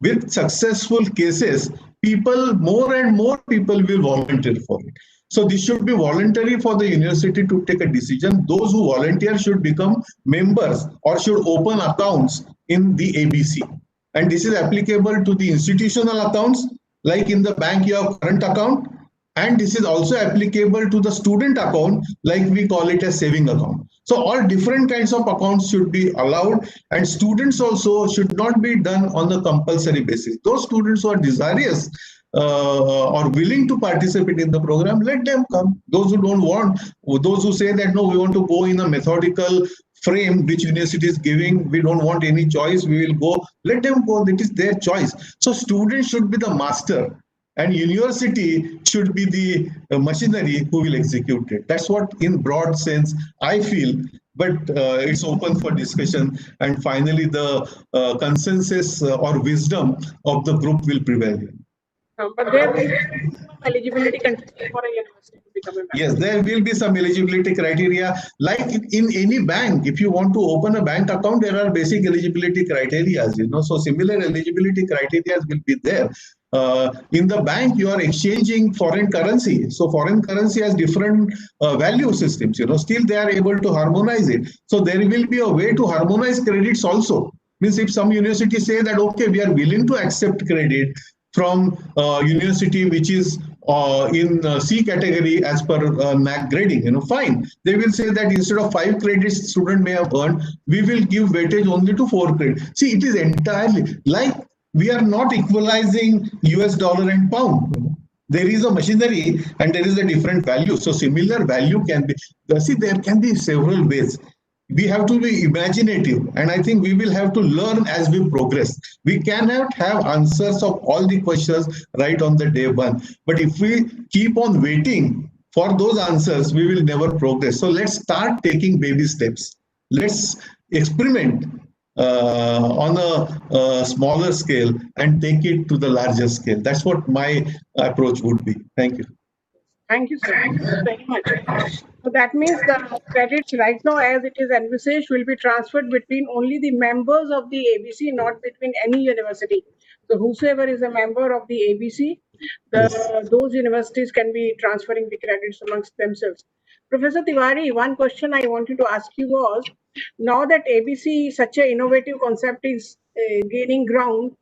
with successful cases, people, more and more people will volunteer for it. So this should be voluntary for the university to take a decision. Those who volunteer should become members or should open accounts in the ABC. And this is applicable to the institutional accounts, like in the bank you have current account, and this is also applicable to the student account, like we call it a saving account. So all different kinds of accounts should be allowed, and students also should not be done on a compulsory basis. Those students who are desirous or willing to participate in the program, let them come. Those who don't want, those who say that no, we want to go in a methodical frame which university is giving, we don't want any choice, we will go, let them go. That is their choice. So students should be the master, and university should be the machinery who will execute it. That's what in broad sense I feel, but it's open for discussion, and finally the consensus or wisdom of the group will prevail. But there will be some eligibility conditions for a university to become a member. Yes, there will be some eligibility criteria. Like in any bank, if you want to open a bank account, there are basic eligibility criteria, so similar eligibility criteria will be there. In the bank, you are exchanging foreign currency. So foreign currency has different value systems, still they are able to harmonize it. So there will be a way to harmonize credits also. Means if some university say that, okay, we are willing to accept credit from university which is in C category as per NAC grading, fine. They will say that instead of 5 credits student may have earned, we will give weightage only to 4 credits. See, it is entirely like we are not equalizing US dollar and pound. There is a machinery and there is a different value. So similar value can be, see, there can be several ways. We have to be imaginative, and I think we will have to learn as we progress. We cannot have answers of all the questions right on the day one. But if we keep on waiting for those answers, we will never progress. So let's start taking baby steps. Let's experiment on a smaller scale and take it to the larger scale. That's what my approach would be. Thank you. Thank you, sir. Thank you very much. So that means the credits right now, as it is envisaged, will be transferred between only the members of the ABC, not between any university. So whosoever is a member of the ABC, those universities can be transferring the credits amongst themselves. Professor Tiwari, one question I wanted to ask you was, now that ABC, such an innovative concept, is gaining ground,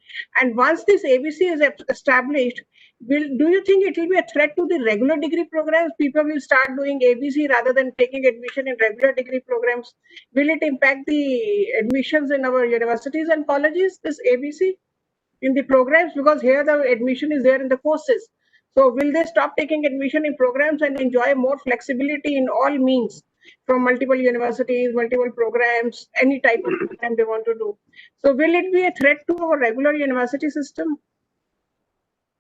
and once this ABC is established, do you think it will be a threat to the regular degree programs? People will start doing ABC rather than taking admission in regular degree programs. Will it impact the admissions in our universities and colleges, this ABC, in the programs? Because here the admission is there in the courses. So will they stop taking admission in programs and enjoy more flexibility in all means, from multiple universities, multiple programs, any type of program they want to do? So will it be a threat to our regular university system?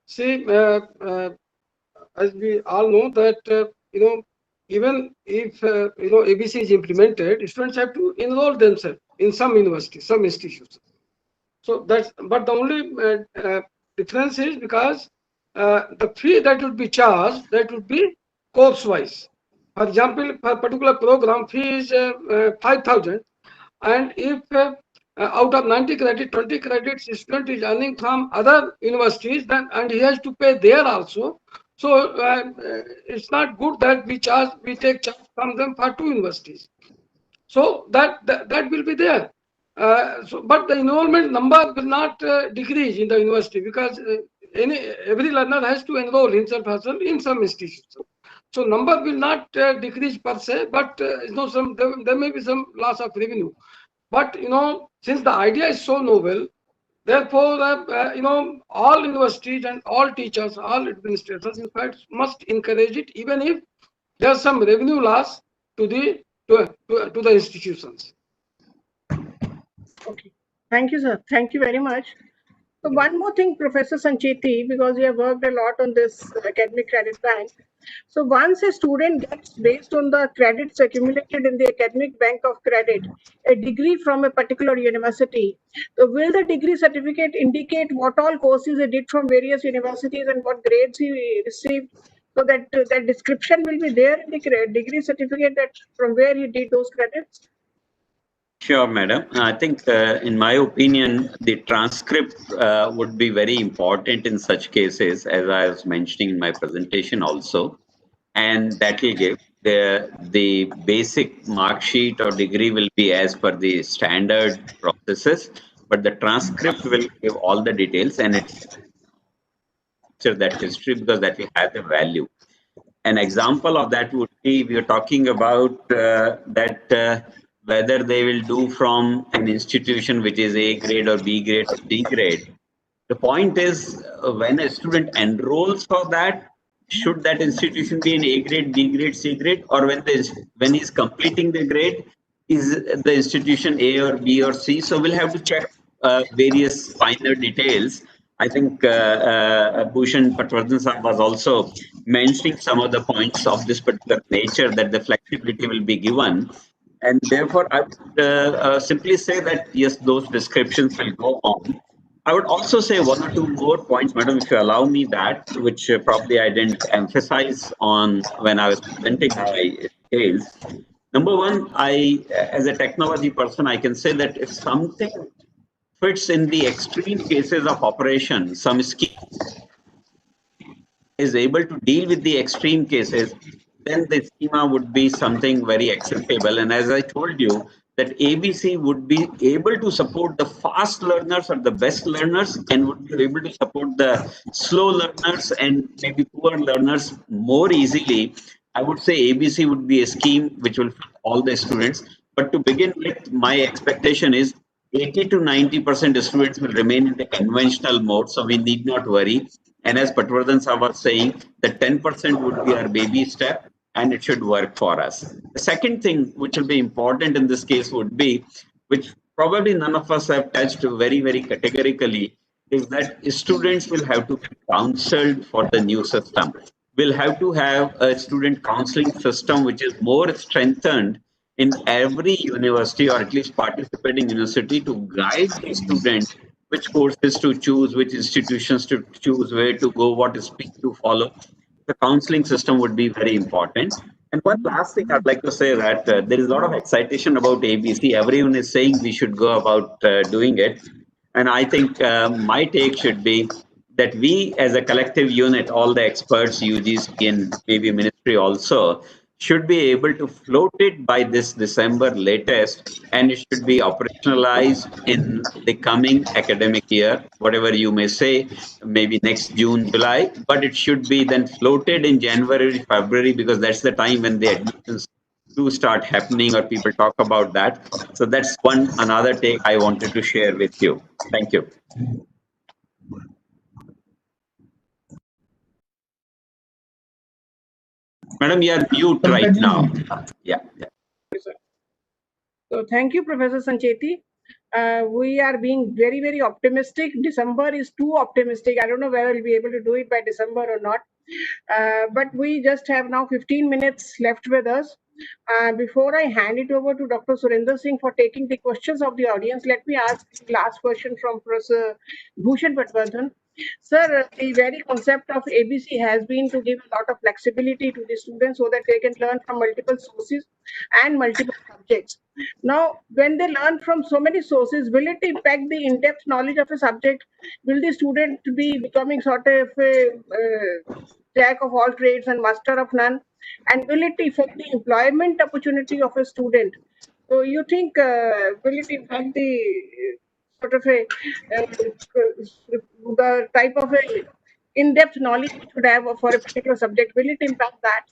See, as we all know that, even if, ABC is implemented, students have to enroll themselves in some universities, some institutions. So that's, but the only difference is because the fee that would be charged, that would be course-wise. For example, for a particular program, fee is 5,000, and if out of 90 credit, 20 credits student is earning from other universities, then and he has to pay there also. So it's not good that we take charge from them for 2 universities. So that will be there. But the enrollment number will not decrease in the university, because every learner has to enroll himself herself in some institution. So number will not decrease per se, but there may be some loss of revenue. But since the idea is so novel, Therefore, all universities and all teachers, all administrators, in fact, must encourage it, even if there's some revenue loss to the institutions. Okay. Thank you, sir. Thank you very much. So one more thing, Professor Sancheti, because you have worked a lot on this academic credit bank. So once a student gets, based on the credits accumulated in the academic bank of credit, a degree from a particular university, so will the degree certificate indicate what all courses he did from various universities and what grades he received? So that that description will be there in the degree certificate, that from where he did those credits. Sure, madam. I think, in my opinion, the transcript would be very important in such cases, as I was mentioning in my presentation also, and that will give the basic mark sheet or degree will be as per the standard processes, but the transcript will give all the details and it's that history because that will have the value. An example of that would be we are talking about that whether they will do from an institution which is A grade or B grade or C grade. The point is when a student enrolls for that, should that institution be in A grade, B grade, C grade, or when he's completing the grade, is the institution A or B or C? So we'll have to check various finer details. I think Bhushan Patwardhan Sahab was also mentioning some of the points of this particular nature that the flexibility will be given. And therefore, I would simply say that, yes, those descriptions will go on. I would also say one or two more points, madam, if you allow me that, which probably I didn't emphasize on when I was presenting my details. Number one, as a technology person, I can say that if something fits in the extreme cases of operation, some scheme is able to deal with the extreme cases, then the schema would be something very acceptable. And as I told you, that ABC would be able to support the fast learners or the best learners and would be able to support the slow learners and maybe poor learners more easily. I would say ABC would be a scheme which will fit all the students. But to begin with, my expectation is 80 to 90% students will remain in the conventional mode, so we need not worry. And as Patwardhan Sahab was saying, the 10% would be our baby step and it should work for us. The second thing which will be important in this case would be, which probably none of us have touched very, very categorically, is that students will have to be counseled for the new system. We'll have to have a student counseling system which is more strengthened in every university or at least participating university to guide the student which courses to choose, which institutions to choose, where to go, what speed to follow. The counseling system would be very important. And one last thing I'd like to say that there is a lot of excitation about ABC. Everyone is saying we should go about doing it. And I think my take should be that we as a collective unit, all the experts, UGC and maybe ministry also, should be able to float it by this December latest, and it should be operationalized in the coming academic year, whatever you may say, maybe next June, July, but it should be then floated in January, February, because that's the time when the admissions do start happening or people talk about that. So that's one another take I wanted to share with you. Thank you. Madam, you are mute right now. Yeah. So thank you, Professor Sancheti. We are being very, very optimistic. December is too optimistic. I don't know whether we'll be able to do it by December or not. But we just have now 15 minutes left with us. Before I hand it over to Dr. Surinder Singh for taking the questions of the audience, let me ask the last question from Professor Bhushan Patwardhan. Sir, the very concept of ABC has been to give a lot of flexibility to the students so that they can learn from multiple sources and multiple subjects. Now, when they learn from so many sources, will it impact the in-depth knowledge of a subject? Will the student be becoming sort of a jack of all trades and master of none? And will it affect the employment opportunity of a student? So you think will it impact the sort of a the type of a in-depth knowledge we should have for a particular subject? Will it impact that?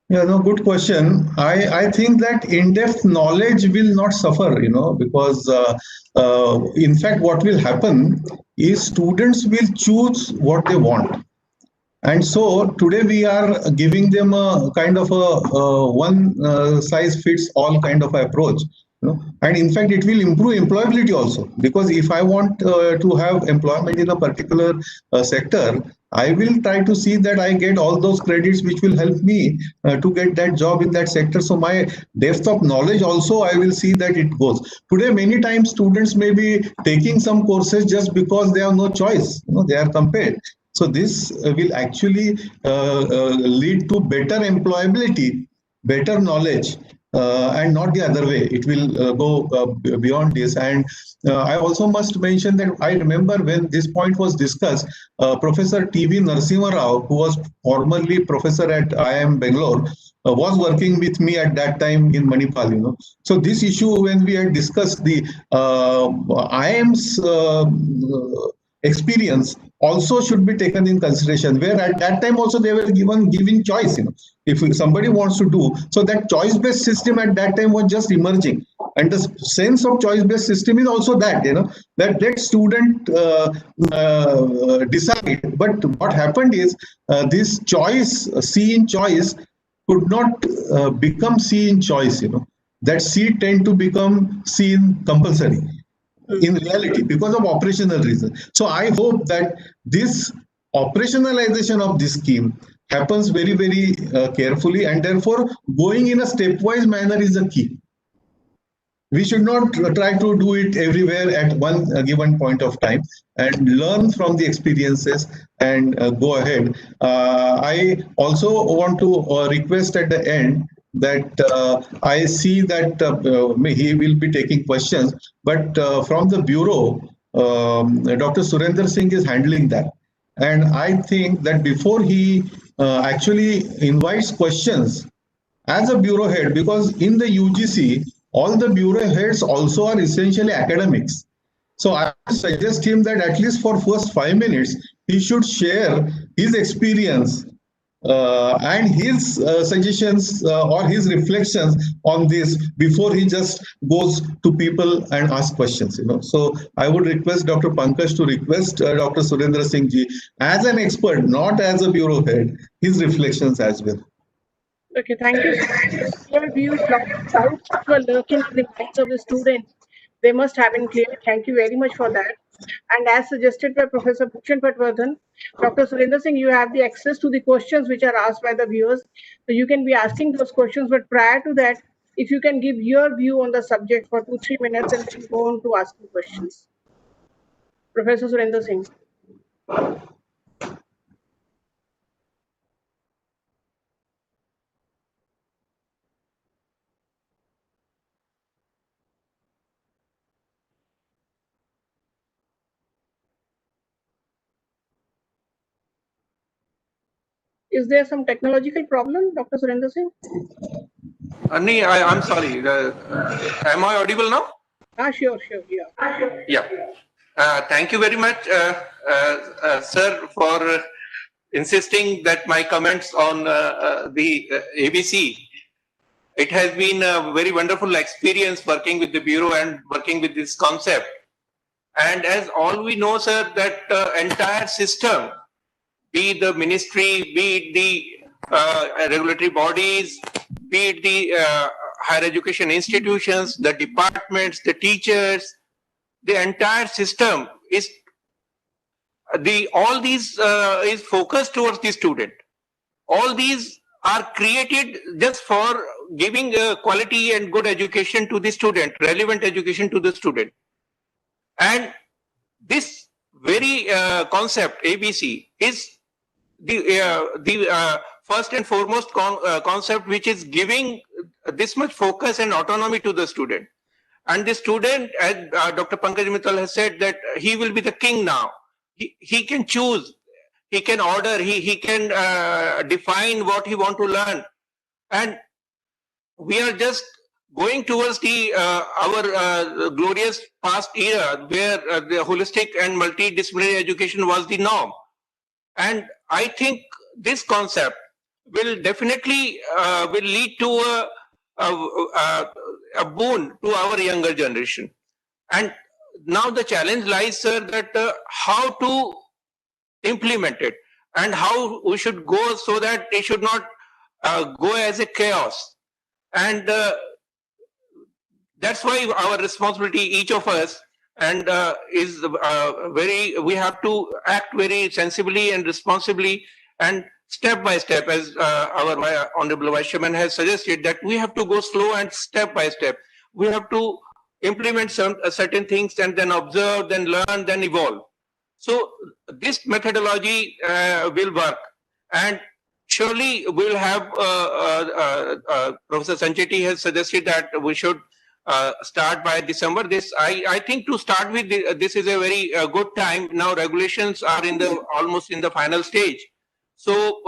Yeah, no, good question. I think that in-depth knowledge will not suffer, because in fact, what will happen is students will choose what they want. And so today we are giving them a kind of a one size fits all kind of approach. And in fact, it will improve employability also, because if I want to have employment in a particular sector, I will try to see that I get all those credits which will help me to get that job in that sector. So my depth of knowledge also, I will see that it goes. Today, many times students may be taking some courses just because they have no choice. They are compelled. So this will actually lead to better employability, better knowledge, and not the other way. It will go beyond this. And I also must mention that I remember when this point was discussed, Professor T.V. Narasimha Rao, who was formerly professor at IIM Bangalore, was working with me at that time in Manipal. So this issue, when we had discussed the IIM's experience, also should be taken in consideration, where at that time also they were giving choice. If somebody wants to do, so that choice based system at that time was just emerging, and the sense of choice based system is also that that let student decide. But what happened is this choice, C in choice, could not become C in choice. That C tend to become C in compulsory in reality, because of operational reasons. So I hope that this operationalization of this scheme happens very, very carefully, and therefore going in a stepwise manner is the key. We should not try to do it everywhere at one given point of time, and learn from the experiences and go ahead. I also want to request at the end that I see that he will be taking questions, but from the Bureau, Dr. Surendra Singh is handling that. And I think that before he actually invites questions, as a bureau head, because in the UGC, all the bureau heads also are essentially academics. So I suggest him that at least for first 5 minutes, he should share his experience and his suggestions or his reflections on this before he just goes to people and asks questions. So I would request Dr. Pankaj to request Dr. Surendra Singh ji, as an expert, not as a bureau head, his reflections as well. Okay, thank you. Your views, lot of doubts were lurking in the minds of the students. They must have been clear. Thank you very much for that. And as suggested by Professor Bhushan Patwardhan, Dr. Surendra Singh, you have the access to the questions which are asked by the viewers. So you can be asking those questions. But prior to that, if you can give your view on the subject for 2-3 minutes and then go on to asking questions. Professor Surendra Singh. Is there some technological problem, Dr. Surendra Singh? Anni, I'm sorry. Am I audible now? Sure, yeah. Yeah. Thank you very much, sir, for insisting that my comments on the ABC. It has been a very wonderful experience working with the Bureau and working with this concept. And as all we know, sir, that entire system, be it the ministry, be it the regulatory bodies, be it the higher education institutions, the departments, the teachers, the entire system is all these is focused towards the student. All these are created just for giving quality and good education to the student, relevant education to the student. And this very concept, ABC, is the first and foremost concept which is giving this much focus and autonomy to the student. And the student, as Dr. Pankaj Mittal has said, that he will be the king now. He can choose, he can order, he can define what he want to learn. And we are just going towards the our glorious past era where the holistic and multidisciplinary education was the norm. And I think this concept will definitely will lead to a boon to our younger generation. And now the challenge lies, sir, that how to implement it and how we should go so that it should not go as a chaos. And that's why our responsibility, each of us, and is we have to act very sensibly and responsibly and step by step, as our Honorable Vice Chairman has suggested, that we have to go slow and step by step. We have to implement certain things and then observe, then learn, then evolve. So this methodology will work, and surely we'll have. Professor Sanchetti has suggested that we should start by December. I think to start with, this is a very good time. Now regulations are almost in the final stage, so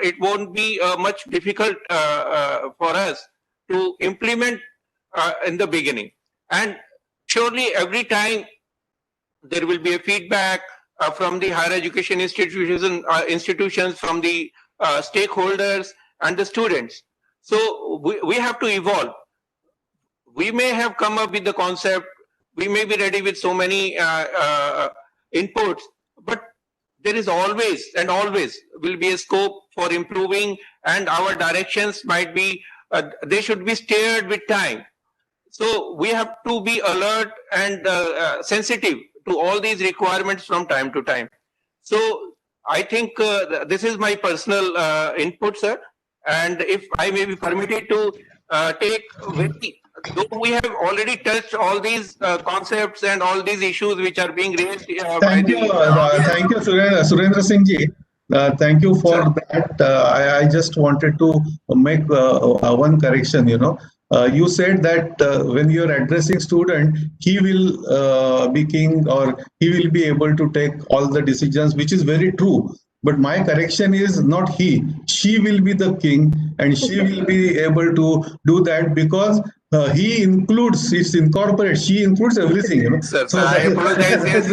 it won't be much difficult for us to implement in the beginning. And surely every time there will be a feedback from the higher education institutions, from the stakeholders and the students. So we have to evolve. We may have come up with the concept, we may be ready with so many inputs, but there is always and always will be a scope for improving, and our directions might be, they should be steered with time. So we have to be alert and sensitive to all these requirements from time to time. So I think this is my personal input, sir. And if I may be permitted to take though we have already touched all these concepts and all these issues which are being raised by Thank you, Surendra Singh ji. Thank you for that. I just wanted to make one correction. You said that when you are addressing student, he will be king, or he will be able to take all the decisions, which is very true. But my correction is not he. She will be the king, and she will be able to do that, because he includes, it's incorporate. She includes everything. Sir, I apologize. Yes,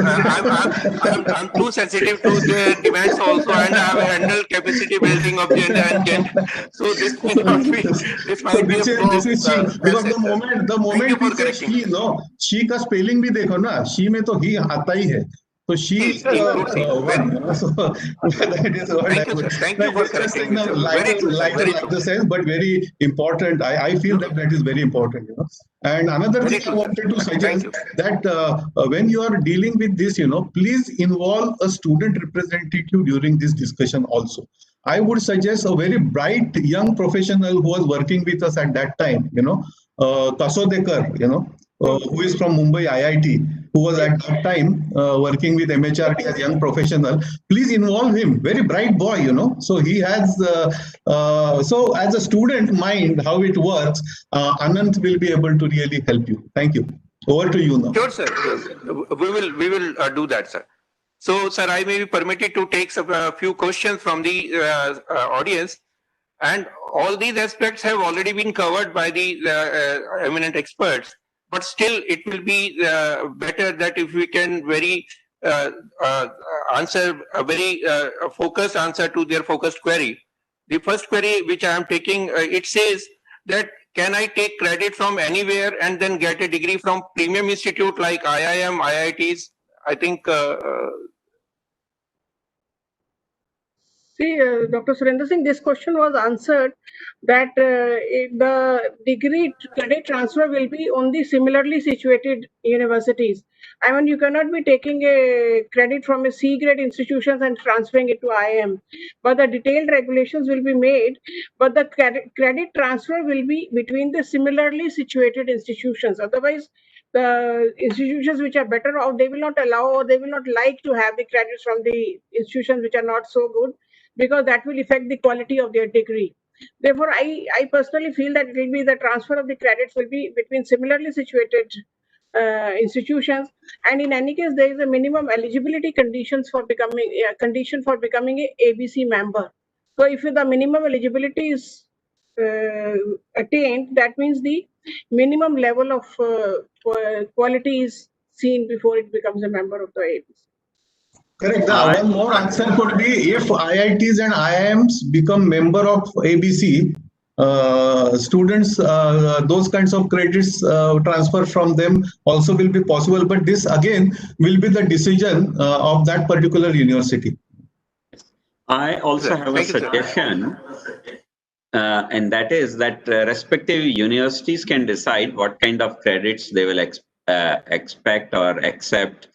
I'm too sensitive to the demands also, and I have handled capacity building of gender and gender. So this may not be. This might be a flaw. This is she, because the moment Thank you we for say correcting. she, no, she का spelling भी देखो ना, she में तो he आता ही है. So she is one. So that is what Thank you, sir. Thank you for correcting me, sir. lighter, Very true, sir. Very true. lighter sense, but very important. I feel that is very important. And another Very thing true, I wanted to sir. suggest, Thank you. that when you are dealing with this, please involve a student representative during this discussion also. I would suggest a very bright young professional who was working with us at that time, Kasodekar, who is from Mumbai IIT, who was at that time working with MHRD as young professional. Please involve him. Very bright boy, So he has, so as a student mind, how it works, Anant will be able to really help you. Thank you. Over to you now. Sure, sir. We will do that, sir. So, sir, I may be permitted to take a few questions from the audience, and all these aspects have already been covered by the eminent experts. But still, it will be better that if we can very answer a very focused answer to their focused query. The first query which I am taking, it says that can I take credit from anywhere and then get a degree from premium institute like IIM, IITs? I think See, Dr. Surendra Singh, this question was answered that the degree credit transfer will be on the similarly situated universities. I mean, you cannot be taking a credit from a C grade institutions and transferring it to IIM, but the detailed regulations will be made, but the credit transfer will be between the similarly situated institutions. Otherwise, the institutions which are better off, they will not allow, or they will not like to have the credits from the institutions which are not so good, because that will affect the quality of their degree. Therefore, I personally feel that it will be the transfer of the credits will be between similarly situated institutions, and in any case, there is a minimum eligibility conditions for becoming condition for becoming a ABC member. So, if the minimum eligibility is attained, that means the minimum level of quality is seen before it becomes a member of the ABC. Correct. One more answer could be if IITs and IIMs become member of ABC, students, those kinds of credits transfer from them also will be possible. But this again will be the decision of that particular university. I also have a Thank you, sir. suggestion, and that is that respective universities can decide what kind of credits they will expect or accept.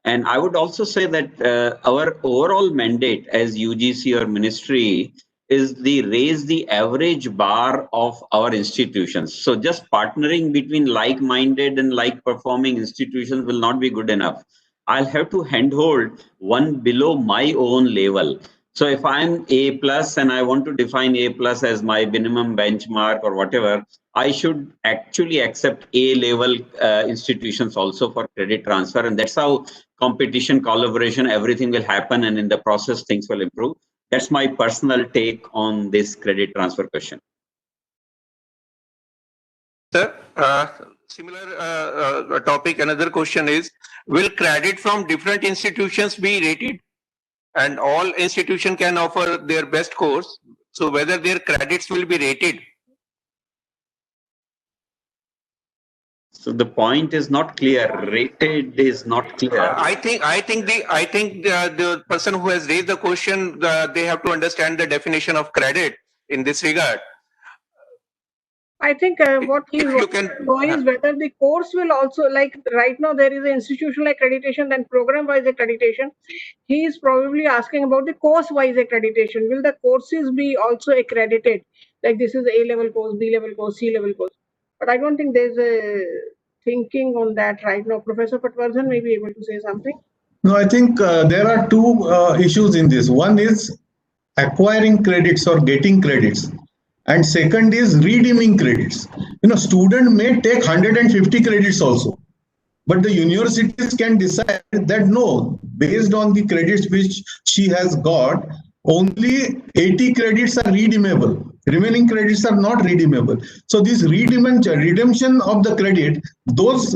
And I would also say that our overall mandate as UGC or ministry is the raise the average bar of our institutions. So just partnering between like-minded and like-performing institutions will not be good enough. I'll have to handhold one below my own level. So if I'm A plus and I want to define A plus as my minimum benchmark or whatever, I should actually accept A level institutions also for credit transfer. And that's how competition, collaboration, everything will happen. And in the process, things will improve. That's my personal take on this credit transfer question. Sir, similar topic, another question is, will credit from different institutions be rated? And all institutions can offer their best course. So whether their credits will be rated? So the point is not clear. Rated is not clear. I think the person who has raised the question, they have to understand the definition of credit in this regard. I think what he If you can, know is whether the course will also, like right now there is an institutional accreditation, then program-wise accreditation. He is probably asking about the course-wise accreditation. Will the courses be also accredited? Like this is A-level course, B-level course, C-level course. But I don't think there's a thinking on that right now. Professor Patwardhan may be able to say something. No, I think there are two issues in this. One is acquiring credits or getting credits, and second is redeeming credits. Student may take 150 credits also, but the universities can decide that no, based on the credits which she has got, only 80 credits are redeemable. Remaining credits are not redeemable. So this redemption of the credit, those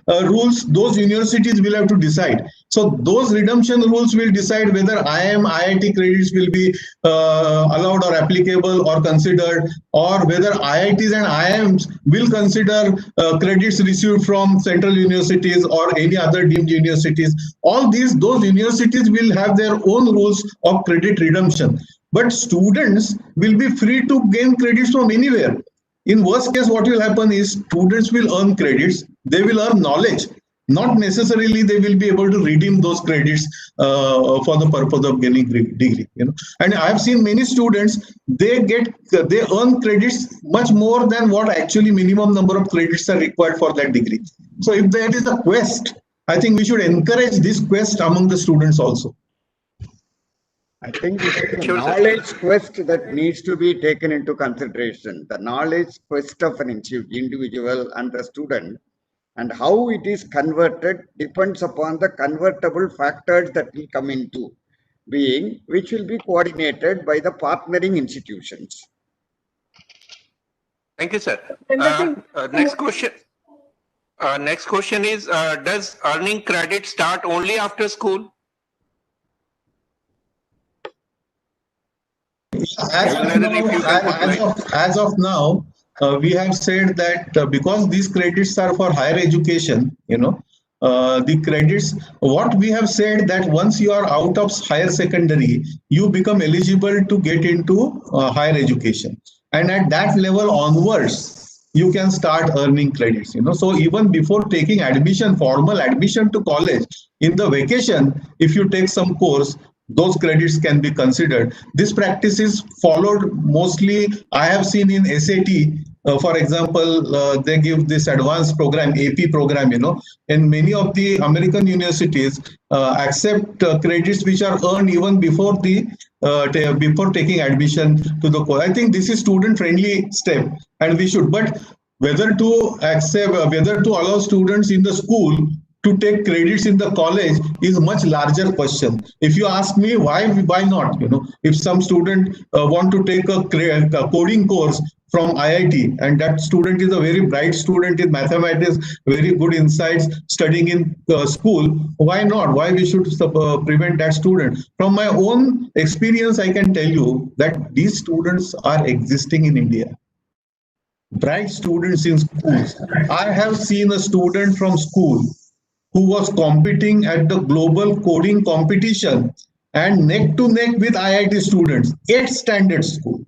rules, those universities will have to decide. So those redemption rules will decide whether IIM, IIT credits will be allowed or applicable or considered, or whether IITs and IIMs will consider credits received from central universities or any other deemed universities. All those universities will have their own rules of credit redemption. But students will be free to gain credits from anywhere. In worst case, what will happen is students will earn credits, they will earn knowledge. Not necessarily they will be able to redeem those credits for the purpose of gaining degree. And I have seen many students, they earn credits much more than what actually minimum number of credits are required for that degree. So if there is a quest, I think we should encourage this quest among the students also. I think this is the knowledge quest that needs to be taken into consideration. The knowledge quest of an individual and the student, and how it is converted depends upon the convertible factors that will come into being, which will be coordinated by the partnering institutions. Thank you, sir. Next question. Next question is, does earning credit start only after school? As of now, we have said that because these credits are for higher education, the credits, what we have said that once you are out of higher secondary, you become eligible to get into higher education. And at that level onwards, you can start earning credits. So even before taking admission, formal admission to college, in the vacation, if you take some course, those credits can be considered. This practice is followed mostly, I have seen in SAT, for example, they give this advanced program, AP program, and many of the American universities accept credits which are earned even before before taking admission to the course. I think this is student-friendly step, and we should. But whether to allow students in the school to take credits in the college is a much larger question. If you ask me why not? If some student want to take a coding course from IIT, and that student is a very bright student in mathematics, very good insights, studying in school. Why not? Why we should prevent that student? From my own experience, I can tell you that these students are existing in India. Bright students in schools. I have seen a student from school who was competing at the global coding competition and neck to neck with IIT students, 8th standard school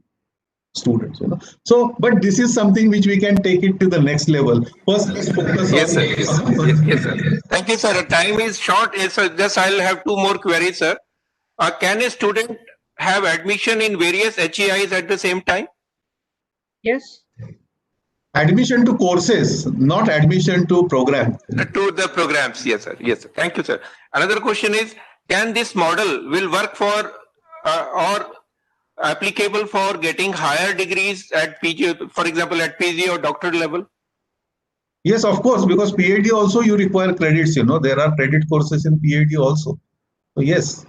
students. So, but this is something which we can take it to the next level. First, let's focus Yes, on. sir. Yes, sir. Thank you, sir. Time is short. Yes, sir. Just I'll have two more queries, sir. Can a student have admission in various HEIs at the same time? Yes. Admission to courses, not admission to program. To the programs, yes, sir. Yes, sir. Thank you, sir. Another question is, can this model will work for or applicable for getting higher degrees at PG, for example, at PG or doctorate level? Yes, of course, because PhD also you require credits. There are credit courses in PhD also. So yes.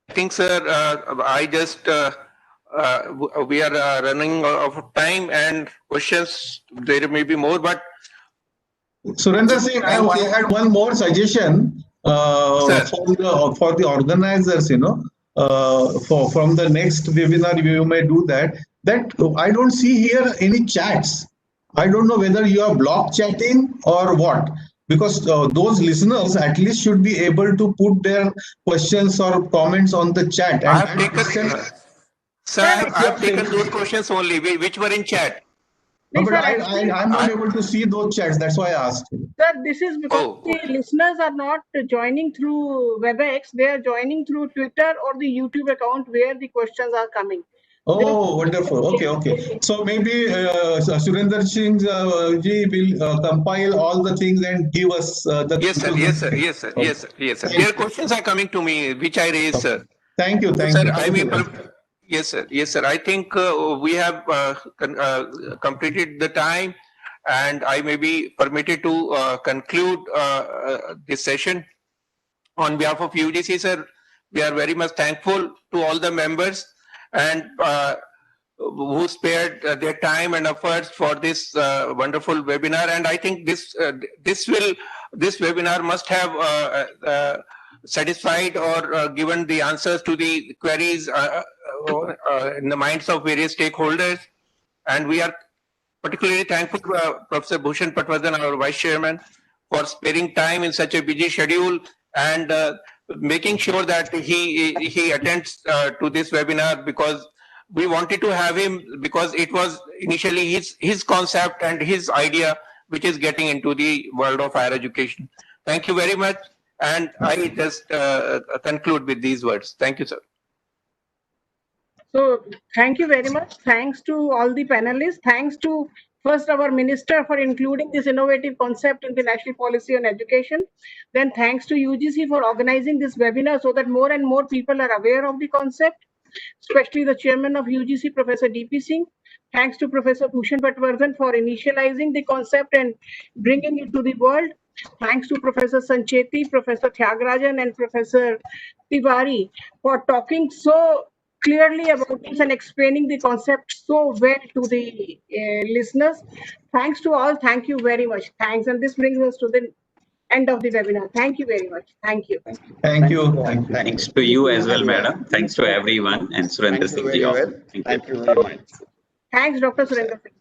I think, sir, I just we are running out of time and questions. There may be more, but Surendra Singh, I had one more suggestion for the organizers. From the next webinar, you may do that. That I don't see here any chats. I don't know whether you are block chatting or what, because those listeners at least should be able to put their questions or comments on the chat. I And have taken, sir, I have taken those questions only, which were in chat. No, Yes, but sir, actually, I'm not able to see those chats. That's why I asked. sir, this is because Oh, the listeners are not joining through WebEx. They are joining through Twitter or the YouTube account where the questions are coming. Oh, wonderful. Okay. So maybe Surinder Singh ji will compile all the things and give us the. yes, sir. Yes, sir. Yes, sir. Yes, sir. Yes, sir. Their questions are coming to me, which I raised, sir. Thank you. So, Thank sir, you. I Thank may. you. Yes, sir. Yes, sir. I think we have completed the time, and I may be permitted to conclude this session. On behalf of UGC, sir, we are very much thankful to all the members and who spared their time and efforts for this wonderful webinar. And I think this webinar must have satisfied or given the answers to the queries in the minds of various stakeholders. And we are particularly thankful to Professor Bhushan Patwardhan, our Vice Chairman, for sparing time in such a busy schedule and making sure that he attends to this webinar, because we wanted to have him because it was initially his concept and his idea which is getting into the world of higher education. Thank you very much, and I just conclude with these words. Thank you, sir. So thank you very much. Thanks to all the panelists. Thanks to first our minister for including this innovative concept in the national policy on education. Then thanks to UGC for organizing this webinar so that more and more people are aware of the concept, especially the chairman of UGC, Professor DP Singh. Thanks to Professor Bhushan Patwardhan for initializing the concept and bringing it to the world. Thanks to Professor Sancheti, Professor Tyagarajan, and Professor Tiwari for talking so clearly about this and explaining the concept so well to the listeners. Thanks to all. Thank you very much. Thanks. And this brings us to the end of the webinar. Thank you very much. Thank you. Thank you. Thanks to you as well, madam. Thanks to everyone, and Surendra Singh ji also. Thank you very much. Thanks, Dr. Surendra Singh.